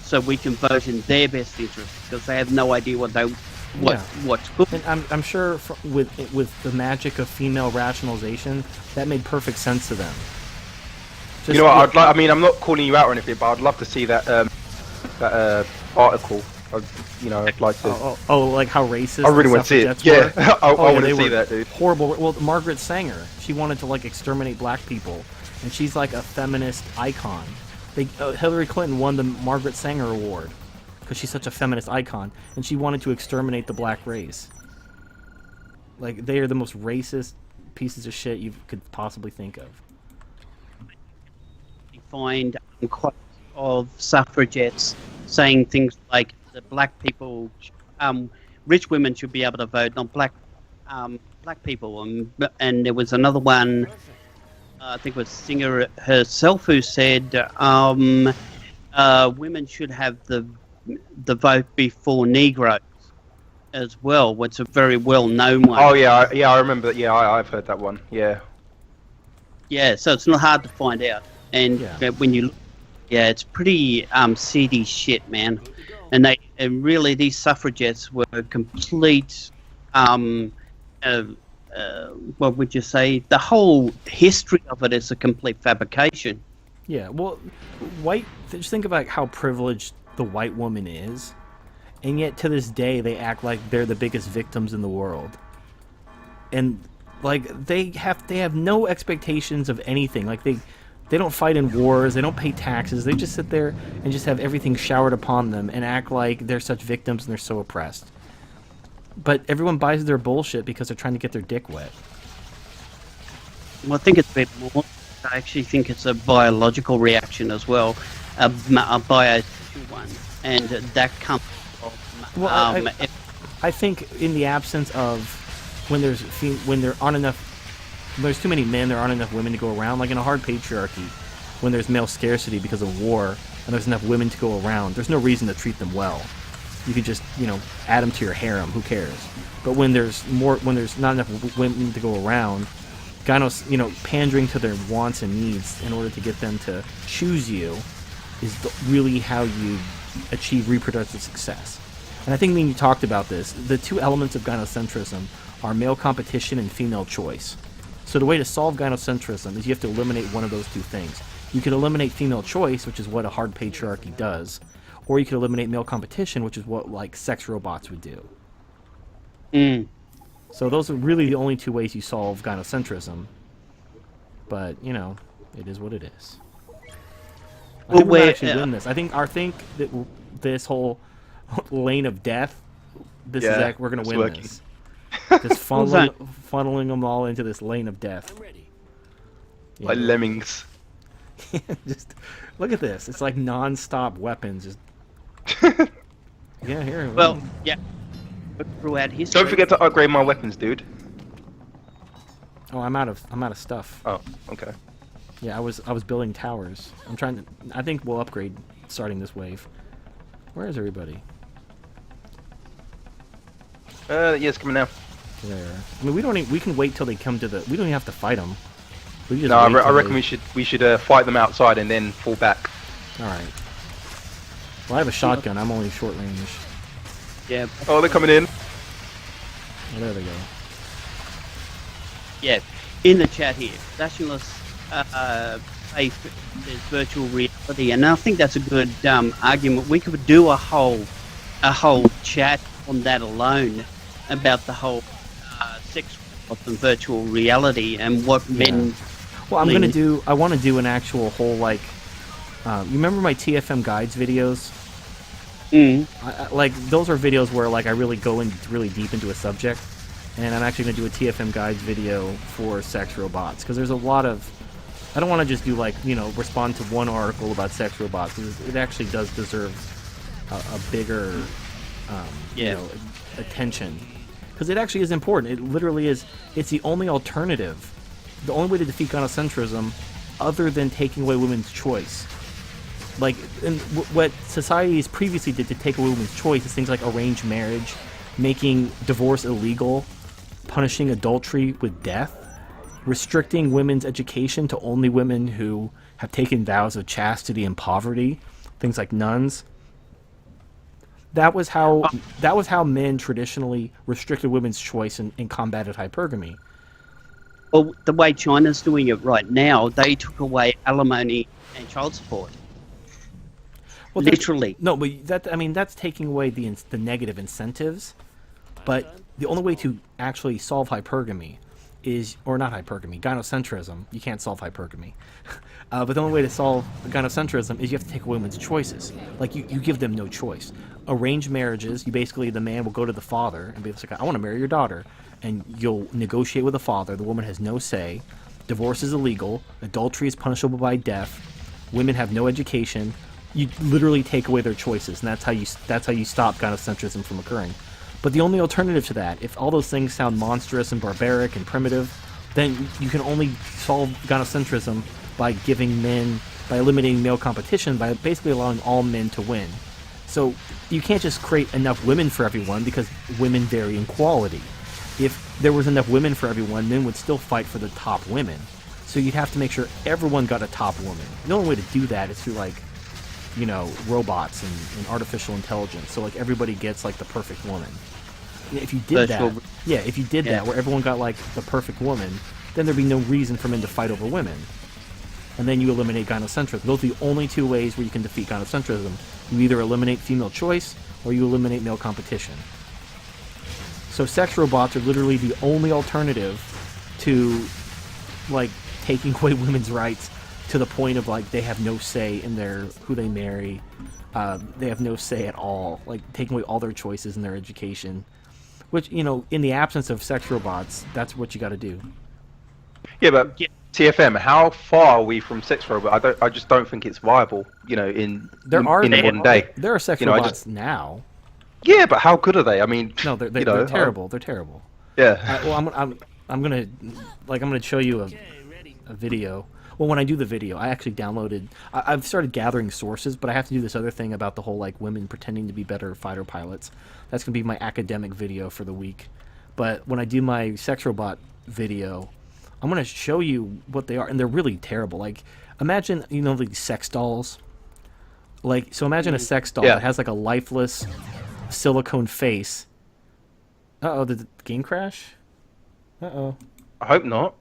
[SPEAKER 3] so we can vote in their best interest, because they have no idea what's good.
[SPEAKER 1] And I'm sure with the magic of female rationalization, that made perfect sense to them.
[SPEAKER 2] You know what? I'm not calling you out or anything, but I'd love to see that article. I'd like to.
[SPEAKER 1] Like how racist.
[SPEAKER 2] I really want to see it. Yeah, I want to see that, dude.
[SPEAKER 1] Horrible. Well, Margaret Sanger, she wanted to exterminate black people, and she's a feminist icon. Hillary Clinton won the Margaret Sanger Award because she's such a feminist icon, and she wanted to exterminate the black race. They are the most racist pieces of shit you could possibly think of.
[SPEAKER 3] You find quotes of suffragettes saying things like that black people, rich women should be able to vote, not black people. And there was another one, I think it was Singer herself, who said women should have the vote before Negroes as well, which is a very well-known one.
[SPEAKER 2] Oh yeah, I remember that. Yeah, I've heard that one. Yeah.
[SPEAKER 3] Yeah, so it's not hard to find out, and when you look, it's pretty seedy shit, man. and really these suffragettes were complete. What would you say? The whole history of it is a complete fabrication.
[SPEAKER 1] Yeah, well, just think about how privileged the white woman is, and yet to this day they act like they're the biggest victims in the world. And like they have no expectations of anything. Like they don't fight in wars, they don't pay taxes, they just sit there and just have everything showered upon them and act like they're such victims and they're so oppressed. But everyone buys their bullshit because they're trying to get their dick wet.
[SPEAKER 3] Well, I think it's a bit more. I actually think it's a biological reaction as well, a biological one, and that comes from.
[SPEAKER 1] Well, I think in the absence of when there aren't enough, when there's too many men, there aren't enough women to go around. Like in a hard patriarchy, when there's male scarcity because of war, and there's enough women to go around, there's no reason to treat them well. You could just, add them to your harem. Who cares? But when there's not enough women to go around, pandering to their wants and needs in order to get them to choose you is really how you achieve reproductive success. And I think when you talked about this, the two elements of gynocentrism are male competition and female choice. So the way to solve gynocentrism is you have to eliminate one of those two things. You can eliminate female choice, which is what a hard patriarchy does, or you could eliminate male competition, which is what like sex robots would do. So those are really the only two ways you solve gynocentrism. But it is what it is. I think we'll actually win this. I think that this whole lane of death, we're going to win
[SPEAKER 2] working.
[SPEAKER 1] this. Just funneling them all into this lane of death. I'm ready.
[SPEAKER 2] Like lemmings.
[SPEAKER 1] Just look at this. It's like non-stop weapons. Just here.
[SPEAKER 3] Well, yeah. Throughout history.
[SPEAKER 2] Don't forget to upgrade my weapons, dude.
[SPEAKER 1] Oh, I'm out of stuff.
[SPEAKER 2] Oh, okay.
[SPEAKER 1] Yeah, I was building towers. I think we'll upgrade starting this wave. Where is everybody?
[SPEAKER 2] It's coming now.
[SPEAKER 1] There. I mean, we can wait till they come to the. We don't even have to fight them.
[SPEAKER 2] I reckon we should fight them outside and then fall back.
[SPEAKER 1] All right. Well, I have a shotgun. I'm only short range.
[SPEAKER 3] Yeah.
[SPEAKER 2] Oh, they're coming in.
[SPEAKER 1] Oh, there they go.
[SPEAKER 3] Yeah. In the chat here, Nationalists say there's virtual reality, and I think that's a good argument. We could do a whole chat on that alone about the whole sex and virtual reality and what men.
[SPEAKER 1] Well, I want to do an actual whole like. You remember my TFM guides videos? Those are videos where like I really go in really deep into a subject, and I'm actually going to do a TFM guides video for sex robots because there's a lot of. I don't want to just do respond to one article about sex robots. It actually does deserve a bigger, attention because it actually is important. It literally is. It's the only alternative, the only way to defeat gynocentrism, other than taking away women's choice. Like, what societies previously did to take away women's choice is things like arranged marriage, making divorce illegal, punishing adultery with death, restricting women's education to only women who have taken vows of chastity and poverty, things like nuns. That was how men traditionally restricted women's choice and combated hypergamy.
[SPEAKER 3] Well, the way China's doing it right now, they took away alimony and child support. Well, literally.
[SPEAKER 1] No, but that's taking away the negative incentives. But the only way to actually solve hypergamy gynocentrism. You can't solve hypergamy. But the only way to solve gynocentrism is you have to take away women's choices. Like, you give them no choice. Arranged marriages, the man will go to the father and be like, I want to marry your daughter. And you'll negotiate with the father. The woman has no say. Divorce is illegal. Adultery is punishable by death. Women have no education. You literally take away their choices, and that's how you stop gynocentrism from occurring. But the only alternative to that, if all those things sound monstrous and barbaric and primitive, then you can only solve gynocentrism by eliminating male competition, by basically allowing all men to win. So you can't just create enough women for everyone because women vary in quality. If there was enough women for everyone, men would still fight for the top women. So you'd have to make sure everyone got a top woman. The only way to do that is through robots and artificial intelligence. So like everybody gets like the perfect woman. If you did that, where everyone got like the perfect woman, then there'd be no reason for men to fight over women. And then you eliminate gynocentrism. Those are the only two ways where you can defeat gynocentrism. You either eliminate female choice or you eliminate male competition. So sex robots are literally the only alternative to like taking away women's rights to the point of like they have no say in who they marry. They have no say at all. Like taking away all their choices in their education. Which, in the absence of sex robots, that's what you got to do.
[SPEAKER 2] Yeah, but TFM, how far are we from sex robot? I just don't think it's viable. In the modern day.
[SPEAKER 1] There are sex robots now.
[SPEAKER 2] Yeah, but how good are they? I mean,
[SPEAKER 1] no, they're terrible. They're terrible.
[SPEAKER 2] Yeah.
[SPEAKER 1] Well, I'm gonna show you a video. Well, when I do the video, I actually downloaded. I've started gathering sources, but I have to do this other thing about the whole like women pretending to be better fighter pilots. That's gonna be my academic video for the week. But when I do my sex robot video, I'm gonna show you what they are, and they're really terrible. Like, imagine these sex dolls. Like, so imagine a sex doll that has like a lifeless silicone face. Uh oh, did the game crash? Uh oh.
[SPEAKER 2] I hope not.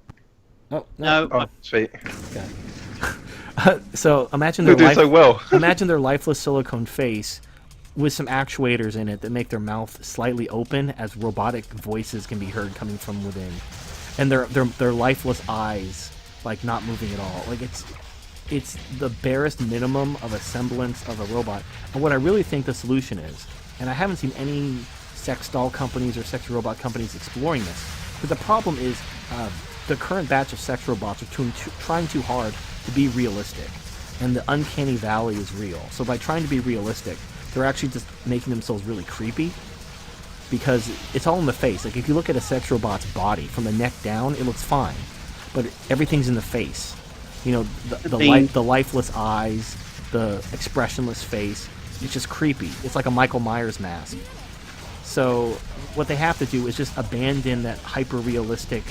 [SPEAKER 1] Oh
[SPEAKER 3] no!
[SPEAKER 2] Oh, sweet.
[SPEAKER 1] Okay. So imagine imagine their lifeless silicone face with some actuators in it that make their mouth slightly open as robotic voices can be heard coming from within, and their lifeless eyes like not moving at all. Like it's the barest minimum of a semblance of a robot. And what I really think the solution is, and I haven't seen any sex doll companies or sex robot companies exploring this, but the problem is. The current batch of sex robots are trying too hard to be realistic, and the uncanny valley is real. So by trying to be realistic, they're actually just making themselves really creepy, because it's all in the face. Like if you look at a sex robot's body from the neck down, it looks fine, but everything's in the face. The lifeless eyes, the expressionless face. It's just creepy. It's like a Michael Myers mask. So what they have to do is just abandon that hyper-realistic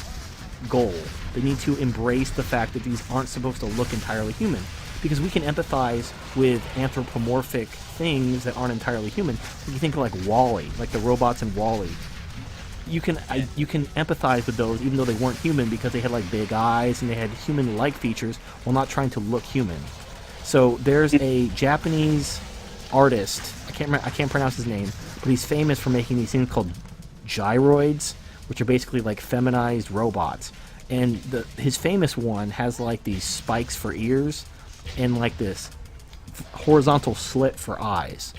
[SPEAKER 1] goal. They need to embrace the fact that these aren't supposed to look entirely human, because we can empathize with anthropomorphic things that aren't entirely human. If you think of like WALL-E, like the robots in WALL-E, you can empathize with those even though they weren't human, because they had like big eyes and they had human-like features while not trying to look human. So there's a Japanese artist, I can't pronounce his name, but he's famous for making these things called gyroids, which are basically like feminized robots. And his famous one has like these spikes for ears and like this horizontal slit for eyes.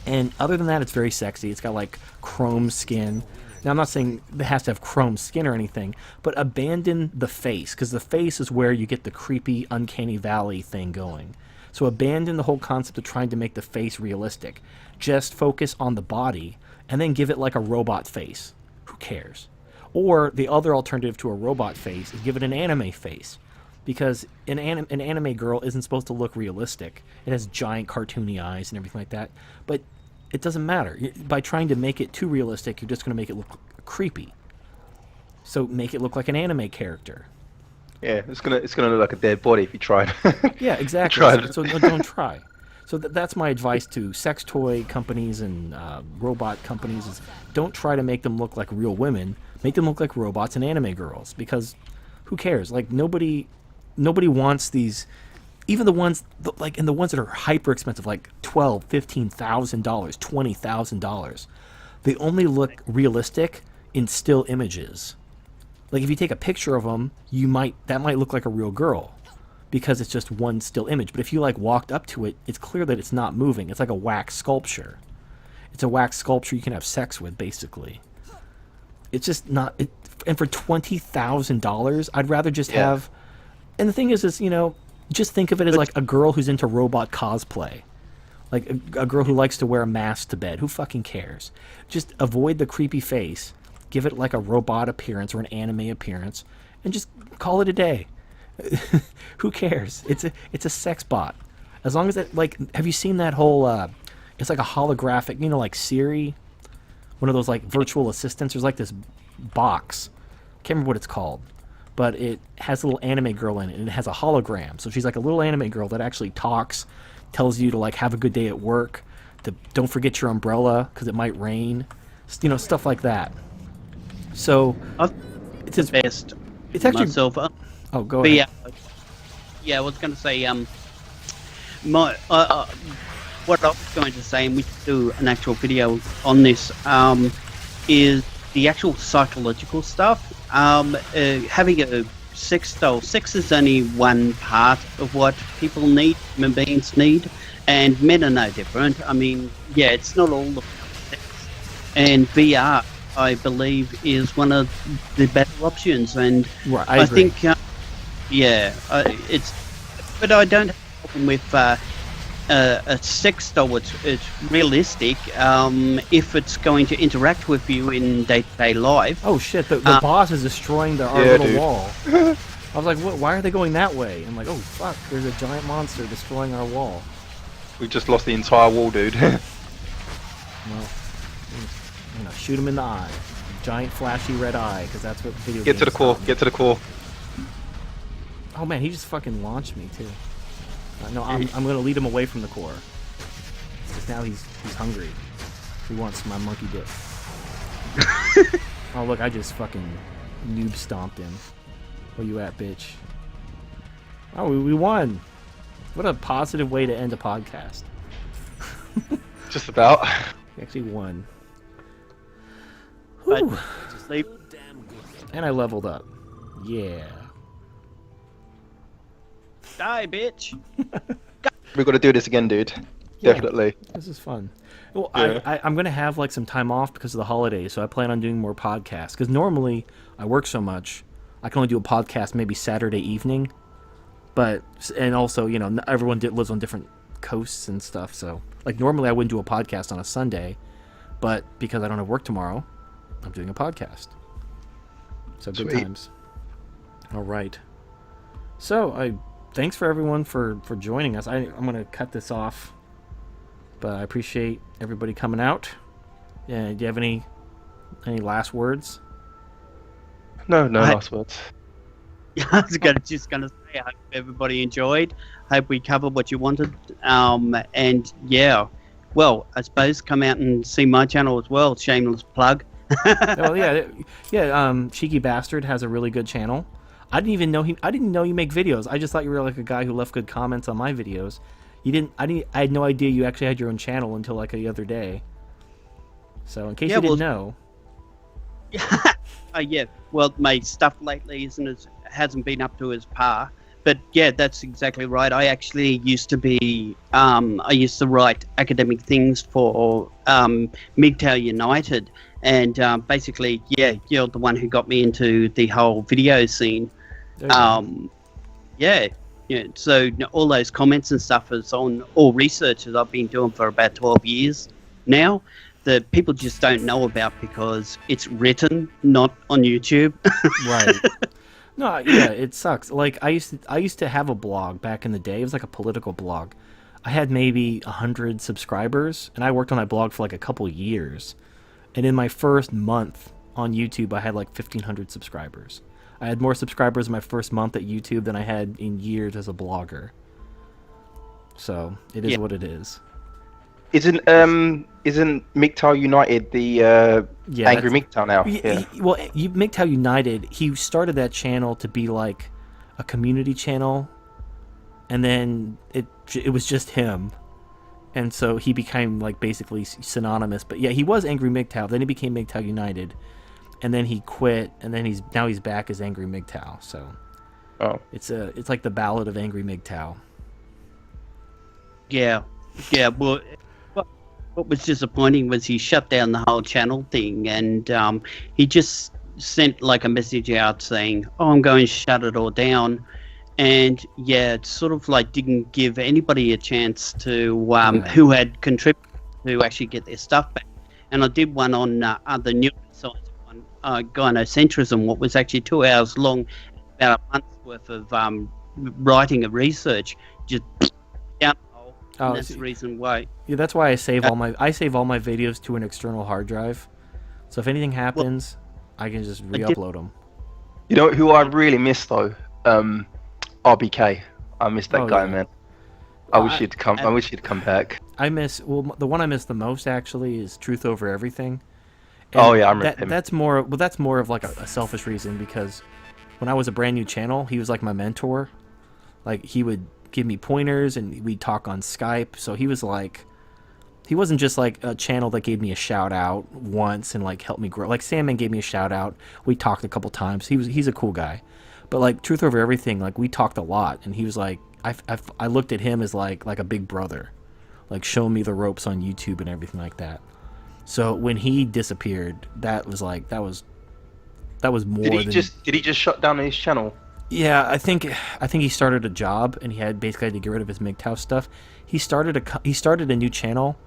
[SPEAKER 1] And other than that, it's very sexy. It's got like chrome skin. Now, I'm not saying it has to have chrome skin or anything, but abandon the face, because the face is where you get the creepy, uncanny valley thing going. So abandon the whole concept of trying to make the face realistic. Just focus on the body, and then give it like a robot face. Who cares? Or the other alternative to a robot face is give it an anime face, because an anime girl isn't supposed to look realistic. It has giant cartoony eyes and everything like that, but it doesn't matter. By trying to make it too realistic, you're just going to make it look creepy. So make it look like an anime character.
[SPEAKER 2] Yeah, it's gonna look like a dead body if you try.
[SPEAKER 1] Yeah, exactly. So don't try. So that's my advice to sex toy companies and robot companies: is don't try to make them look like real women. Make them look like robots and anime girls, because who cares? Like nobody wants these. Even the ones the ones that are hyper expensive, like $12,000, $15,000, $20,000, they only look realistic in still images. Like if you take a picture of them, that might look like a real girl, because it's just one still image. But if you like walked up to it, it's clear that it's not moving. It's like a wax sculpture. It's a wax sculpture you can have sex with, basically. It's just not. And for $20,000, I'd rather just have. And the thing is, just think of it as like a girl who's into robot cosplay, like a girl who likes to wear a mask to bed. Who fucking cares? Just avoid the creepy face, give it like a robot appearance or an anime appearance, and just call it a day. Who cares? It's a sex bot. As long as it, like, have you seen that whole? It's like a holographic, like Siri, one of those like virtual assistants. There's like this box. Can't remember what it's called, but it has a little anime girl in it, and it has a hologram. So she's like a little anime girl that actually talks tells you to like have a good day at work, to don't forget your umbrella because it might rain, stuff like that. So
[SPEAKER 3] It's the best.
[SPEAKER 1] It's actually
[SPEAKER 3] myself.
[SPEAKER 1] Oh, go ahead.
[SPEAKER 3] Yeah, I was going to say what I was going to say, and we should do an actual video on this, is the actual psychological stuff. Having a sex doll. Sex is only one part of what people need, human beings need, and men are no different. I mean, yeah, it's not all the sex. And VR, I believe, is one of the better options. And
[SPEAKER 1] right,
[SPEAKER 3] I think, but I don't have a problem with a sex doll. It's realistic if it's going to interact with you in day-to-day life.
[SPEAKER 1] Oh shit! The boss is destroying our little wall. I was like, what? Why are they going that way? I'm like, oh fuck! There's a giant monster destroying our wall.
[SPEAKER 2] We just lost the entire wall, dude.
[SPEAKER 1] Well, shoot him in the eye. Giant flashy red eye, because that's what video
[SPEAKER 2] Get to the core. Get to the core.
[SPEAKER 1] Oh man, he just fucking launched me too. No, I'm gonna lead him away from the core. Because now he's hungry. He wants my monkey dick. Oh look, I just fucking noob stomped him. Where you at, bitch? Oh, we won. What a positive way to end a podcast.
[SPEAKER 2] Just about.
[SPEAKER 1] We actually won.
[SPEAKER 3] But
[SPEAKER 1] Whew.
[SPEAKER 3] just leave.
[SPEAKER 1] And I leveled up. Yeah.
[SPEAKER 3] Die, bitch.
[SPEAKER 2] We've got to do this again, dude.
[SPEAKER 1] Yeah,
[SPEAKER 2] Definitely.
[SPEAKER 1] This is fun. Well,
[SPEAKER 2] Yeah.
[SPEAKER 1] I'm going to have like some time off because of the holidays, so I plan on doing more podcasts. Because normally I work so much, I can only do a podcast maybe Saturday evening. And also, everyone lives on different coasts and stuff. So, like, normally I wouldn't do a podcast on a Sunday, but because I don't have work tomorrow, I'm doing a podcast. So good
[SPEAKER 2] Sweet.
[SPEAKER 1] times. All right. So thanks for everyone for joining us. I'm going to cut this off, but I appreciate everybody coming out. Yeah, do you have any last words?
[SPEAKER 2] No last words.
[SPEAKER 3] I was just gonna say, I hope everybody enjoyed. Hope we covered what you wanted. And yeah, well, I suppose come out and see my channel as well. Shameless plug.
[SPEAKER 1] Well, yeah. Cheeky Bastard has a really good channel. I didn't know you make videos. I just thought you were like a guy who left good comments on my videos. I had no idea you actually had your own channel until like the other day. So in case you didn't know.
[SPEAKER 3] Yeah. Well, my stuff lately hasn't been up to his par. But yeah, that's exactly right. I actually used to be, I used to write academic things for MGTOW United. And basically, yeah, you're the one who got me into the whole video scene. Yeah. So all those comments and stuff is on all research that I've been doing for about 12 years now. That people just don't know about because it's written, not on YouTube.
[SPEAKER 1] Right. No, yeah, it sucks. Like I used to have a blog back in the day. It was like a political blog. I had maybe 100 subscribers, and I worked on my blog for like a couple years. And in my first month on YouTube, I had like 1,500 subscribers. I had more subscribers in my first month at YouTube than I had in years as a blogger. So it is what it is.
[SPEAKER 2] Isn't MGTOW United the Angry MGTOW now? Yeah.
[SPEAKER 1] Well, MGTOW United, he started that channel to be like a community channel, and then it was just him, and so he became like basically synonymous. But yeah, he was Angry MGTOW. Then he became MGTOW United, and then he quit, and then he's back as Angry MGTOW. So it's like the Ballad of Angry MGTOW.
[SPEAKER 3] Yeah. Well, what was disappointing was he shut down the whole channel thing, and he just sent like a message out saying, "Oh, I'm going to shut it all down." And yeah, it sort of like didn't give anybody a chance to who had contributed to actually get their stuff back. And I did one on other news sites on gynocentrism, what was actually 2 hours long, about a month's worth of writing of research, just down.
[SPEAKER 1] Oh,
[SPEAKER 3] that's the reason why.
[SPEAKER 1] Yeah, that's why I save all my videos to an external hard drive. So if anything happens, I can just re-upload them.
[SPEAKER 2] You know who I really miss though? RBK. I miss that guy, man. I wish you'd come. I wish you'd come back.
[SPEAKER 1] I miss the one I miss the most actually is Truth Over Everything.
[SPEAKER 2] Oh yeah, I remember him.
[SPEAKER 1] That's more of like a selfish reason, because when I was a brand new channel, he was like my mentor. Like, he would give me pointers and we'd talk on Skype. So he wasn't just like a channel that gave me a shout out once and like helped me grow. Like, Sandman gave me a shout out. We talked a couple times. He's a cool guy. But like Truth Over Everything, like, we talked a lot, and he was like, I looked at him as like a big brother, like showing me the ropes on YouTube and everything like that. So when he disappeared, that was more
[SPEAKER 2] Did he just shut down his channel?
[SPEAKER 1] Yeah, I think he started a job, and he had basically had to get rid of his MGTOW stuff. He started a new channel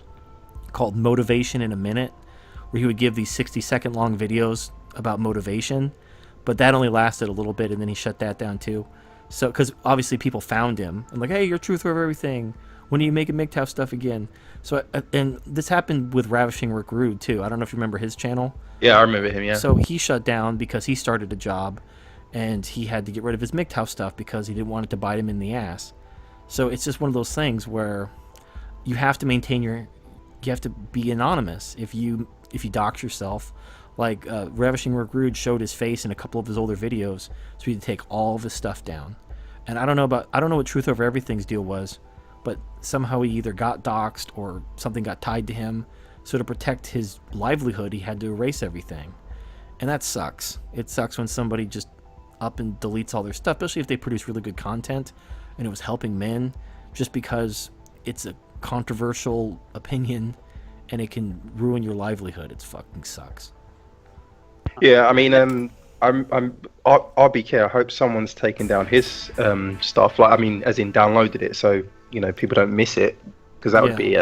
[SPEAKER 1] called Motivation in a Minute, where he would give these 60-second long videos about motivation, but that only lasted a little bit, and then he shut that down too. So, because obviously people found him and like, hey, you're Truth Over Everything. When are you making MGTOW stuff again? So, and this happened with Ravishing Rick Rude too. I don't know if you remember his channel.
[SPEAKER 2] Yeah, I remember him. Yeah.
[SPEAKER 1] So he shut down because he started a job, and he had to get rid of his MGTOW stuff because he didn't want it to bite him in the ass. So it's just one of those things where you have to you have to be anonymous if you dox yourself. Like, Ravishing Rick Rude showed his face in a couple of his older videos, so he had to take all of his stuff down. And I don't know what Truth Over Everything's deal was, but somehow he either got doxxed or something got tied to him. So to protect his livelihood, he had to erase everything. And that sucks. It sucks when somebody just up and deletes all their stuff, especially if they produce really good content and it was helping men, just because it's a controversial opinion and it can ruin your livelihood. It fucking sucks.
[SPEAKER 2] Yeah, I mean, RBK, I hope someone's taken down his stuff. Like, I mean, as in downloaded it, so people don't miss it, because that would be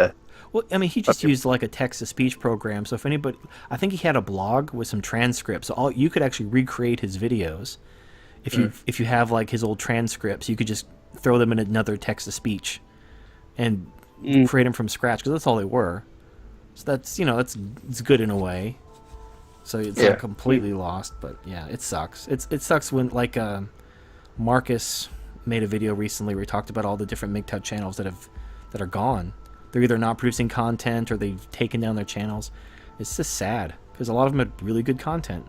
[SPEAKER 1] Well, I mean, he just used like a text-to-speech program. So if anybody, I think he had a blog with some transcripts. So you could actually recreate his videos. If you have like his old transcripts, you could just throw them in another text-to-speech and create them from scratch, because that's all they were. So that's it's good in a way. So it's not completely lost, but yeah, it sucks. It sucks when like Marcus made a video recently where he talked about all the different MGTOW channels that are gone. They're either not producing content or they've taken down their channels. It's just sad, because a lot of them had really good content,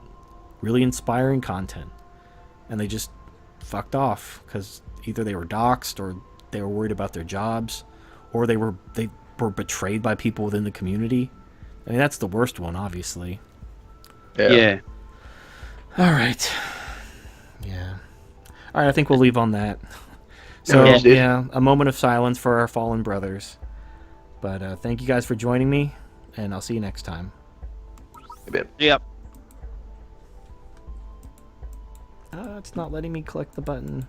[SPEAKER 1] really inspiring content, and they just fucked off because either they were doxxed or they were worried about their jobs, or they were betrayed by people within the community. I mean, that's the worst one, obviously.
[SPEAKER 3] Yeah.
[SPEAKER 1] All right. Yeah. All right, I think we'll leave on that. So, a moment of silence for our fallen brothers. But thank you guys for joining me, and I'll see you next time.
[SPEAKER 3] Yep.
[SPEAKER 1] It's not letting me click the button.